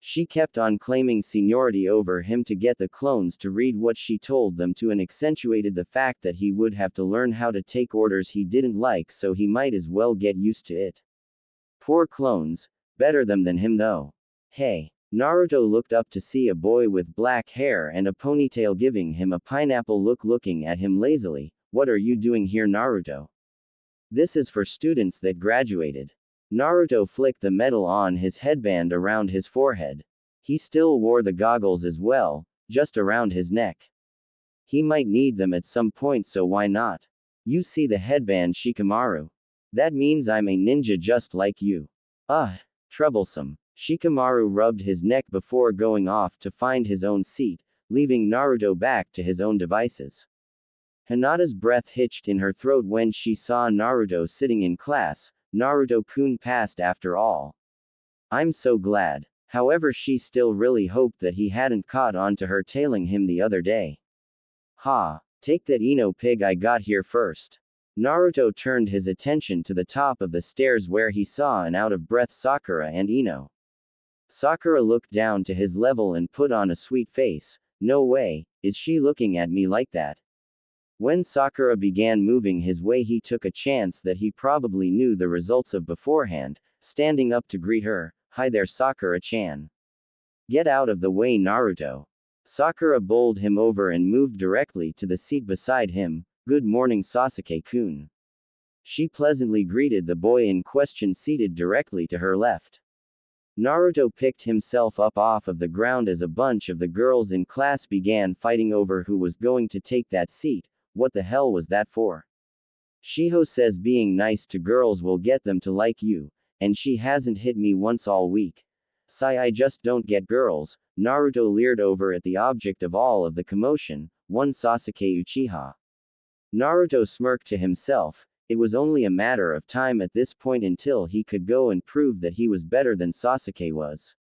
She kept on claiming seniority over him to get the clones to read what she told them to, and accentuated the fact that he would have to learn how to take orders he didn't like, so he might as well get used to it. Poor clones. Better them than him though. Hey. Naruto looked up to see a boy with black hair and a ponytail giving him a pineapple look, looking at him lazily. What are you doing here, Naruto? This is for students that graduated. Naruto flicked the metal on his headband around his forehead. He still wore the goggles as well, just around his neck. He might need them at some point, so why not? You see the headband, Shikamaru? That means I'm a ninja just like you. Troublesome. Shikamaru rubbed his neck before going off to find his own seat, leaving Naruto back to his own devices. Hinata's breath hitched in her throat when she saw Naruto sitting in class. Naruto-kun passed after all. I'm so glad. However, she still really hoped that he hadn't caught on to her tailing him the other day. Take that, Ino pig, I got here first. Naruto turned his attention to the top of the stairs where he saw an out-of-breath Sakura and Ino. Sakura looked down to his level and put on a sweet face. No way, is she looking at me like that? When Sakura began moving his way, he took a chance that he probably knew the results of beforehand, standing up to greet her. Hi there, Sakura-chan. Get out of the way, Naruto. Sakura bowled him over and moved directly to the seat beside him. Good morning, Sasuke-kun. She pleasantly greeted the boy in question seated directly to her left. Naruto picked himself up off of the ground as a bunch of the girls in class began fighting over who was going to take that seat. What the hell was that for? Shiho says being nice to girls will get them to like you, and she hasn't hit me once all week. Sigh, I just don't get girls. Naruto leered over at the object of all of the commotion, one Sasuke Uchiha. Naruto smirked to himself. It was only a matter of time at this point until he could go and prove that he was better than Sasuke was.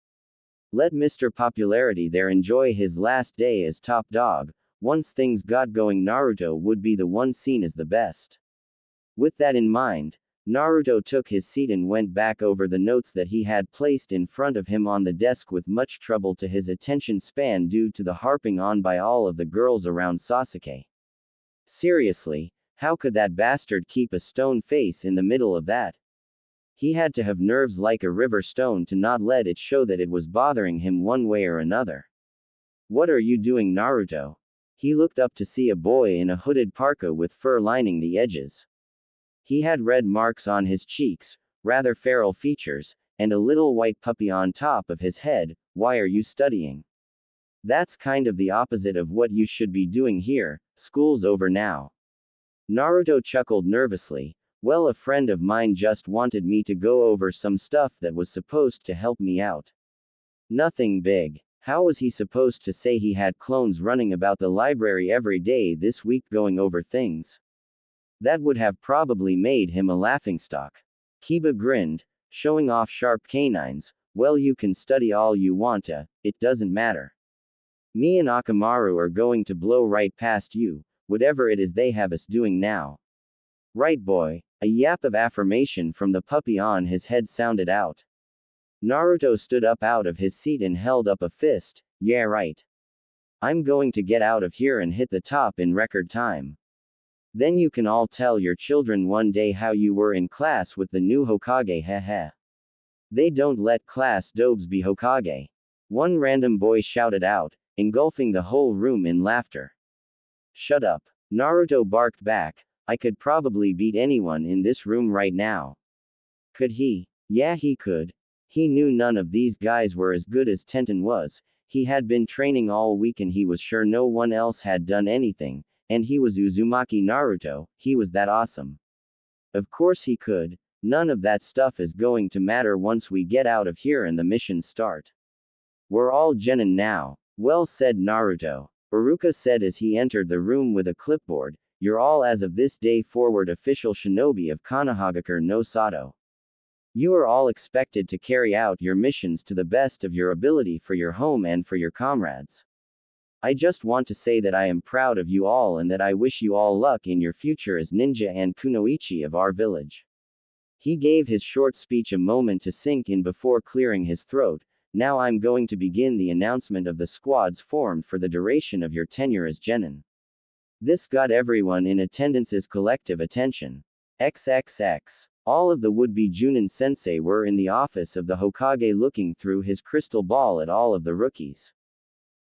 Let Mr. Popularity there enjoy his last day as top dog. Once things got going, Naruto would be the one seen as the best. With that in mind, Naruto took his seat and went back over the notes that he had placed in front of him on the desk with much trouble to his attention span due to the harping on by all of the girls around Sasuke. Seriously, how could that bastard keep a stone face in the middle of that? He had to have nerves like a river stone to not let it show that it was bothering him one way or another. What are you doing, Naruto? He looked up to see a boy in a hooded parka with fur lining the edges. He had red marks on his cheeks, rather feral features, and a little white puppy on top of his head. Why are you studying? That's kind of the opposite of what you should be doing here. School's over now. Naruto chuckled nervously. Well, a friend of mine just wanted me to go over some stuff that was supposed to help me out. Nothing big. How was he supposed to say he had clones running about the library every day this week going over things? That would have probably made him a laughingstock. Kiba grinned, showing off sharp canines. Well, you can study all you want to, it doesn't matter. Me and Akamaru are going to blow right past you, whatever it is they have us doing now. Right, boy. A yap of affirmation from the puppy on his head sounded out. Naruto stood up out of his seat and held up a fist. Yeah, right. I'm going to get out of here and hit the top in record time. Then you can all tell your children one day how you were in class with the new Hokage, heh. They don't let class dobes be Hokage. One random boy shouted out, engulfing the whole room in laughter. Shut up. Naruto barked back. I could probably beat anyone in this room right now. Could he? Yeah, he could. He knew none of these guys were as good as Tenten was. He had been training all week and he was sure no one else had done anything, and he was Uzumaki Naruto, he was that awesome. Of course he could. None of that stuff is going to matter once we get out of here and the missions start. We're all genin now. Well said, Naruto. Iruka said as he entered the room with a clipboard. You're all as of this day forward official shinobi of Konohagakure no Sato. You are all expected to carry out your missions to the best of your ability for your home and for your comrades. I just want to say that I am proud of you all and that I wish you all luck in your future as ninja and kunoichi of our village. He gave his short speech a moment to sink in before clearing his throat. Now I'm going to begin the announcement of the squads formed for the duration of your tenure as genin. This got everyone in attendance's collective attention. XXX. All of the would-be Junin sensei were in the office of the Hokage looking through his crystal ball at all of the rookies.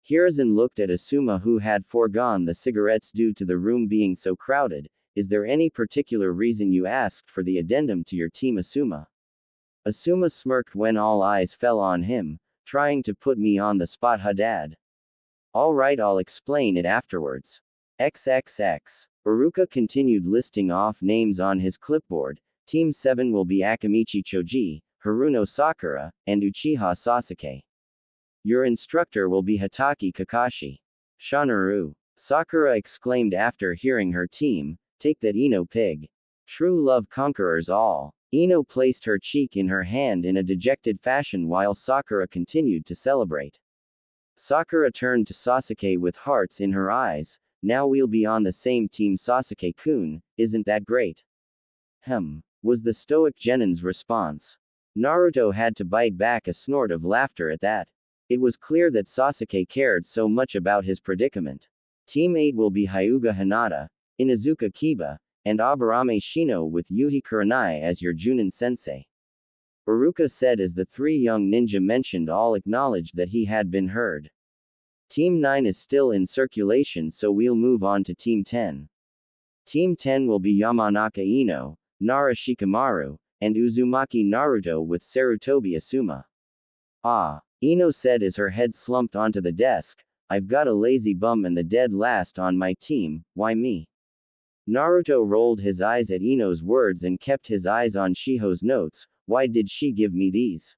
Hiruzen looked at Asuma, who had foregone the cigarettes due to the room being so crowded. Is there any particular reason you asked for the addendum to your team, Asuma? Asuma smirked when all eyes fell on him, trying to put me on the spot, Dad. Alright, I'll explain it afterwards. XXX. Iruka continued listing off names on his clipboard. Team 7 will be Akamichi Choji, Haruno Sakura, and Uchiha Sasuke. Your instructor will be Hatake Kakashi. Shanaru. Sakura exclaimed after hearing her team. Take that, Ino pig. True love conquerors all. Ino placed her cheek in her hand in a dejected fashion while Sakura continued to celebrate. Sakura turned to Sasuke with hearts in her eyes. Now we'll be on the same team, Sasuke-kun, isn't that great? Was the stoic genin's response. Naruto had to bite back a snort of laughter at that. It was clear that Sasuke cared so much about his predicament. Team 8 will be Hyuga Hinata, Inuzuka Kiba, and Aburame Shino with Yuhi Kurenai as your Junin sensei. Iruka said as the three young ninja mentioned all acknowledged that he had been heard. Team 9 is still in circulation, so we'll move on to Team 10. Team 10 will be Yamanaka Ino, Nara Shikamaru, and Uzumaki Naruto with Sarutobi Asuma. Ah, Ino said as her head slumped onto the desk, I've got a lazy bum and the dead last on my team, why me? Naruto rolled his eyes at Ino's words and kept his eyes on Shiho's notes. Why did she give me these?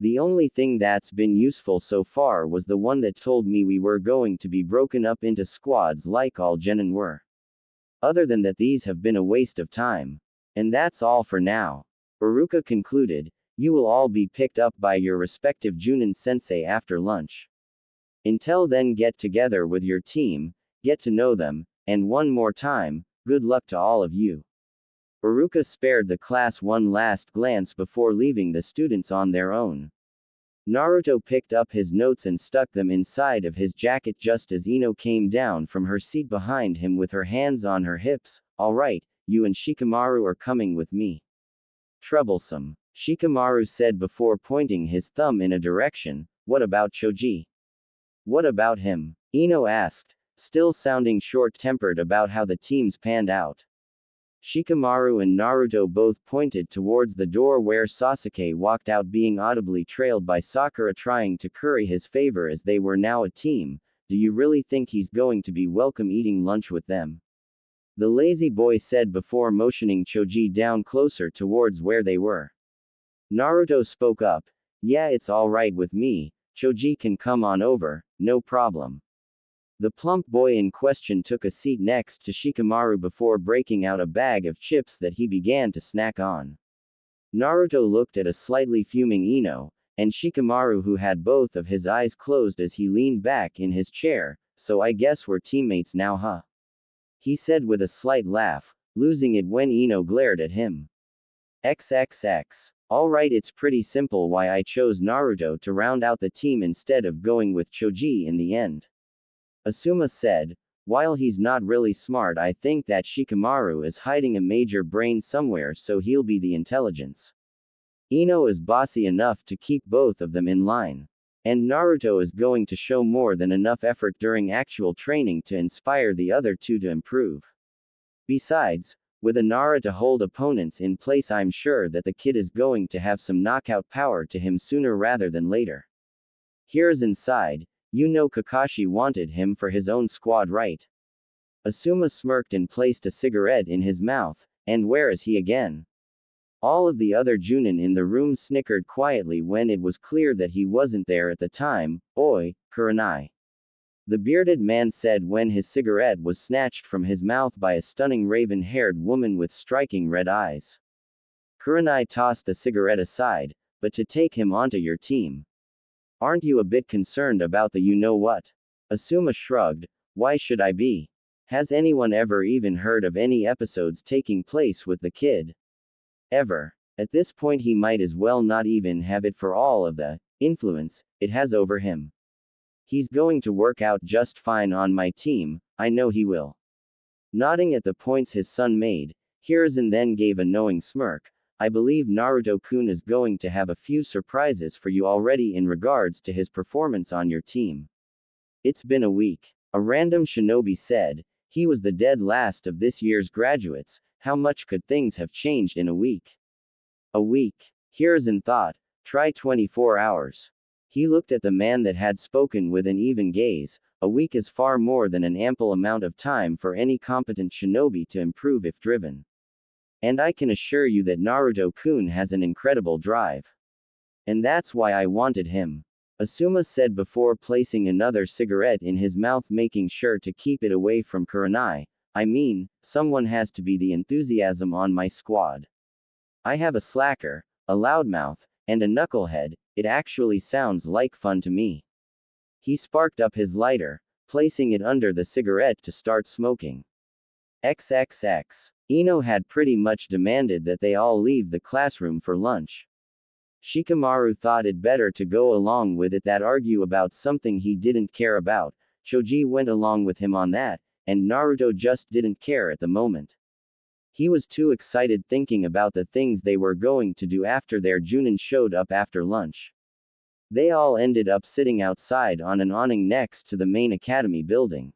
The only thing that's been useful so far was the one that told me we were going to be broken up into squads like all genin were. Other than that, these have been a waste of time. And that's all for now. Iruka concluded, you will all be picked up by your respective Junin sensei after lunch. Until then, get together with your team, get to know them, and one more time, good luck to all of you. Iruka spared the class one last glance before leaving the students on their own. Naruto picked up his notes and stuck them inside of his jacket just as Ino came down from her seat behind him with her hands on her hips. Alright, you and Shikamaru are coming with me. Troublesome. Shikamaru said before pointing his thumb in a direction. What about Choji? What about him? Ino asked, still sounding short-tempered about how the teams panned out. Shikamaru and Naruto both pointed towards the door where Sasuke walked out, being audibly trailed by Sakura, trying to curry his favor as they were now a team. Do you really think he's going to be welcome eating lunch with them? The lazy boy said before motioning Choji down closer towards where they were. Naruto spoke up. Yeah, it's alright with me, Choji can come on over, no problem. The plump boy in question took a seat next to Shikamaru before breaking out a bag of chips that he began to snack on. Naruto looked at a slightly fuming Ino, and Shikamaru, who had both of his eyes closed as he leaned back in his chair. So I guess we're teammates now, huh? He said with a slight laugh, losing it when Ino glared at him. XXX. Alright, it's pretty simple why I chose Naruto to round out the team instead of going with Choji in the end. Asuma said, while he's not really smart, I think that Shikamaru is hiding a major brain somewhere, so he'll be the intelligence. Ino is bossy enough to keep both of them in line. And Naruto is going to show more than enough effort during actual training to inspire the other two to improve. Besides, with Inara to hold opponents in place, I'm sure that the kid is going to have some knockout power to him sooner rather than later. Here's inside. You know Kakashi wanted him for his own squad, right? Asuma smirked and placed a cigarette in his mouth. And where is he again? All of the other Junin in the room snickered quietly when it was clear that he wasn't there at the time. Oi, Kurenai. The bearded man said when his cigarette was snatched from his mouth by a stunning raven-haired woman with striking red eyes. Kurenai tossed the cigarette aside, but to take him onto your team. Aren't you a bit concerned about the you-know-what? Asuma shrugged. Why should I be? Has anyone ever even heard of any episodes taking place with the kid? Ever. At this point he might as well not even have it for all of the influence it has over him. He's going to work out just fine on my team, I know he will. Nodding at the points his son made, Hiruzen then gave a knowing smirk. I believe Naruto-kun is going to have a few surprises for you already in regards to his performance on your team. It's been a week. A random shinobi said. He was the dead last of this year's graduates. How much could things have changed in a week? A week. Hiruzen thought. Try 24 hours. He looked at the man that had spoken with an even gaze. A week is far more than an ample amount of time for any competent shinobi to improve if driven. And I can assure you that Naruto-kun has an incredible drive. And that's why I wanted him. Asuma said before placing another cigarette in his mouth, making sure to keep it away from Kurenai. I mean, someone has to be the enthusiasm on my squad. I have a slacker, a loudmouth, and a knucklehead. It actually sounds like fun to me. He sparked up his lighter, placing it under the cigarette to start smoking. XXX. Ino had pretty much demanded that they all leave the classroom for lunch. Shikamaru thought it better to go along with it than argue about something he didn't care about. Choji went along with him on that, and Naruto just didn't care at the moment. He was too excited thinking about the things they were going to do after their Junin showed up after lunch. They all ended up sitting outside on an awning next to the main academy building.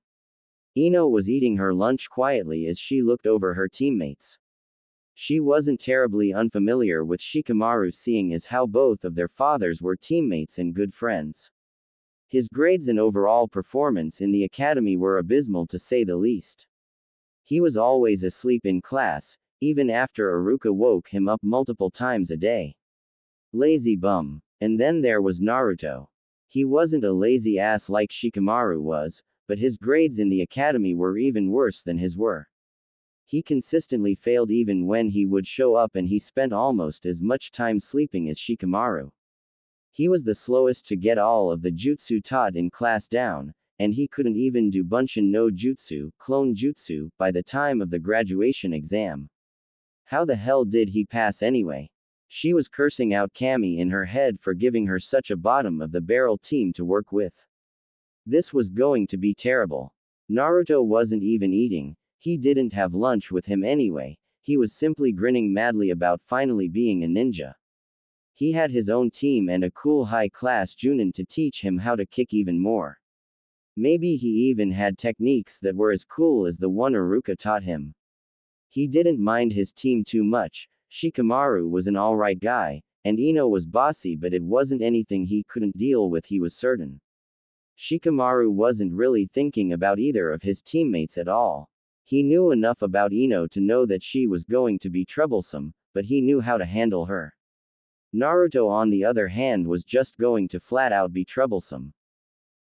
Ino was eating her lunch quietly as she looked over her teammates. She wasn't terribly unfamiliar with Shikamaru, seeing as how both of their fathers were teammates and good friends. His grades and overall performance in the academy were abysmal to say the least. He was always asleep in class, even after Iruka woke him up multiple times a day. Lazy bum. And then there was Naruto. He wasn't a lazy ass like Shikamaru was, but his grades in the academy were even worse than his were. He consistently failed even when he would show up, and he spent almost as much time sleeping as Shikamaru. He was the slowest to get all of the jutsu taught in class down, and he couldn't even do Bunshin no Jutsu, clone jutsu, by the time of the graduation exam. How the hell did he pass anyway? She was cursing out Kami in her head for giving her such a bottom-of-the-barrel team to work with. This was going to be terrible. Naruto wasn't even eating. He didn't have lunch with him anyway. He was simply grinning madly about finally being a ninja. He had his own team and a cool high-class Junin to teach him how to kick even more. Maybe he even had techniques that were as cool as the one Iruka taught him. He didn't mind his team too much. Shikamaru was an alright guy, and Ino was bossy, but it wasn't anything he couldn't deal with, he was certain. Shikamaru wasn't really thinking about either of his teammates at all. He knew enough about Ino to know that she was going to be troublesome, but he knew how to handle her. Naruto, on the other hand, was just going to flat out be troublesome.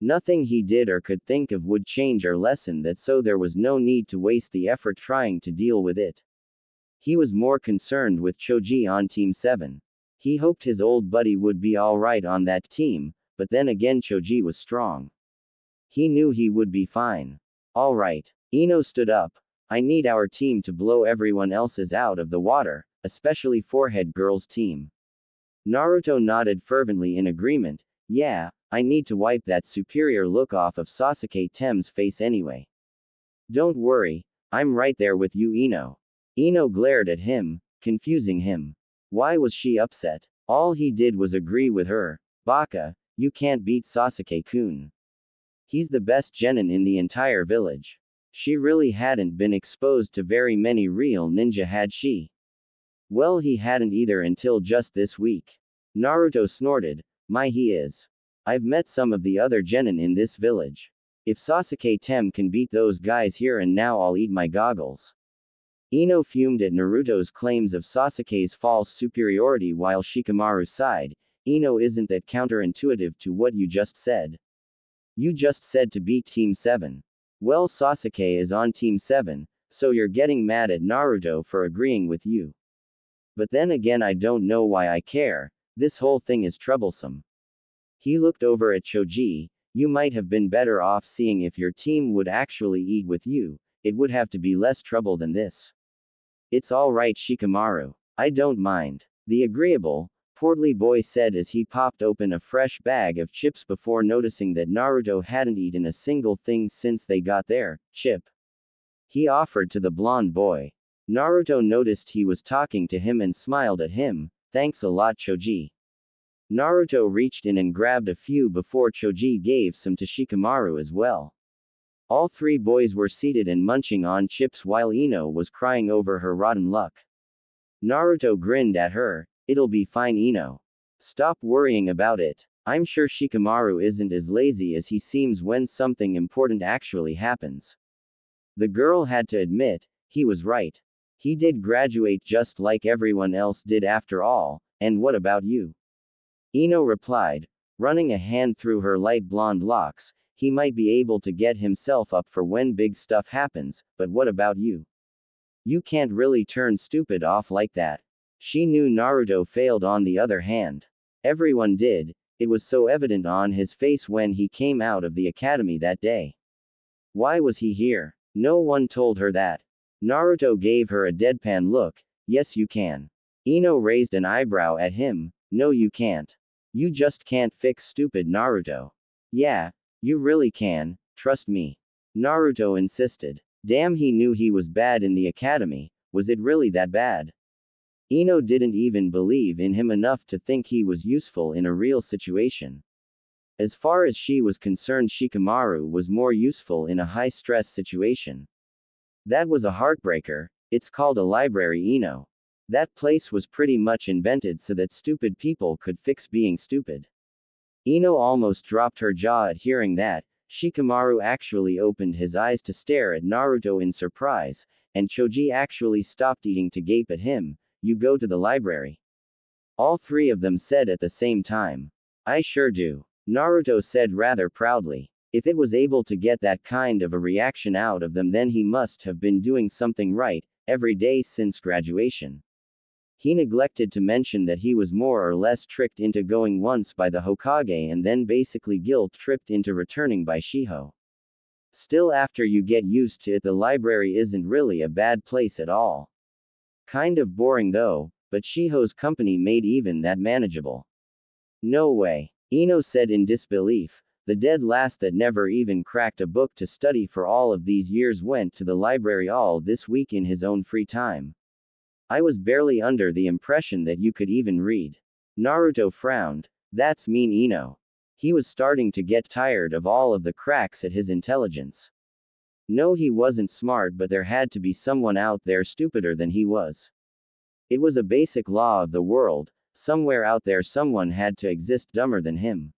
Nothing he did or could think of would change or lessen that, so there was no need to waste the effort trying to deal with it. He was more concerned with Choji on Team 7. He hoped his old buddy would be alright on that team, but then again Choji was strong. He knew he would be fine. Alright. Ino stood up. I need our team to blow everyone else's out of the water, especially Forehead Girl's team. Naruto nodded fervently in agreement. Yeah, I need to wipe that superior look off of Sasuke Tem's face anyway. Don't worry, I'm right there with you, Ino. Ino glared at him, confusing him. Why was she upset? All he did was agree with her. Baka, you can't beat Sasuke-kun. He's the best genin in the entire village. She really hadn't been exposed to very many real ninja, had she? Well, he hadn't either until just this week. Naruto snorted. My, he is. I've met some of the other genin in this village. If Sasuke Tem can beat those guys here and now, I'll eat my goggles. Ino fumed at Naruto's claims of Sasuke's false superiority while Shikamaru sighed. Ino, isn't that counterintuitive to what you just said? You just said to beat Team 7. Well, Sasuke is on Team 7, so you're getting mad at Naruto for agreeing with you. But then again, I don't know why I care. This whole thing is troublesome. He looked over at Choji. You might have been better off seeing if your team would actually eat with you. It would have to be less trouble than this. It's alright, Shikamaru. I don't mind. The agreeable, portly boy said as he popped open a fresh bag of chips before noticing that Naruto hadn't eaten a single thing since they got there. Chip. He offered to the blonde boy. Naruto noticed he was talking to him and smiled at him. Thanks a lot, Choji. Naruto reached in and grabbed a few before Choji gave some to Shikamaru as well. All three boys were seated and munching on chips while Ino was crying over her rotten luck. Naruto grinned at her. It'll be fine, Ino. Stop worrying about it. I'm sure Shikamaru isn't as lazy as he seems when something important actually happens. The girl had to admit, he was right. He did graduate just like everyone else did after all, and what about you? Ino replied, running a hand through her light blonde locks. He might be able to get himself up for when big stuff happens, but what about you? You can't really turn stupid off like that. She knew Naruto failed on the other hand. Everyone did, it was so evident on his face when he came out of the academy that day. Why was he here? No one told her that. Naruto gave her a deadpan look. Yes, you can. Ino raised an eyebrow at him. No, you can't. You just can't fix stupid Naruto. Yeah, you really can, trust me. Naruto insisted. Damn, he knew he was bad in the academy. Was it really that bad? Ino didn't even believe in him enough to think he was useful in a real situation. As far as she was concerned, Shikamaru was more useful in a high-stress situation. That was a heartbreaker. It's called a library, Ino. That place was pretty much invented so that stupid people could fix being stupid. Ino almost dropped her jaw at hearing that. Shikamaru actually opened his eyes to stare at Naruto in surprise, and Choji actually stopped eating to gape at him. You go to the library? All three of them said at the same time. I sure do. Naruto said rather proudly. If it was able to get that kind of a reaction out of them, then he must have been doing something right, every day since graduation. He neglected to mention that he was more or less tricked into going once by the Hokage and then basically guilt-tripped into returning by Shiho. Still, after you get used to it, the library isn't really a bad place at all. Kind of boring though, but Shiho's company made even that manageable. No way. Ino said in disbelief. The dead last that never even cracked a book to study for all of these years went to the library all this week in his own free time. I was barely under the impression that you could even read. Naruto frowned. That's mean, Ino. He was starting to get tired of all of the cracks at his intelligence. No, he wasn't smart, but there had to be someone out there stupider than he was. It was a basic law of the world, somewhere out there someone had to exist dumber than him.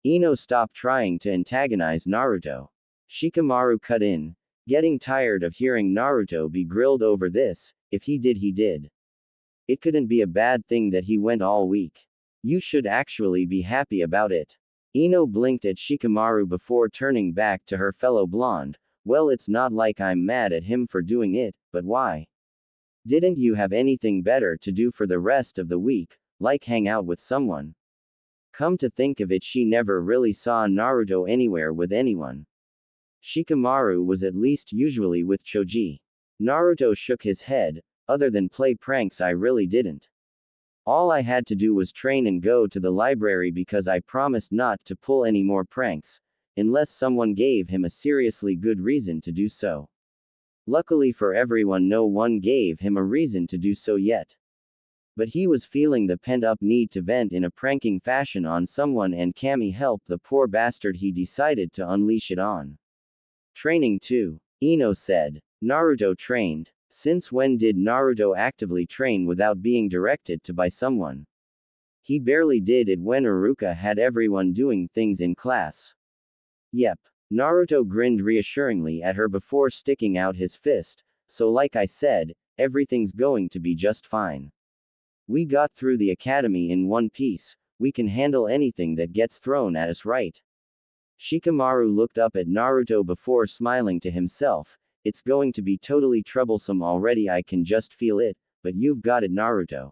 Ino stopped trying to antagonize Naruto. Shikamaru cut in, getting tired of hearing Naruto be grilled over this. If he did, he did. It couldn't be a bad thing that he went all weak. You should actually be happy about it. Ino blinked at Shikamaru before turning back to her fellow blonde. Well, it's not like I'm mad at him for doing it, but why? Didn't you have anything better to do for the rest of the week, like hang out with someone? Come to think of it, she never really saw Naruto anywhere with anyone. Shikamaru was at least usually with Choji. Naruto shook his head. Other than play pranks, I really didn't. All I had to do was train and go to the library because I promised not to pull any more pranks, unless someone gave him a seriously good reason to do so. Luckily for everyone, no one gave him a reason to do so yet. But he was feeling the pent-up need to vent in a pranking fashion on someone, and Kami helped the poor bastard he decided to unleash it on. Training too, Ino said. Naruto trained. Since when did Naruto actively train without being directed to by someone? He barely did it when Iruka had everyone doing things in class. Yep. Naruto grinned reassuringly at her before sticking out his fist. So like I said, everything's going to be just fine. We got through the academy in one piece. We can handle anything that gets thrown at us, right? Shikamaru looked up at Naruto before smiling to himself. It's going to be totally troublesome already, I can just feel it, but you've got it, Naruto.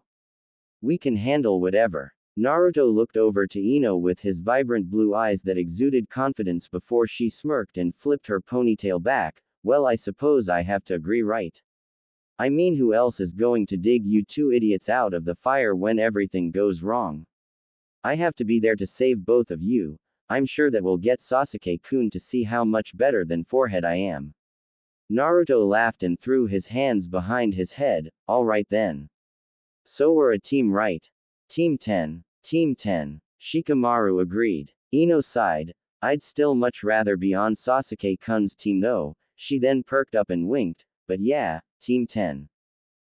We can handle whatever. Naruto looked over to Ino with his vibrant blue eyes that exuded confidence before she smirked and flipped her ponytail back. Well, I suppose I have to agree, right? I mean, who else is going to dig you two idiots out of the fire when everything goes wrong? I have to be there to save both of you. I'm sure that will get Sasuke-kun to see how much better than forehead I am. Naruto laughed and threw his hands behind his head. All right then. So we're a team, right? Team 10. Team 10. Shikamaru agreed. Ino sighed. I'd still much rather be on Sasuke-kun's team though. She then perked up and winked. But yeah, Team 10.